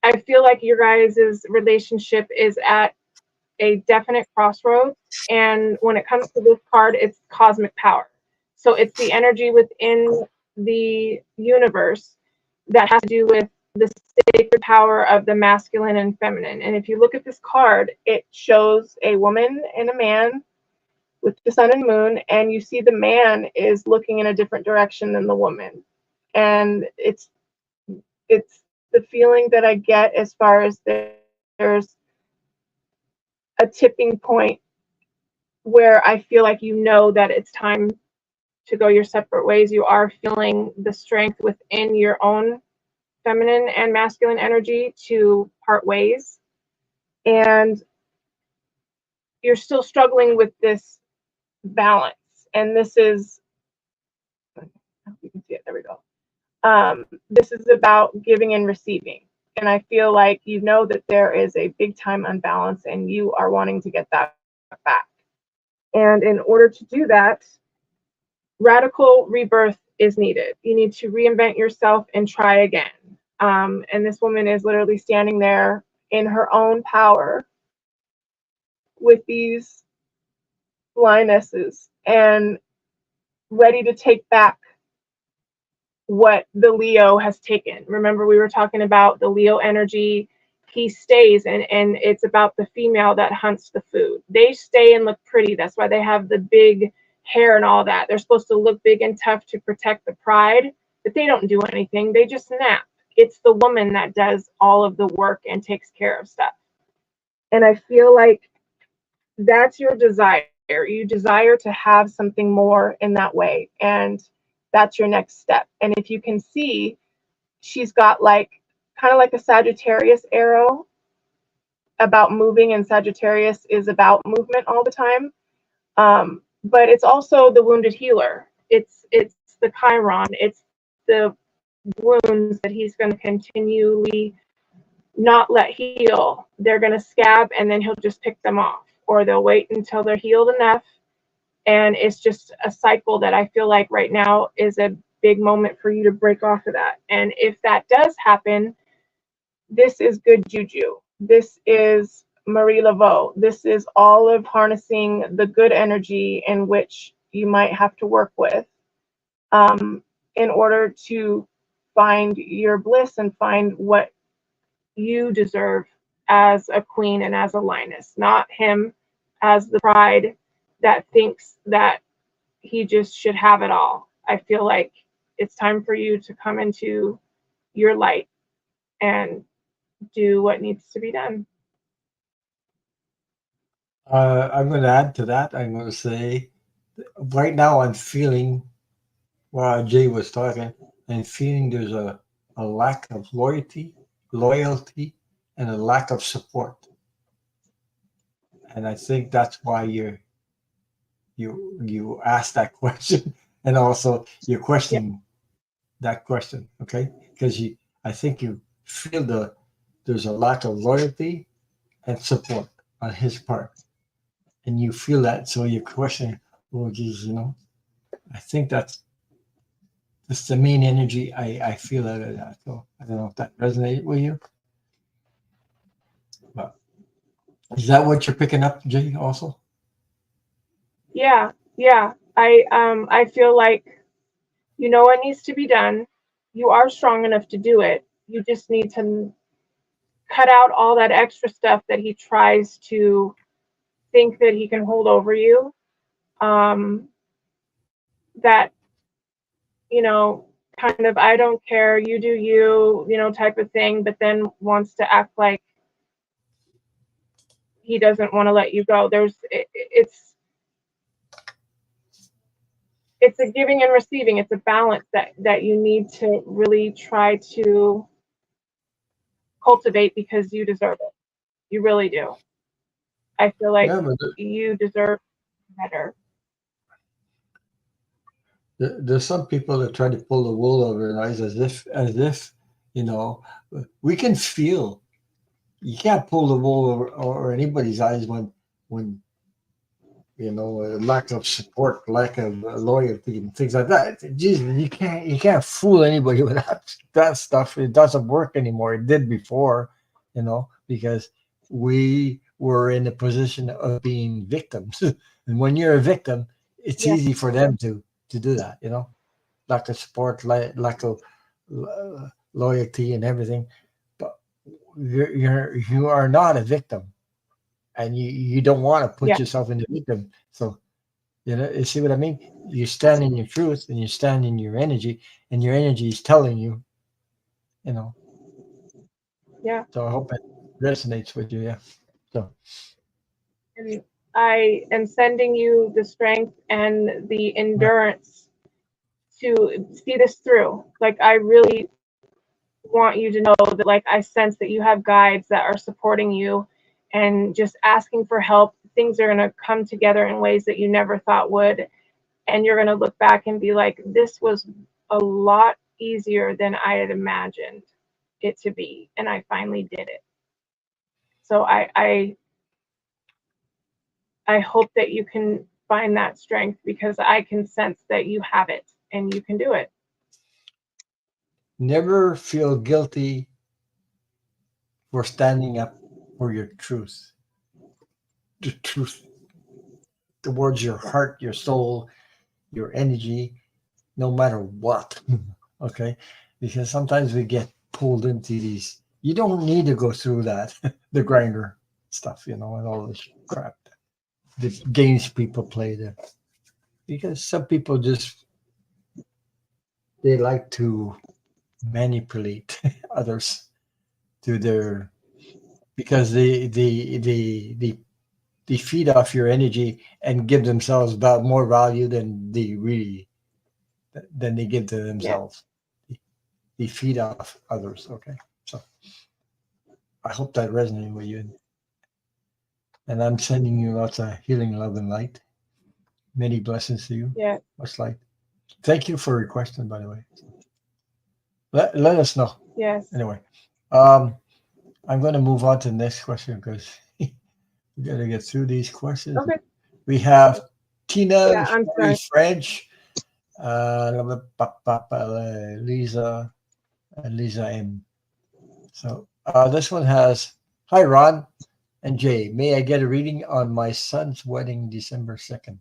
I feel like your guys' relationship is at a definite crossroads. And when it comes to this card, it's cosmic power. So it's the energy within the universe that has to do with the sacred power of the masculine and feminine. And if you look at this card, it shows a woman and a man with the sun and moon, and you see the man is looking in a different direction than the woman. And it's the feeling that I get as far as there's a tipping point where I feel like that it's time to go your separate ways. You are feeling the strength within your own feminine and masculine energy to part ways. And you're still struggling with this balance. And this is, I hope you can see it, there we go. This is about giving and receiving. And I feel like that there is a big time unbalance and you are wanting to get that back. And in order to do that, radical rebirth is needed. You need to reinvent yourself and try again. And this woman is literally standing there in her own power with these lionesses and ready to take back what the Leo has taken. Remember, we were talking about the Leo energy. He stays, and it's about the female that hunts the food. They stay and look pretty. That's why they have the big hair and all that. They're supposed to look big and tough to protect the pride, but they don't do anything. They just nap. It's the woman that does all of the work and takes care of stuff. And I feel like that's your desire. You desire to have something more in that way. And that's your next step. And if you can see, she's got like kind of like a Sagittarius arrow about moving, and Sagittarius is about movement all the time. But it's also the wounded healer. It's the Chiron. It's the wounds that he's going to continually not let heal. They're going to scab and then he'll just pick them off, or they'll wait until they're healed enough. And it's just a cycle that I feel like right now is a big moment for you to break off of that. And if that does happen, this is good juju. This is Marie Laveau. This is all of harnessing the good energy in which you might have to work with in order to find your bliss and find what you deserve as a queen and as a lioness, not him as the pride that thinks that he just should have it all. I feel like it's time for you to come into your light and do what needs to be done. I'm going to add to that. I'm going to say, right now I'm feeling, while Jay was talking, I'm feeling there's a lack of loyalty, and a lack of support. And I think that's why you asked that question, and also you're questioning that question, okay? Because I think you feel there's a lack of loyalty and support on his part. and you feel that, so you question, oh geez, I think that's the main energy I feel out of that. So I don't know if that resonates with you, but is that what you're picking up, Jay, also? Yeah, yeah. I feel like you know what needs to be done. You are strong enough to do it. You just need to cut out all that extra stuff that he tries to think that he can hold over you. That, kind of, I don't care, you do you, type of thing, but then wants to act like he doesn't want to let you go. It's a giving and receiving. It's a balance that you need to really try to cultivate, because you deserve it. You really do. I feel like Yeah, but you deserve better. there's some people that try to pull the wool over their eyes, as if you know we can feel. You can't pull the wool over anybody's eyes when lack of support, lack of loyalty, and things like that. Jesus, you can't fool anybody with that stuff. It doesn't work anymore. It did before, because we were in a position of being victims. And when you're a victim, it's Yeah, easy for them to do that. Lack of support, lack of loyalty, and everything. But you are not a victim, and you don't want to put yeah, yourself in the victim. So you see what I mean? You stand in your truth, and you stand in your energy, and your energy is telling you, you know. yeah. So I hope it resonates with you. Yeah. So And I am sending you the strength and the right. endurance to see this through. Like, I really want you to know that, like, I sense that you have guides that are supporting you, and just asking for help. Things are going to come together in ways that you never thought would. And you're going to look back and be like, this was a lot easier than I had imagined it to be. And I finally did it. So I hope that you can find that strength, because I can sense that you have it and you can do it. Never feel guilty for standing up for your truth. The truth towards your heart, your soul, your energy, no matter what. Okay? Because sometimes we get pulled into these. You don't need to go through that, the grinder stuff, and all this crap, the games people play there. Because some people just, they like to manipulate others to their, because they feed off your energy and give themselves about more value than they give to Yeah. themselves. They feed off others. Okay, so I hope that resonated with you, and I'm sending you lots of healing, love, and light. Many blessings to you. Yeah. Much light. Thank you for requesting, by the way. Let us know. Yes. Anyway, um, I'm going to move on to the next question, because we got to get through these questions. Okay. We have Tina, Yeah, I'm Sherry sorry. French, Lisa, and Lisa M. So this one has, hi Ron and Jay, may I get a reading on my son's wedding December 2nd?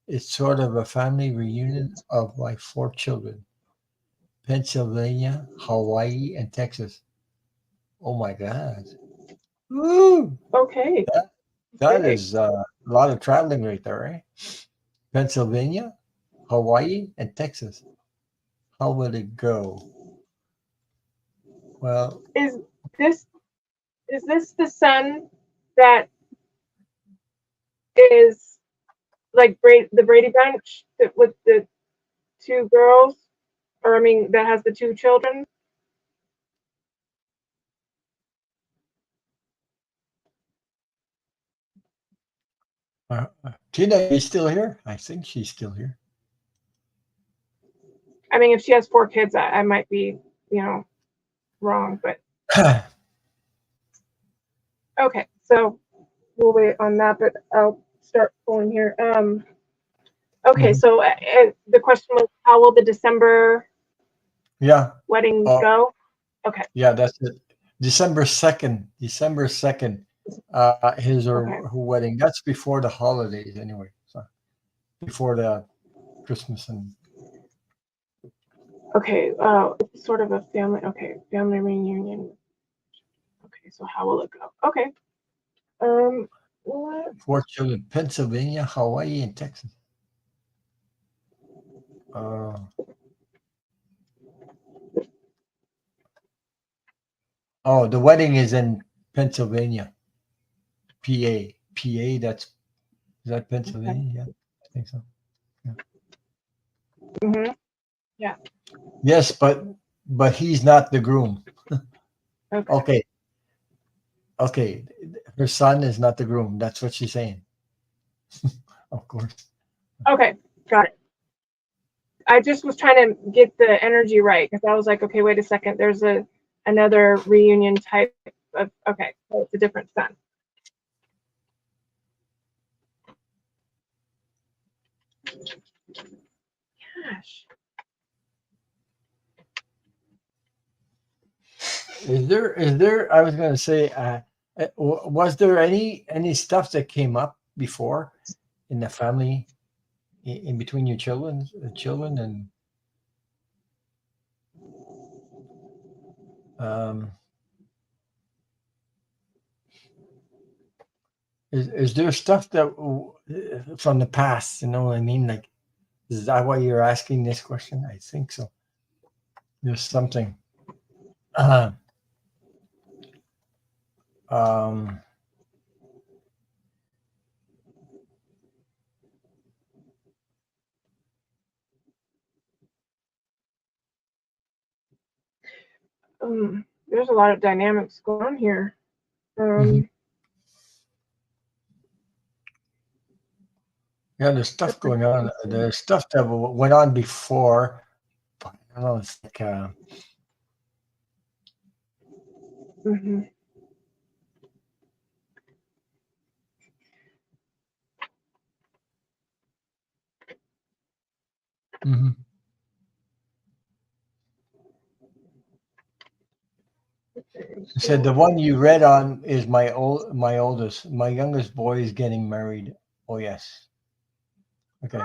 It's sort of a family reunion of my 4 children, Pennsylvania, Hawaii, and Texas. Oh my God. Woo! Okay. That Big. is a lot of traveling right there, right? Pennsylvania, Hawaii, and Texas. How will it go? Well, Is this is this the son that is like the Brady Bunch, with the 2 girls, or I mean, that has the 2 children? Tina, is still here? I think she's still here. I mean, if she has 4 kids, I might be, wrong, but okay. So we'll wait on that, but I'll start pulling here. Okay, Mhm. so the question was, how will the December Yeah. wedding Oh, go? Okay, yeah, that's it. December 2nd. December 2nd. His or okay, her wedding. That's before the holidays anyway. So before the Christmas and okay. It's sort of a family. Okay, family reunion. Okay, so how will it go? Okay. What? 4 children. Pennsylvania, Hawaii, and Texas. Uh, oh, the wedding is in Pennsylvania, PA. PA, is that Okay. Pennsylvania? Yeah, I think so. Yeah. Mm-hmm. Yeah. Yes, but he's not the groom. Okay. Okay, okay. Her son is not the groom. That's what she's saying. Of course. Okay. Got it. I just was trying to get the energy right because I was like, okay, wait a second. There's another reunion type of. Okay, so it's a different son. Gosh. Is there I was going to say was there any stuff that came up before in the family in between your children and um is there stuff that from the past, you know what I mean, like is that why you're asking this question? I think so. There's something uh, um There's a lot of dynamics going on here. mhm. Yeah, there's stuff Different going on. cases. There's stuff that went on before, but I don't know, it's like Mm-hmm. mhm. Okay, I said the so one you read on is my oldest. My youngest boy is getting married. Oh yes. Okay.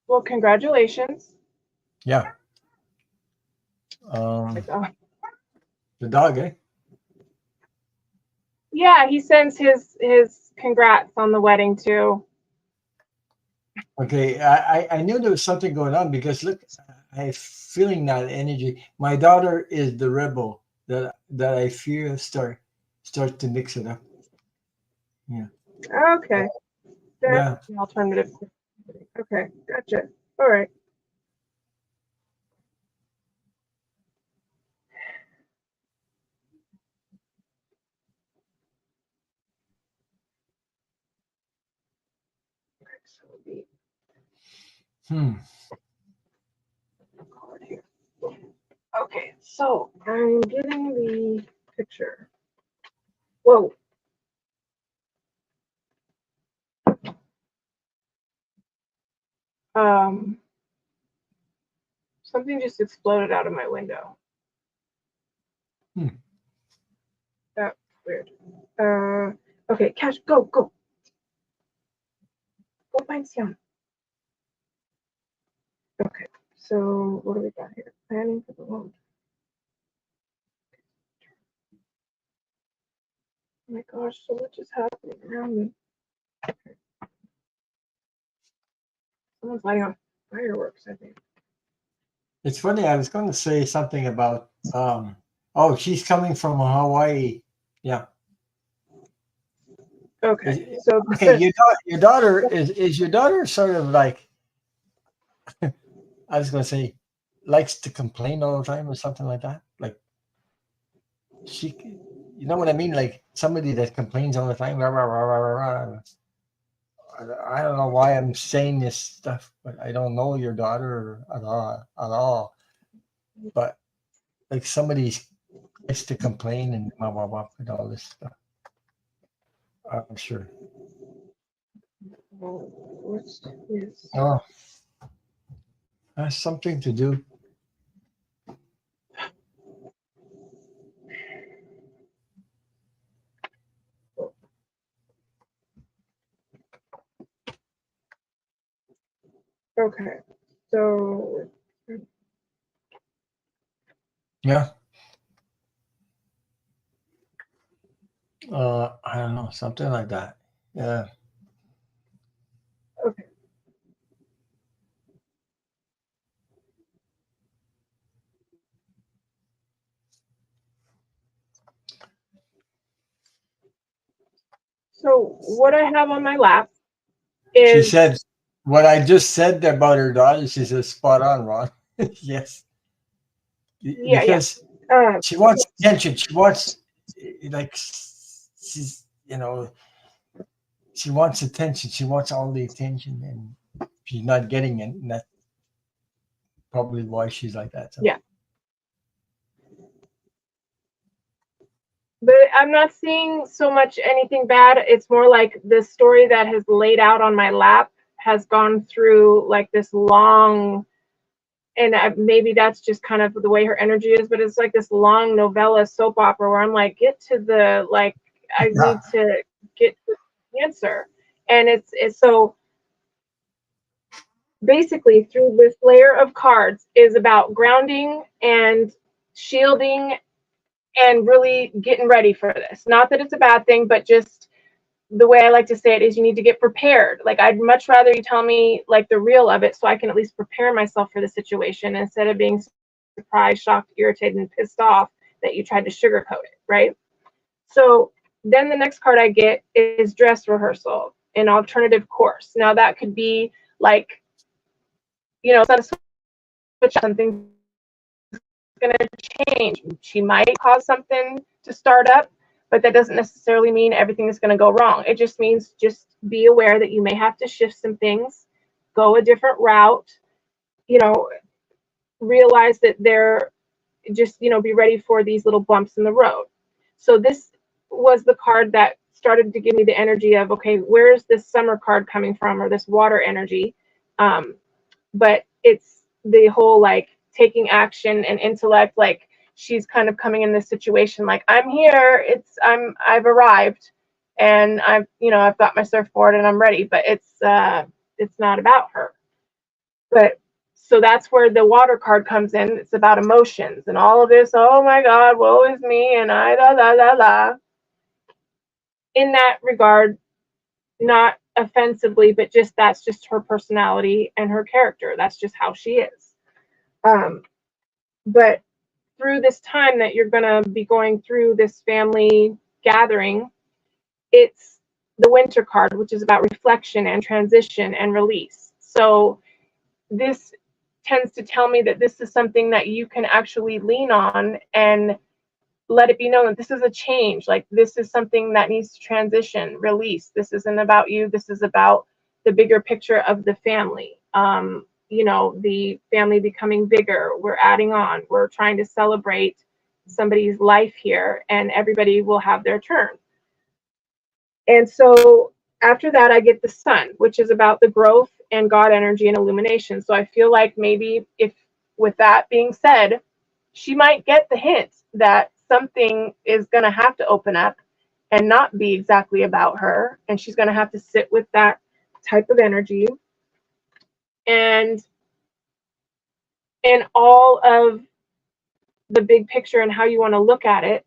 well, congratulations. Yeah. Like, oh, The dog, eh? yeah, he sends his congrats on the wedding too. Okay. I knew there was something going on because look, I feeling that energy. My daughter is the rebel that I fear start to mix it up. Yeah. Okay, that's Yeah. an alternative. Okay, gotcha. All right. So the Hmm. card here. Okay, so I'm getting the picture. Whoa. Um, Something just exploded out of my window. Hmm. That's weird. Okay, Cash, go find Sion. Okay, so what do we got here? Planning for the loan. Oh my gosh, so much is happening around me. Someone's lighting off fireworks, I think. It's funny. I was going to say something about oh, she's coming from Hawaii. Yeah. Okay, Is- so okay, your daughter is your daughter sort of like I was gonna say likes to complain all the time or something like that. Like she, you know what I mean? Like somebody that complains all the time. Rah, rah, rah, rah, rah, rah. I don't know why I'm saying this stuff, but I don't know your daughter at all. But like somebody likes to complain and blah blah blah and all this stuff. I'm sure. What's this? Oh, has something to do. Okay, so Yeah. I don't know, something like that. Yeah. okay, so what I have on my lap She is said what I just said about her daughter. She says spot on, Ron. Yes, yeah. because she wants attention. She wants like she's she wants attention. She wants all the attention, and she's not getting it. And that's probably why she's like that. So. Yeah. But I'm not seeing so much anything bad. It's more like the story that has laid out on my lap has gone through like this long, and maybe that's just kind of the way her energy is, but it's like this long novella soap opera where I'm like, get to the, like, I Yeah. need to get to the answer. And it's so basically through this layer of cards is about grounding and shielding and really getting ready for this. Not that it's a bad thing, but just the way I like to say it is you need to get prepared. Like, I'd much rather you tell me like the real of it so I can at least prepare myself for the situation instead of being surprised, shocked, irritated, and pissed off that you tried to sugarcoat it, right? So then the next card I get is dress rehearsal, an alternative course. Now that could be like, something going to change. She might cause something to start up, but that doesn't necessarily mean everything is going to go wrong. It just means just be aware that you may have to shift some things, go a different route, realize that they're just, be ready for these little bumps in the road. So this was the card that started to give me the energy of, okay, where's this summer card coming from, or this water energy? But it's the whole like taking action and intellect, like she's kind of coming in this situation like, I'm here, I've arrived, and I've got my surfboard and I'm ready, but it's not about her. But so that's where the water card comes in. It's about emotions and all of this, oh my god, woe is me, and I la la la la. In that regard, not offensively, but just that's just her personality and her character. That's just how she is. But through this time that you're going to be going through this family gathering, it's the winter card, which is about reflection and transition and release. So this tends to tell me that this is something that you can actually lean on and let it be known that this is a change. Like, this is something that needs to transition, release. This isn't about you. This is about the bigger picture of the family. The family becoming bigger. We're adding on. We're trying to celebrate somebody's life here, and everybody will have their turn. And so after that, I get the sun, which is about the growth and God energy and illumination. So I feel like maybe if, with that being said, she might get the hint that something is going to have to open up and not be exactly about her. And she's going to have to sit with that type of energy. And in all of the big picture and how you want to look at it,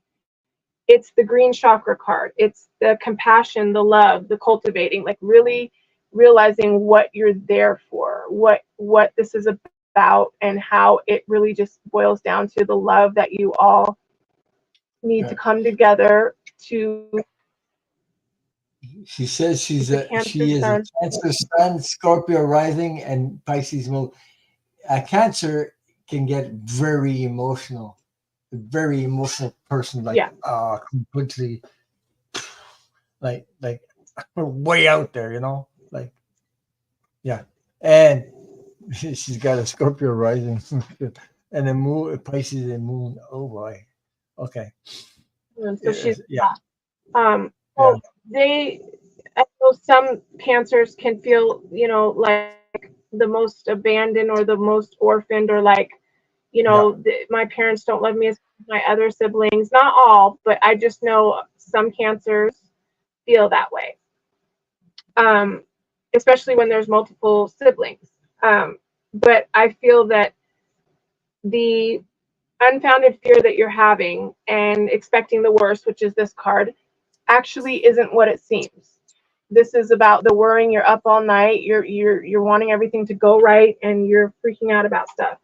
it's the green chakra card. It's the compassion, the love, the cultivating, like really realizing what you're there for, what this is about, and how it really just boils down to the love that you all need to come together to. She says she is a Sun. Cancer Sun, Scorpio rising, and Pisces moon. A Cancer can get very emotional, a very emotional person, like completely, like way out there, like and she's got a Scorpio rising, and a moon, Pisces and moon. Oh boy, okay. And so she's Yeah. well, I know know some cancers can feel, like the most abandoned or the most orphaned, or like, Yeah. my parents don't love me as my other siblings. Not all, but I just know some cancers feel that way. Um, Especially when there's multiple siblings. But I feel that the unfounded fear that you're having and expecting the worst, which is this card, actually isn't what it seems. This is about the worrying. You're up all night. You're wanting everything to go right, and you're freaking out about stuff.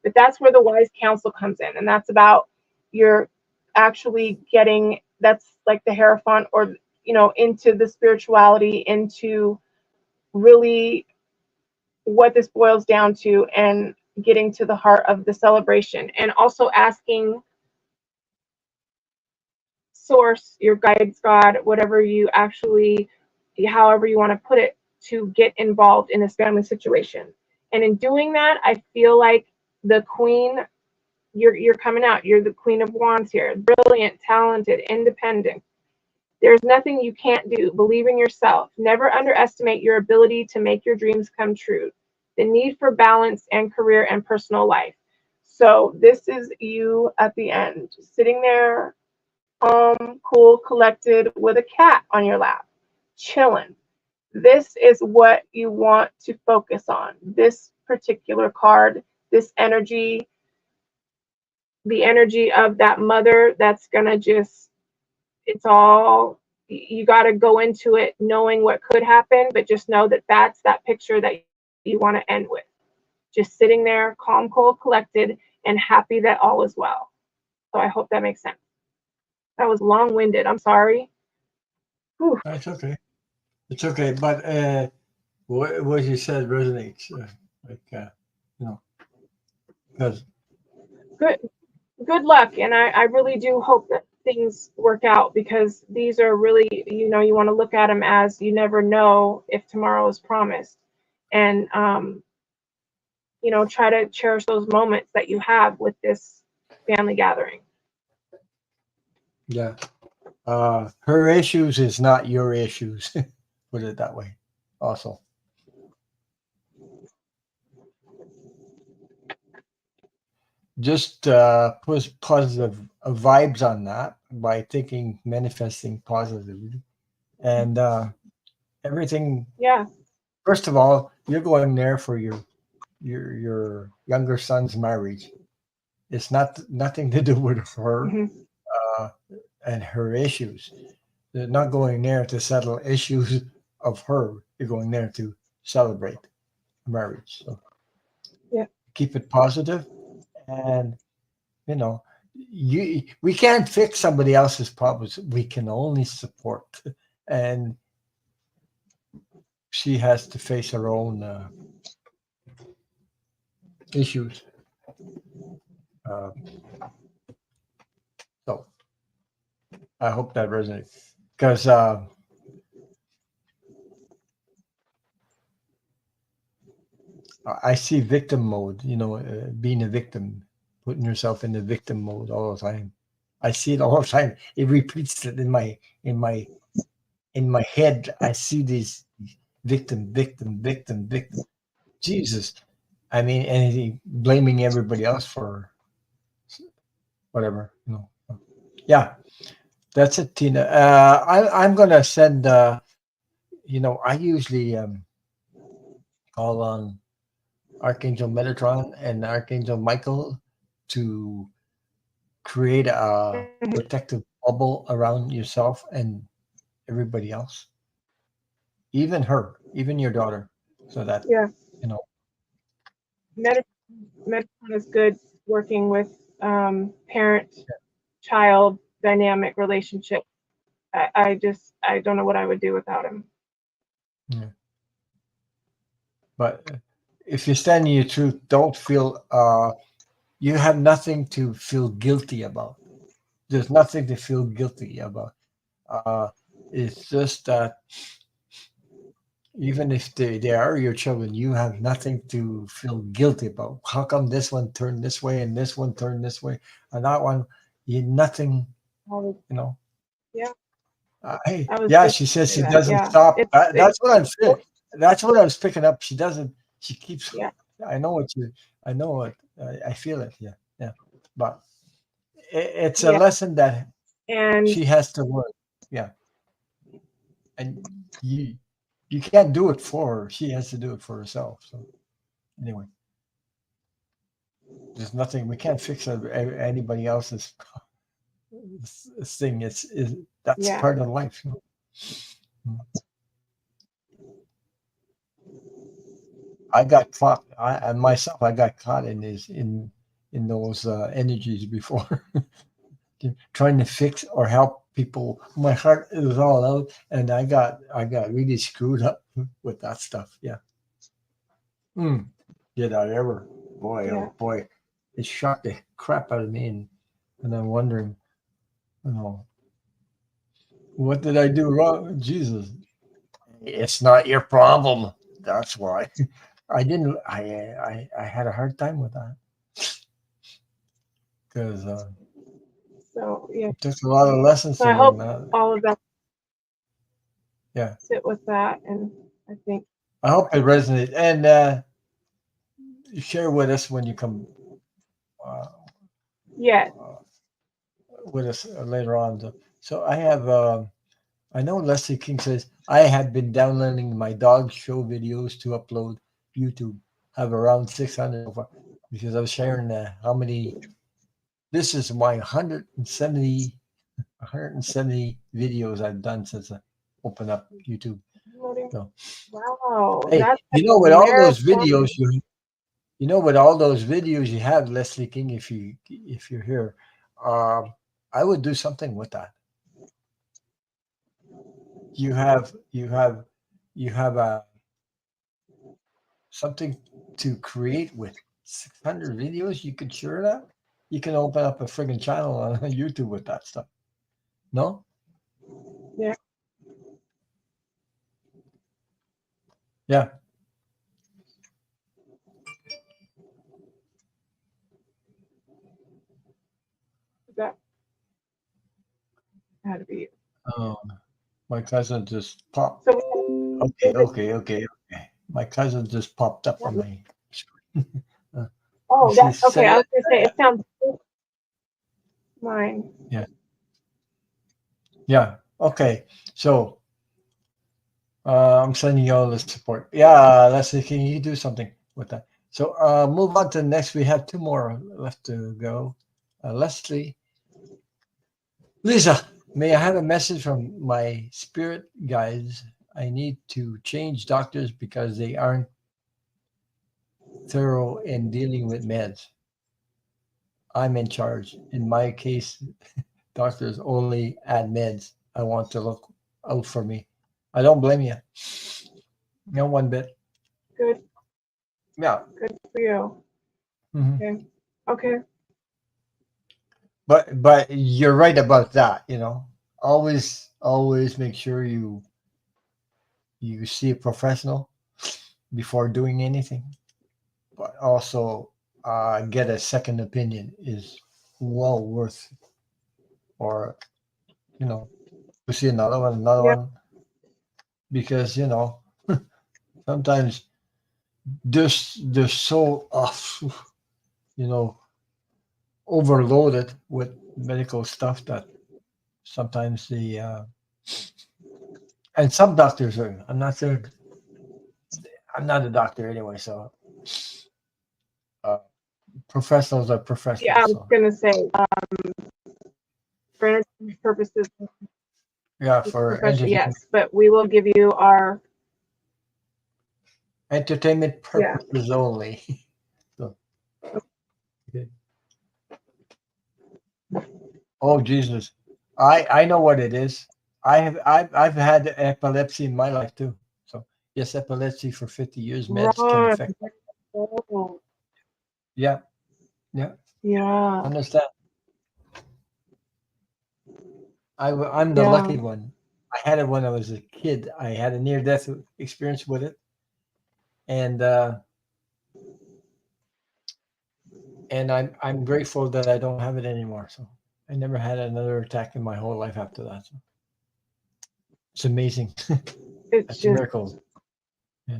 But that's where the wise counsel comes in, and that's about you're actually getting. That's like the Hierophant, or into the spirituality, into really what this boils down to, and getting to the heart of the celebration, and also asking source, your guides, God, whatever you actually, however you want to put it, to get involved in this family situation. And in doing that, I feel like the queen, you're coming out. You're the Queen of Wands here. Brilliant, talented, independent. There's nothing you can't do. Believe in yourself. Never underestimate your ability to make your dreams come true. The need for balance and career and personal life. So this is you at the end, sitting there, cool, collected, with a cat on your lap, chilling. This is what you want to focus on. This particular card, this energy, the energy of that mother that's gonna just, it's all, you got to go into it knowing what could happen, but just know that that's that picture that you want to end with. Just sitting there, calm, cool, collected, and happy that all is well. So I hope that makes sense. That was long-winded. I'm sorry. Whew. It's okay. It's okay. But what you said resonates. You know, because Good, good luck, and I really do hope that things work out, because these are really, you want to look at them as you never know if tomorrow is promised, and try to cherish those moments that you have with this family gathering. yeah, her issues is not your issues. Put it that way. Also, just put positive vibes on that by thinking, manifesting positively, and everything. Yeah. First of all, you're going there for your younger son's marriage. It's nothing to do with her Hmm. uh, and her issues. They're not going there to settle issues of her. You're going there to celebrate marriage. So Yeah. keep it positive, and you know, we can't fix somebody else's problems. We can only support, and she has to face her own issues. Uh, so I hope that resonates because I see victim mode. Being a victim, putting yourself in the victim mode all the time. I see it all the time. It repeats it in my in my head. I see these victim, victim, victim, victim. Jesus, I mean, and blaming everybody else for whatever. Yeah, that's it, Tina. I'm gonna send. I usually call on Archangel Metatron and Archangel Michael to create a protective bubble around yourself and everybody else, even her, even your daughter, so that Yeah. you know. Metatron is good working with parent-child dynamic relationship. I don't know what I would do without him. Yeah. But if you're standing your truth, don't feel you have nothing to feel guilty about. There's nothing to feel guilty about. Uh, it's just that even if they are your children, you have nothing to feel guilty about. How come this one turned this way and this one turned this way and that one? You nothing, Oh, you know. yeah. I was Yeah, just she says say she that. doesn't Yeah, stop. it's That's what I was picking up. She doesn't. She keeps. yeah, I know what you. I know what. I feel it. Yeah, yeah. But it's a yeah, lesson that and she has to learn. Yeah, and you can't do it for her. She has to do it for herself. So anyway, there's nothing we can't fix anybody else's thing. It's that's yeah, part of life. I got caught. And myself, I got caught in those energies before, trying to fix or help people. My heart it was all out, and I got really screwed up with that stuff. Yeah. Mm. Did I ever? Boy, yeah. oh boy, it shocked the crap out of me, and I'm wondering, you know, what did I do wrong? Jesus, it's not your problem. That's why. I didn't. I had a hard time with that because So yeah. it took a lot of lessons So to I learn hope that. all of that Yeah, sit with that, and I think I hope it resonates and share with us when you come uh, yeah, uh, with us later on. So I have. I know Leslie King says I had been downloading my dog show videos to upload YouTube. Have around 600 so far because I was sharing how many. This is my 170 videos I've done since I opened up YouTube. So, wow, hey, that's like you know, a with all those videos, marathon. with all those videos you have, Leslie King, if you're here, um, I would do something with that. You have you have you have something to create with 600 videos. You could share that. You can open up a friggin' channel on YouTube with that stuff. No? Yeah, Yeah. that had to be. Um, my cousin just popped. So Okay. My cousin just popped up on my screen. Uh, oh, that she okay. said, I was gonna say it sounds mine. yeah, yeah. Okay, so I'm sending you all the support. Yeah, Leslie, can you do something with that? So move on to the next. We have two more left to go. Leslie, Lisa, may I have a message from my spirit guides? I need to change doctors because they aren't thorough in dealing with meds. I'm in charge. In my case, doctors only add meds. I want to look out for me. I don't blame you. No one bit. Good, Yeah. good for you. Mhm. Okay, okay. But you're right about that. Always make sure you see a professional before doing anything. But also get a second opinion is well worth. Or to see another Yeah, one because sometimes they're so off, you know, overloaded with medical stuff that sometimes the and some doctors are. I'm not sure. I'm not a doctor anyway, so uh, professionals are yeah. I professionals. was So gonna say for entertainment purposes, yeah, it's for professional. Yes, but we will give you our entertainment yeah. purposes only. So, okay. Oh Jesus, I know what it is. I've had epilepsy in my life too. So yes, epilepsy for 50 years. Meds can Right. affect. Oh, Yeah, yeah. yeah, Understand. I'm the yeah. lucky one. I had it when I was a kid. I had a near death experience with it, and I'm grateful that I don't have it anymore. So I never had another attack in my whole life after that. So It's amazing. It's That's a just miracle. yeah.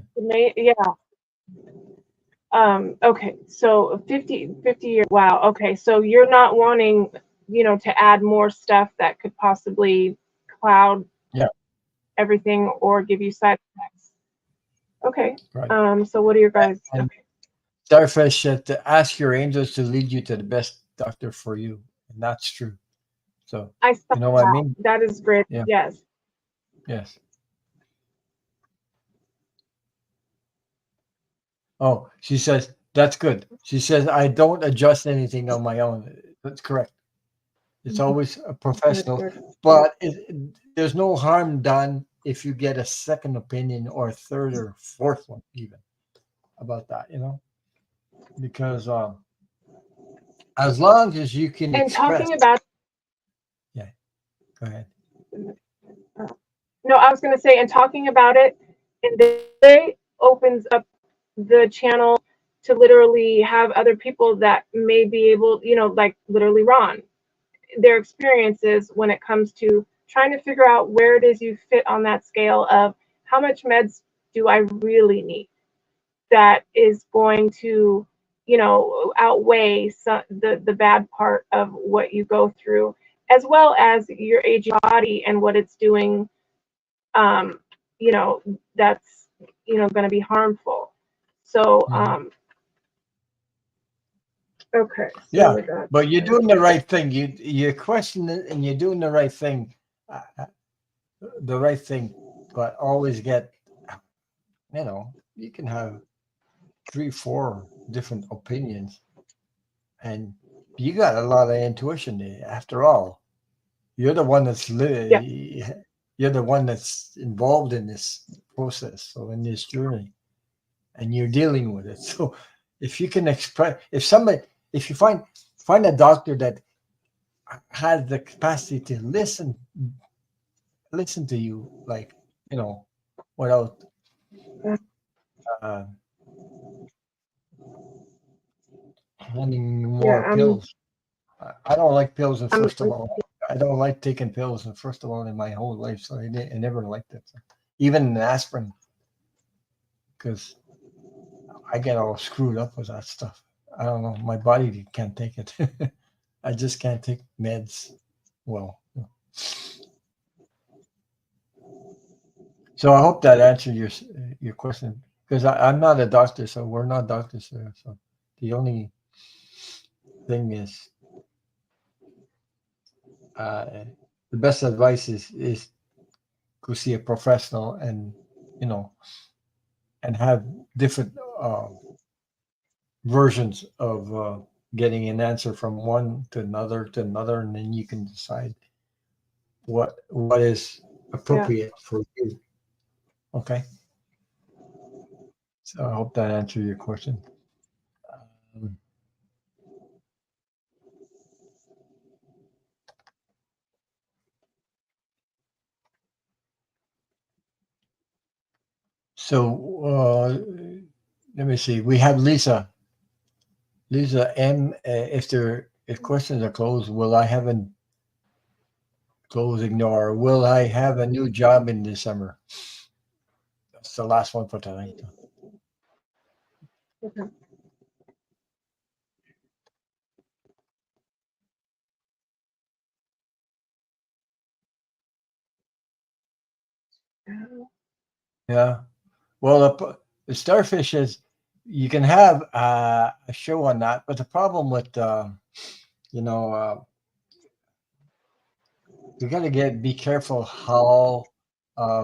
Okay, so 50 years. Wow. Okay, so you're not wanting, to add more stuff that could possibly cloud Yeah. everything or give you side effects. Okay. Right. So what are your guys? And Okay. Starfish said to ask your angels to lead you to the best doctor for you, and that's true. So I saw you know what I that. mean? That is great. Yeah. Yes. Yes. Oh, she says that's good. She says I don't adjust anything on my own. That's correct. It's always a Good, professional, good. but there's no harm done if you get a second opinion or a third or fourth one even about that, because as long as you can And express. talking about, Yeah, go ahead. no, I was going to say, and talking about it, and they opens up the channel to literally have other people that may be able, like literally Ron, their experiences when it comes to trying to figure out where it is you fit on that scale of how much meds do I really need that is going to, outweigh the bad part of what you go through, as well as your aging body and what it's doing, um, that's, going to be harmful. So, okay, so Yeah, we got but you're doing the right thing. You question it, and you're doing uh, uh, the right thing. But always get, you can have 3, 4 different opinions, and you got a lot of intuition there. After all, you're the one yeah, you're the one that's involved in this process, so in this journey, and you're dealing with it. So if you can express, if you find a doctor that has the capacity to listen to you, like, without uh, handing yeah, more pills. I don't like pills, and I'm first of all, I don't like taking pills, and first of all, in my whole life, so I never liked it. So, even aspirin, because I get all screwed up with that stuff. I don't know, my body can't take it. I just can't take meds well. So I hope that answered your question, because I'm not a doctor, so we're not doctors there. So the only thing is, uh, the best advice is go see a professional, and you know and have different versions of getting an answer from one to another, and then you can decide what is yeah. appropriate for you. Okay, so I hope that answered your question. Um, so let me see. We have Lisa M. If questions are closed, will I have a close ignore? Will I have a new job in December? That's the last one for tonight. Okay. Yeah. Well, the starfish is, you can have a show on that, but the problem with you know you got to be careful how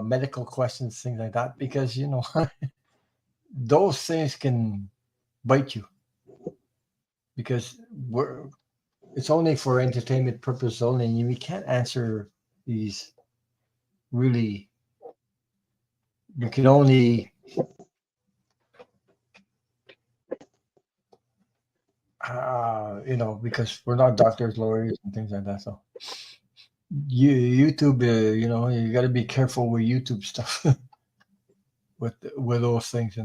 medical questions, things like that, because those things can bite you, because it's only for entertainment purpose only, and we can't answer these really. You can only because we're not doctors, lawyers, and things like that. So YouTube, you got to be careful with YouTube stuff with those things,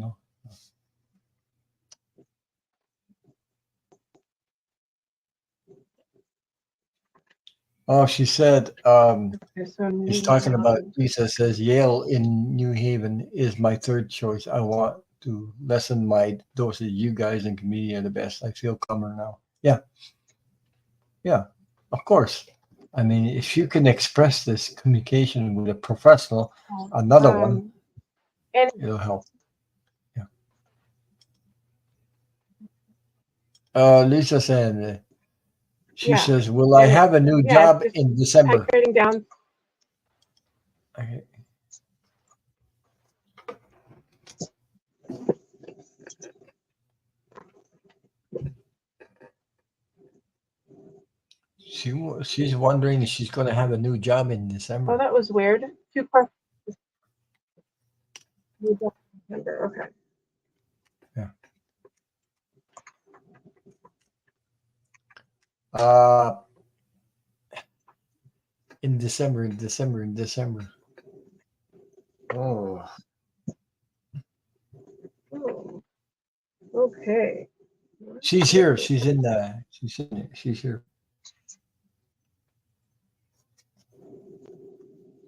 Oh, she said, Okay, so I'm he's moving talking about, on. Lisa says, Yale in New Haven is my third choice. I want to lessen my dosage. You guys and comedian are the best. I feel calmer now. Yeah. Yeah. Of course. I mean, if you can express this communication with a professional, another one, And it'll help. Yeah. Lisa said, she yeah, says, will I and have a new yeah, job just in December? writing down. Okay. She's wondering if she's going to have a new job in Oh, December. that was weird. 2 questions. Remember. Okay. Yeah. In December. Oh, Oh, okay. she's here. She's in the. She's here.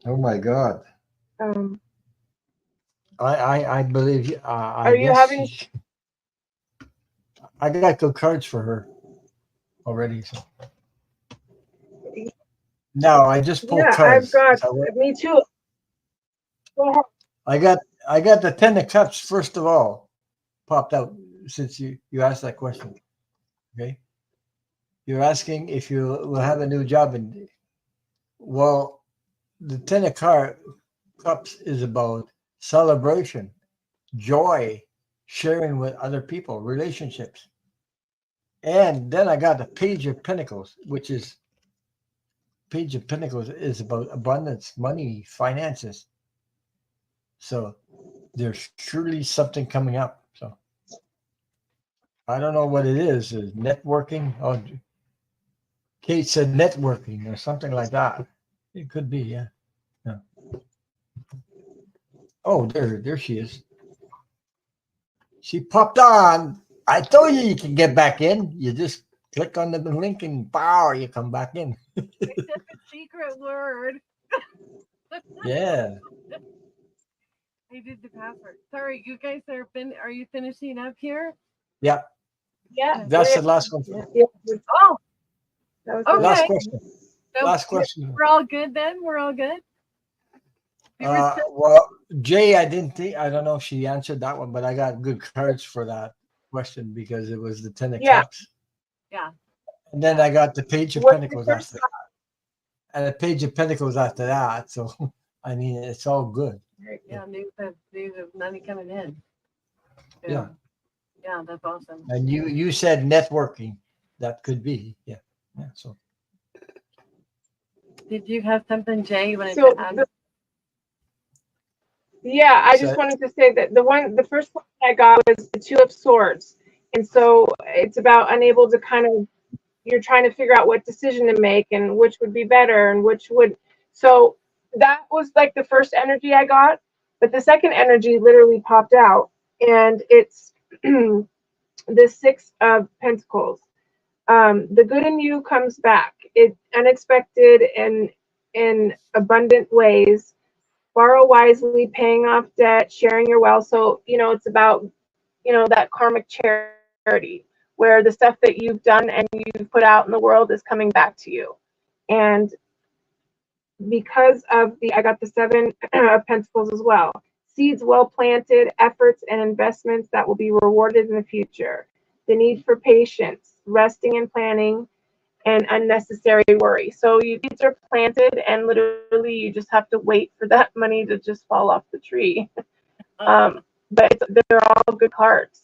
Oh my God. Um, I believe. I are you guess having? I got good cards for her already. So now I just pulled Yeah, I've cards. got. Me too. Go ahead. I got the 10 of cups first of all popped out since you asked that question. Okay, you're asking if you will have a new job, and well, the 10 of cups is about celebration, joy, sharing with other people, relationships. And then I got the Page of Pentacles, which is Page of Pentacles is about abundance, money, finances. So there's surely something coming up. So I don't know what it is networking. Oh, Kate said networking or something like that. It could be, yeah. Yeah. Oh, there she is. She popped on. I told you you can get back in. You just click on the link and power, you come back in. Except a secret word. Yeah. I did the password. Sorry, you guys are you finishing up here? Yeah. Yeah. That's the last one. Yeah. Oh, That was okay. Last question. So Last question. we're all good then? We're all good? Well, Jay, I don't know if she answered that one, but I got good cards for that question because it was the 10 of cups. Yeah. And then I got the Page of What's your Pentacles first? after that. And the Page of Pentacles after that. So, I mean, it's all good. Yeah, news of money coming in. Yeah. Yeah, that's awesome. And you said networking. That could be. Yeah. Yeah. So, Did you have something, Jay, you wanted So to add? yeah, I just wanted to say that the first one I got was the 2 of Swords, and so it's about unable to kind of, you're trying to figure out what decision to make and which would be better and which would. So that was like the first energy I got, but the second energy literally popped out, and it's the 6 of Pentacles. The good in you comes back. It unexpected and in abundant ways. Borrow wisely, paying off debt, sharing your wealth. So, it's about, that karmic charity where the stuff that you've done and you've put out in the world is coming back to you. And because of I got the 7 of Pentacles as well. Seeds well planted, efforts and investments that will be rewarded in the future. The need for patience, resting and planning, and unnecessary worry. So seeds are planted, and literally you just have to wait for that money to just fall off the tree. But they're all good cards.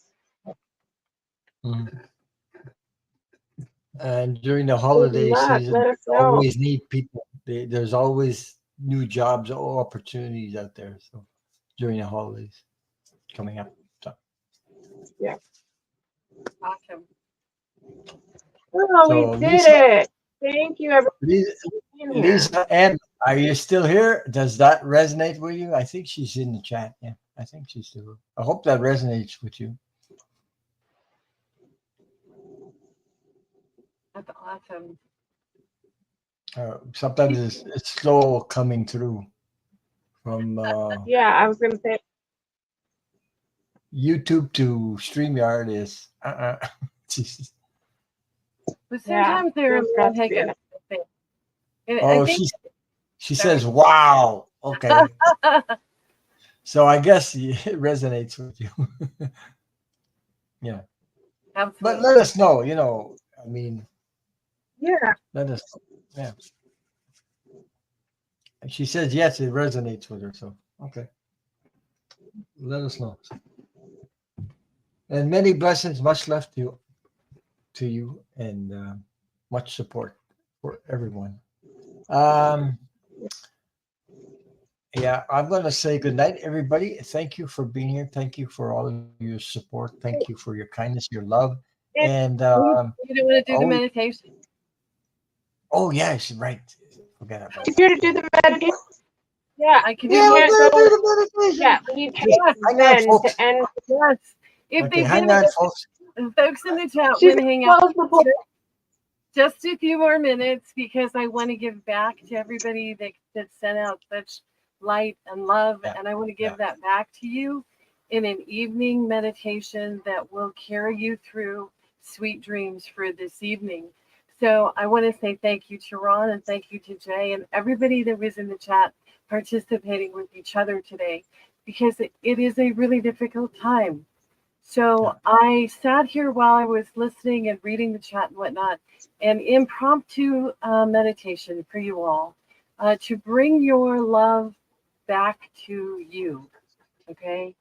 and during the holiday season, Let us know. always need people. There's always new jobs or opportunities out there. So during the holidays coming up. So. Yeah. Awesome. Oh, So, we did Lisa, it. Thank you, everybody. Lisa M, are you still here? Does that resonate with you? I think she's in the chat. Yeah, I think she's still. I hope that resonates with you. That's awesome. Sometimes it's slow coming through from Yeah, I was gonna say, YouTube to StreamYard is Jesus. But yeah, sometimes there are there's got little to be hiccups. I think. And I Oh, think she sorry. says, "Wow." Okay, so I guess it resonates with you. Yeah, but Absolutely. let us know. I mean, Yeah, let us. Yeah, and she says yes, it resonates with her. So okay, let us know. And many blessings, much love to you, and much support for everyone. Um, yeah, I'm going to say good night, everybody. Thank you for being here. Thank you for all of your support. Thank you for your kindness, your love. and And You don't want to do the oh, meditation? oh yes, right. Forget about she's that. here to Yeah, do the meditation. Yeah, I can we do yeah, we're can't gonna go. do the meditation. Yeah, we need Okay, Kate yes, and hang on, Ben folks. to end. yes. If Okay, they hang didn't, on, folks. folks in the chat She's want gonna to hang out close the book. just a few more minutes because I want to give back to everybody that sent out such light and love. Yeah, And I want to yeah. give that back to you in an evening meditation that will carry you through sweet dreams for this evening. So I want to say thank you to Ron and thank you to Jay and everybody that was in the chat participating with each other today because it is a really difficult time. Yeah. So I sat here while I was listening and reading the chat and whatnot, an impromptu meditation for you all to bring your love back to you. Okay.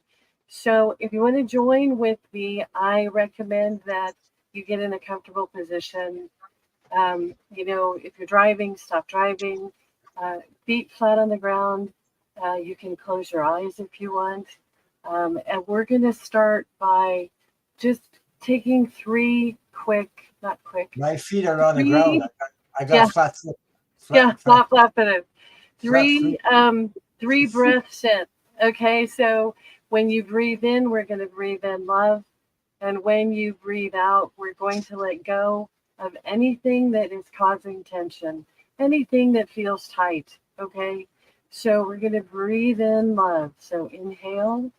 So if you want to join with me, I recommend that you get in a comfortable position. If you're driving, stop driving, feet flat on the ground. You can close your eyes if you want. And we're going to start by just taking three quick, not quick, My feet are on the ground. three, I got yeah, flat foot, yeah, flat, flap it. flat Three, feet. three breaths in. Okay, so when you breathe in, we're going to breathe in love. And when you breathe out, we're going to let go of anything that is causing tension, anything that feels tight. Okay, so we're going to breathe in love. So inhale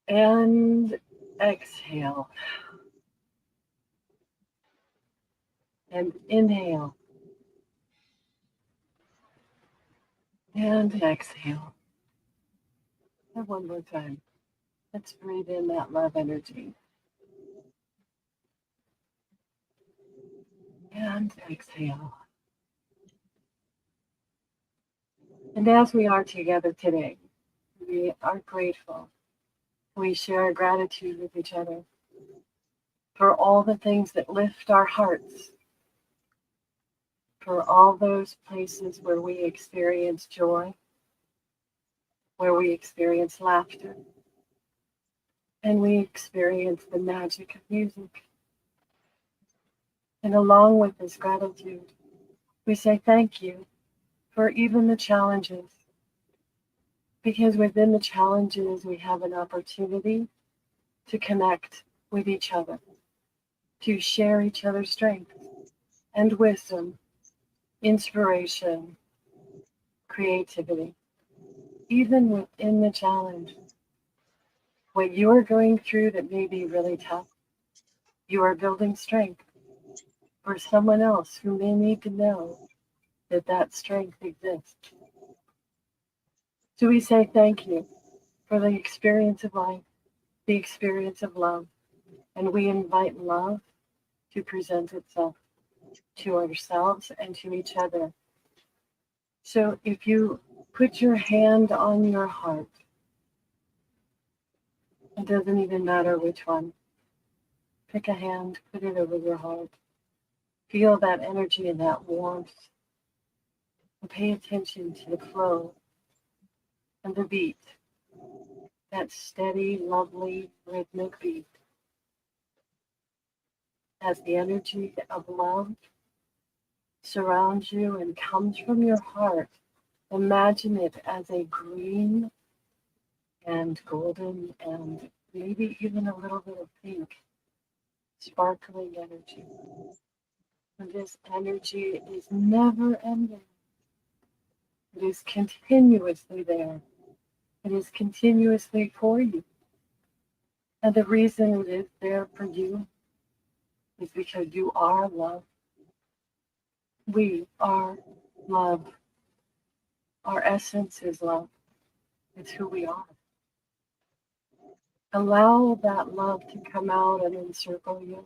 and exhale and inhale and exhale. And one more time. Let's breathe in that love energy and exhale. And as we are together today, we are grateful. We share gratitude with each other for all the things that lift our hearts, for all those places where we experience joy, where we experience laughter, and we experience the magic of music. And along with this gratitude, we say thank you for even the challenges, because within the challenges, we have an opportunity to connect with each other, to share each other's strength and wisdom, inspiration, creativity, even within the challenge. What you are going through that may be really tough, you are building strength for someone else who may need to know that that strength exists. So we say thank you for the experience of life, the experience of love, and we invite love to present itself to ourselves and to each other. So if you put your hand on your heart, it doesn't even matter which one. Pick a hand, put it over your heart. Feel that energy and that warmth. And pay attention to the flow and the beat, that steady, lovely, rhythmic beat. As the energy of love surrounds you and comes from your heart, imagine it as a green and golden and maybe even a little bit of pink, sparkling energy. And this energy is never ending. It is continuously there. It is continuously for you. And the reason it is there for you is because you are love. We are love. Our essence is love. It's who we are. Allow that love to come out and encircle you.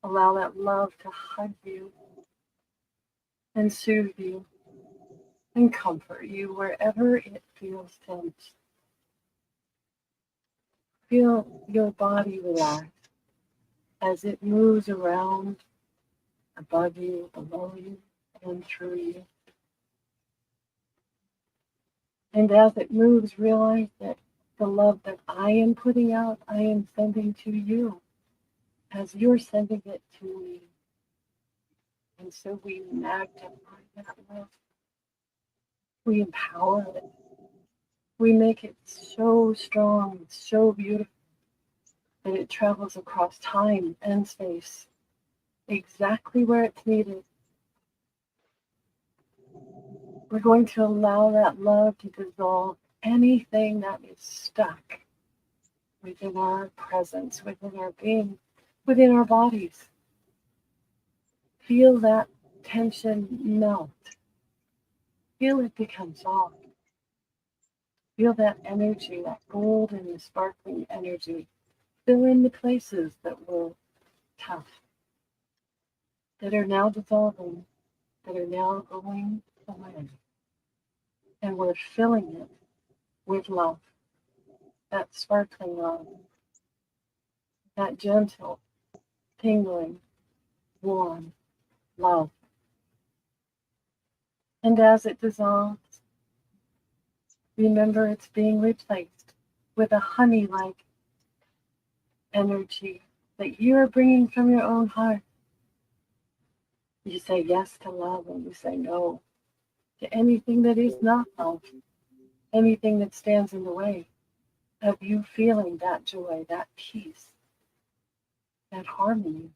Allow that love to hug you and soothe you and comfort you wherever it feels tense. Feel your body relax as it moves around above you, below you, and through you. And as it moves, realize that the love that I am putting out, I am sending to you as you're sending it to me. And so we magnify that love. We empower it. We make it so strong, so beautiful, that it travels across time and space, exactly where it's needed. We're going to allow that love to dissolve anything that is stuck within our presence, within our being, within our bodies. Feel that tension melt. Feel it become soft. Feel that energy, that golden and sparkling energy. Fill in the places that were tough, that are now dissolving, that are now going away. And we're filling it with love, that sparkling love, that gentle, tingling, warm love. And as it dissolves, remember it's being replaced with a honey-like energy that you are bringing from your own heart. You say yes to love and you say no to anything that is not love, anything that stands in the way of you feeling that joy, that peace, that harmony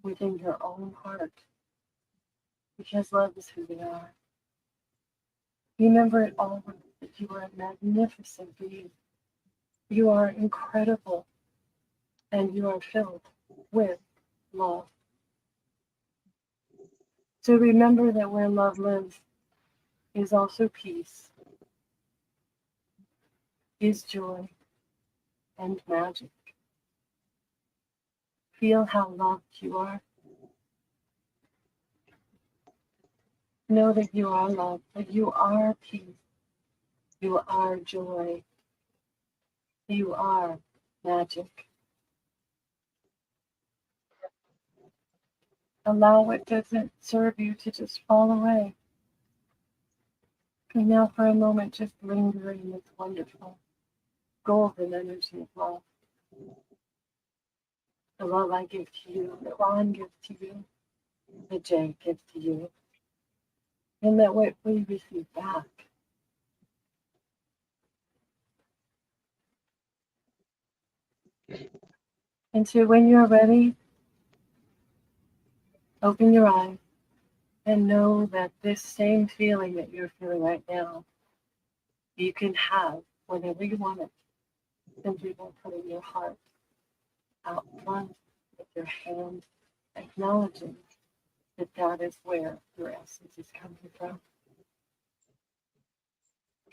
within your own heart. Because love is who we are. Remember it always that you are a magnificent being. You are incredible, and you are filled with love. So remember that where love lives is also peace, is joy, and magic. Feel how loved you are. Know that you are love, that you are peace, you are joy, you are magic. Allow what doesn't serve you to just fall away. And now for a moment, just linger in this wonderful golden energy of love. The love I give to you, that Ron gives to you, that Jay gives to you, and that what we receive back. And so when you're ready, open your eyes and know that this same feeling that you're feeling right now, you can have whenever you want it. Simply by putting your heart out front with your hand, acknowledging that that is where your essence is coming from.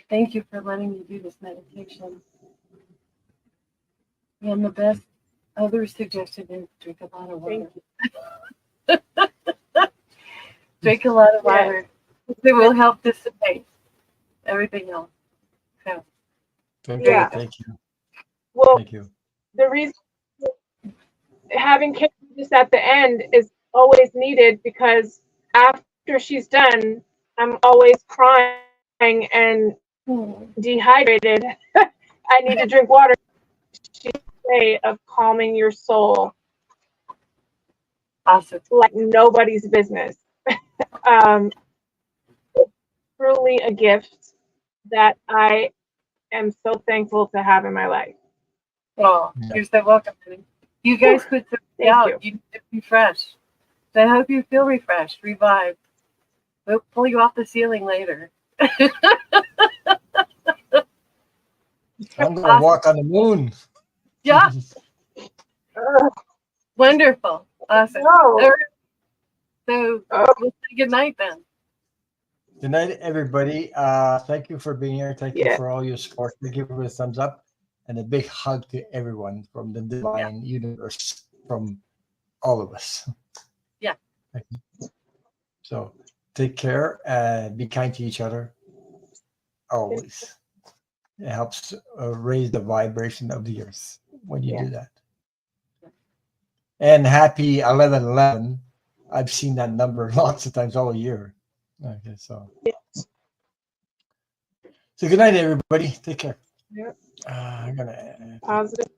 Thank you for letting me do this meditation. And the best other suggestion is drink a lot of water. Drink a lot of water. It will help dissipate everything else. So, Okay, thank you. Well, Thank you. the reason having Kate just at the end is always needed because after she's done, I'm always crying and dehydrated. I need to drink water. She's a way of calming your soul. Awesome. Like nobody's business. It's truly a gift that I am so thankful to have in my life. Oh, you're so welcome. You guys put something out. You need to be fresh. So I hope you feel refreshed, revived. We'll pull you off the ceiling later. I'm gonna Awesome. walk on the moon. Yeah, wonderful. Awesome. No. All right. So Oh, we'll say good night then. Good night, everybody. Thank you for being here. Thank you yeah. for all your support. Thank you for the thumbs up, and a big hug to everyone from the divine universe, from all of us. Yeah. Thank you. So take care and be kind to each other. Always. It helps raise the vibration of the earth when you Yeah. do that. And happy 11/11. I've seen that number lots of times all year. Okay, so good night, everybody. Take care. Yep. I'm gonna Positive